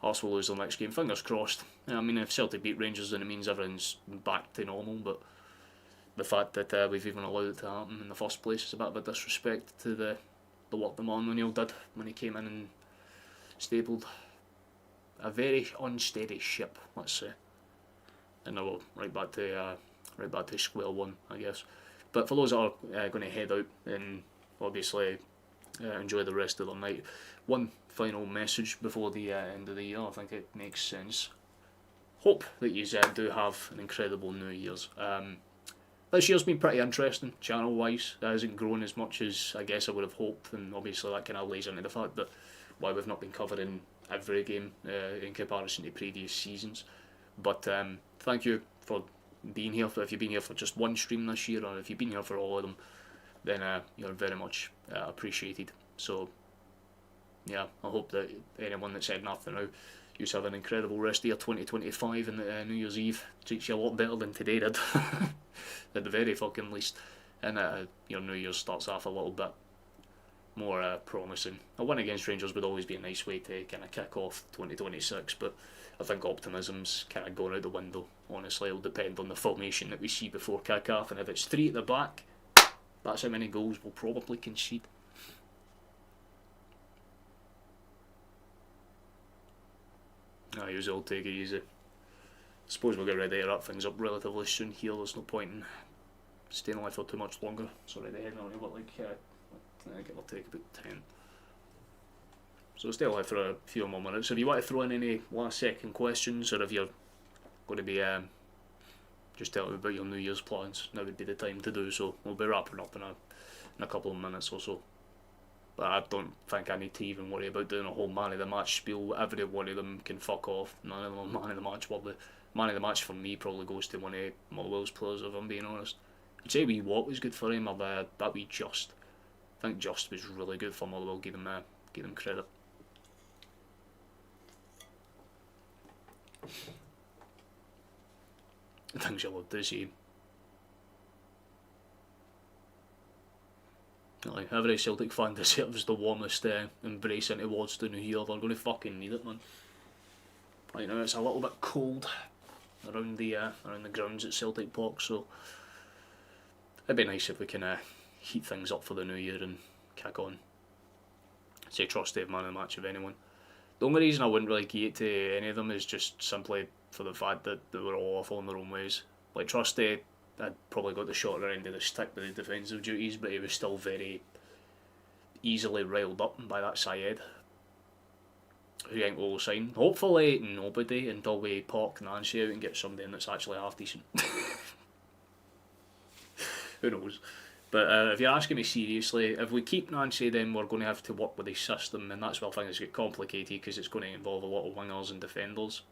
Hearts will lose the next game, fingers crossed. I mean, if Celtic beat Rangers, then it means everything's back to normal, but the fact that we've even allowed it to happen in the first place is a bit of a disrespect to the work that Martin O'Neill did when he came in and stapled a very unsteady ship, let's say. And now we're right back to square one, I guess. But for those that are going to head out and obviously enjoy the rest of the night, one final message before the end of the year. I think it makes sense. Hope that you do have an incredible New Year's. This year's been pretty interesting, channel-wise. It hasn't grown as much as I guess I would have hoped, and obviously that kind of lays into the fact that why we've not been covering every game in comparison to previous seasons. But thank you for being here. If you've been here for just one stream this year, or if you've been here for all of them, then you're very much appreciated. So yeah, I hope that anyone that said nothing now, you have an incredible rest of your 2025, and New Year's Eve treats you a lot better than today did, at the very fucking least, and your New Year's starts off a little bit more promising. A win against Rangers would always be a nice way to kind of kick off 2026, but I think optimism's kind of going out the window. Honestly, it'll depend on the formation that we see before kick-off, and if it's 3 at the back, that's how many goals we'll probably concede. I usually will take it easy. I suppose we'll get ready to wrap things up relatively soon here. There's no point in staying alive for too much longer. Sorry, the head only got like give or take about 10. So stay alive for a few more minutes. If you want to throw in any last second questions, or if you're going to be just telling me about your New Year's plans, now would be the time to do so. We'll be wrapping up in a couple of minutes or so. But I don't think I need to even worry about doing a whole man of the match spiel. Every one of them can fuck off. None of them are man of the match. Well, the man of the match for me probably goes to one of Motherwell's players, if I'm being honest. I'd say wee Watt was good for him, or that wee Just. I think Just was really good for Motherwell. Give them credit. Things you'll love to see. Like, every Celtic fan deserves the warmest embrace into towards the new year. They're going to fucking need it, man. Right now it's a little bit cold around the grounds at Celtic Park, so it'd be nice if we can heat things up for the new year and kick on. I'd say trust Dave man of the match of anyone. The only reason I wouldn't really give it to any of them is just simply for the fact that they were all awful in their own ways. Like Trusty, I'd probably got the shorter end of the stick with the defensive duties, but he was still very easily riled up by that Syed, who ain't will sign. Hopefully nobody until we park Nancy out and get somebody in that's actually half decent. Who knows? But if you're asking me seriously, if we keep Nancy, then we're going to have to work with his system, and that's where things get complicated because it's going to involve a lot of wingers and defenders.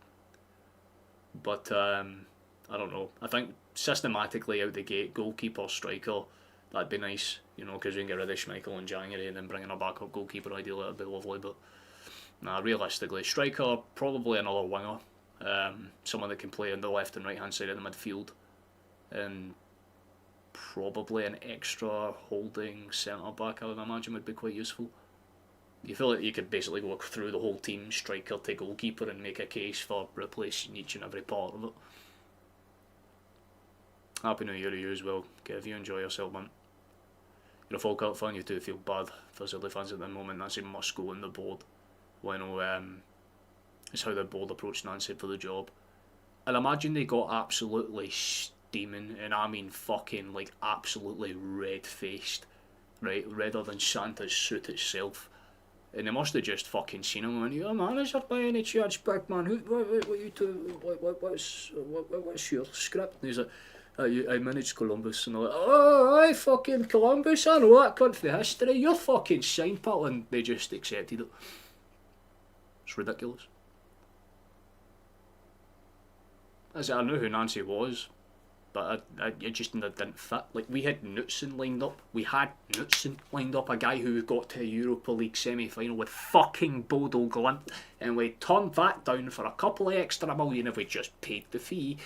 But I don't know. I think systematically out the gate, goalkeeper, striker, that'd be nice, you know, because we can get rid of Schmeichel in January and then bringing a backup goalkeeper ideally, that'd be lovely. But nah, realistically, striker, probably another winger, someone that can play on the left and right hand side of the midfield, and probably an extra holding centre back, I would imagine, would be quite useful. You feel like you could basically go through the whole team, striker to goalkeeper, and make a case for replacing each and every part of it. Happy New Year to you as well, Kev. You enjoy yourself, man. You're a Falkirk fan, you do feel bad for Celtic fans at the moment. That's a must go on the board. Well, I know it's how the board approached Nancy for the job. And imagine they got absolutely steaming, and I mean fucking like absolutely red-faced, right? Redder than Santa's suit itself. And they must have just fucking seen him and went, "You're a manager by any chance, big man? What you two? What's your script?" And he's like, I managed Columbus, and they're like, "Oh, I fucking Columbus, I know that cunt for history. You're fucking signed, pal," and they just accepted it. It's ridiculous. I knew who Nancy was, but it just didn't fit. Like, we had Knutson lined up. A guy who got to a Europa League semi-final with fucking Bodo Glimt, and we turned that down for a couple of extra million if we just paid the fee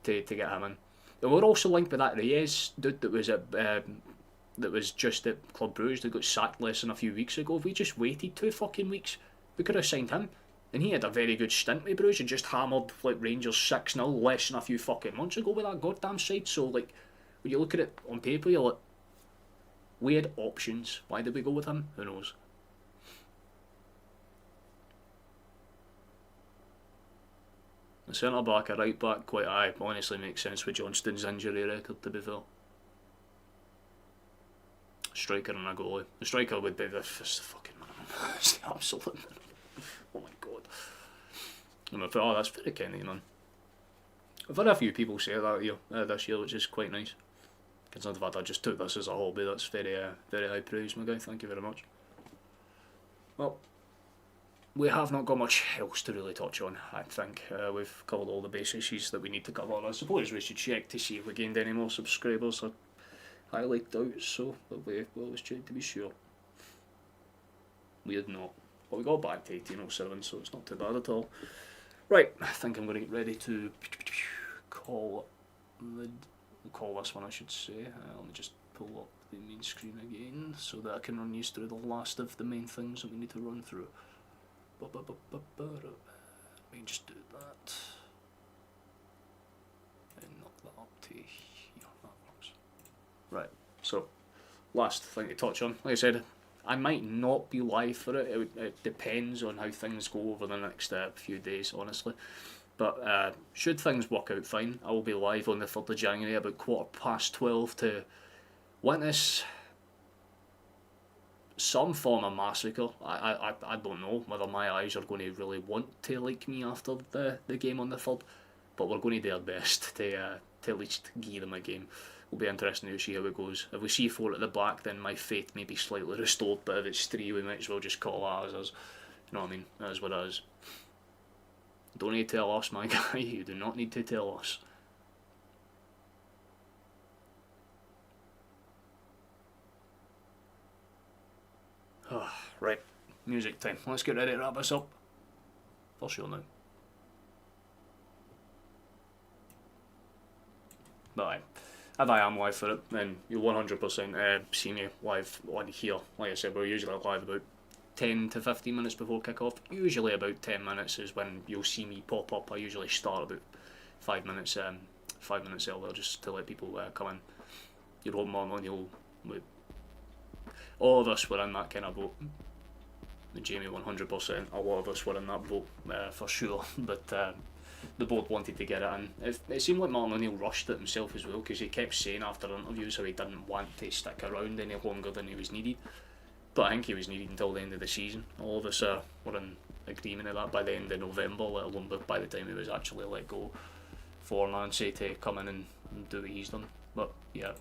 to get him in. And we're also linked with that Reyes dude that was just at Club Brugge that got sacked less than a few weeks ago. If we just waited 2 fucking weeks, we could have signed him. And he had a very good stint with Bruges and just hammered like Rangers 6-0 less than a few fucking months ago with that goddamn side. So like, when you look at it on paper, you're like, we had options. Why did we go with him? Who knows? The centre back, a right back, quite high. Honestly, makes sense with Johnston's injury record, to be fair. Striker and a goalie. The striker would be the fucking minimum. It's the absolute minimum. Oh my god. And I thought, oh, that's very Kenny, man. I've had a few people say that here this year, which is quite nice. Considering the fact I just took this as a hobby, that's very high praise, my guy. Thank you very much. Well, we have not got much else to really touch on, I think. We've covered all the base issues that we need to cover. I suppose we should check to see if we gained any more subscribers. I highly doubt so, but we always check to be sure. We did not. But we got back to 1807, so it's not too bad at all. Right, I think I'm going to get ready to call this one, I should say. Let me just pull up the main screen again so that I can run you through the last of the main things that we need to run through. Let me just do that. And knock that up to here. That works. Right, so last thing to touch on. Like I said, I might not be live for it. It depends on how things go over the next few days, honestly. But should things work out fine, I will be live on the 3rd of January about 12:15 to witness some form of massacre. I don't know whether my eyes are going to really want to like me after the game on the 3rd, but we're going to do our best to at least give them a game. Will be interesting to see how it goes. If we see 4 at the back, then my faith may be slightly restored, but if it's 3, we might as well just call that as us. You know what I mean? That is what it is. Don't need to tell us, my guy. You do not need to tell us. Right, music time. Let's get ready to wrap this up. For sure now. Bye. If I am live for it, then you'll 100% see me live on here. Like I said, we're usually live about 10 to 15 minutes before kick-off. Usually about 10 minutes is when you'll see me pop up. I usually start about 5 minutes earlier just to let people come in. You're home on, all of us were in that kind of boat. Jamie 100%, a lot of us were in that boat for sure, but the board wanted to get it in. It seemed like Martin O'Neill rushed it himself as well, because he kept saying after interviews how he didn't want to stick around any longer than he was needed. But I think he was needed until the end of the season. All of us were in agreement of that by the end of November, let alone by the time he was actually let go for Nancy to come in and do what he's done. But yeah,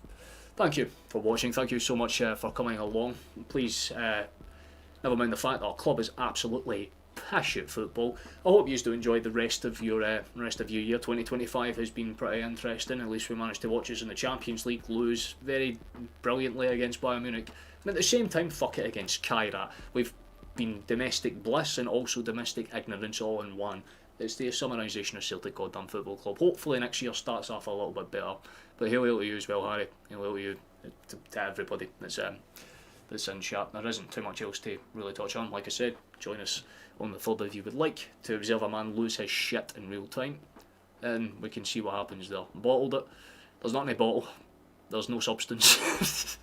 thank you for watching. Thank you so much for coming along. Please, never mind the fact that our club is absolutely pish at football. I hope you do enjoy the rest of your year. 2025 has been pretty interesting. At least we managed to watch us in the Champions League lose very brilliantly against Bayern Munich, and at the same time, fuck it, against Kyrat. We've been domestic bliss and also domestic ignorance all in one. It's the summarisation of Celtic Goddamn Football Club. Hopefully next year starts off a little bit better. But hail to you as well, Harry. Hail to you, to everybody that's in chat. There isn't too much else to really touch on. Like I said, join us on the third if you would like to observe a man lose his shit in real time, and we can see what happens there. Bottled it. There's not any bottle. There's no substance.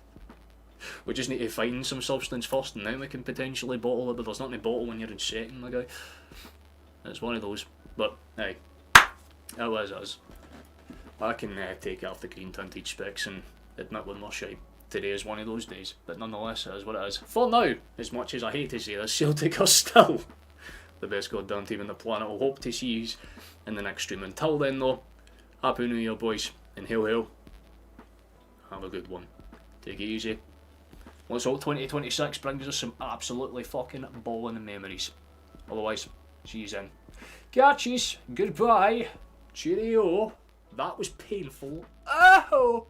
We just need to find some substance first, and then we can potentially bottle it. But there's not any bottle when you're in setting, my guy. It's one of those. But hey, it was. I can take off the green tinted specs and admit when we're shite. Today is one of those days, but nonetheless, it is what it is. For now, as much as I hate to say this, Celtic are still the best goddamn team on the planet. I'll hope to see you in the next stream. Until then, though, Happy New Year, boys, and hail hail. Have a good one. Take it easy. Let's hope 2026 brings us some absolutely fucking balling memories. Otherwise, see you then. Catches, goodbye, cheerio. That was painful. Oh!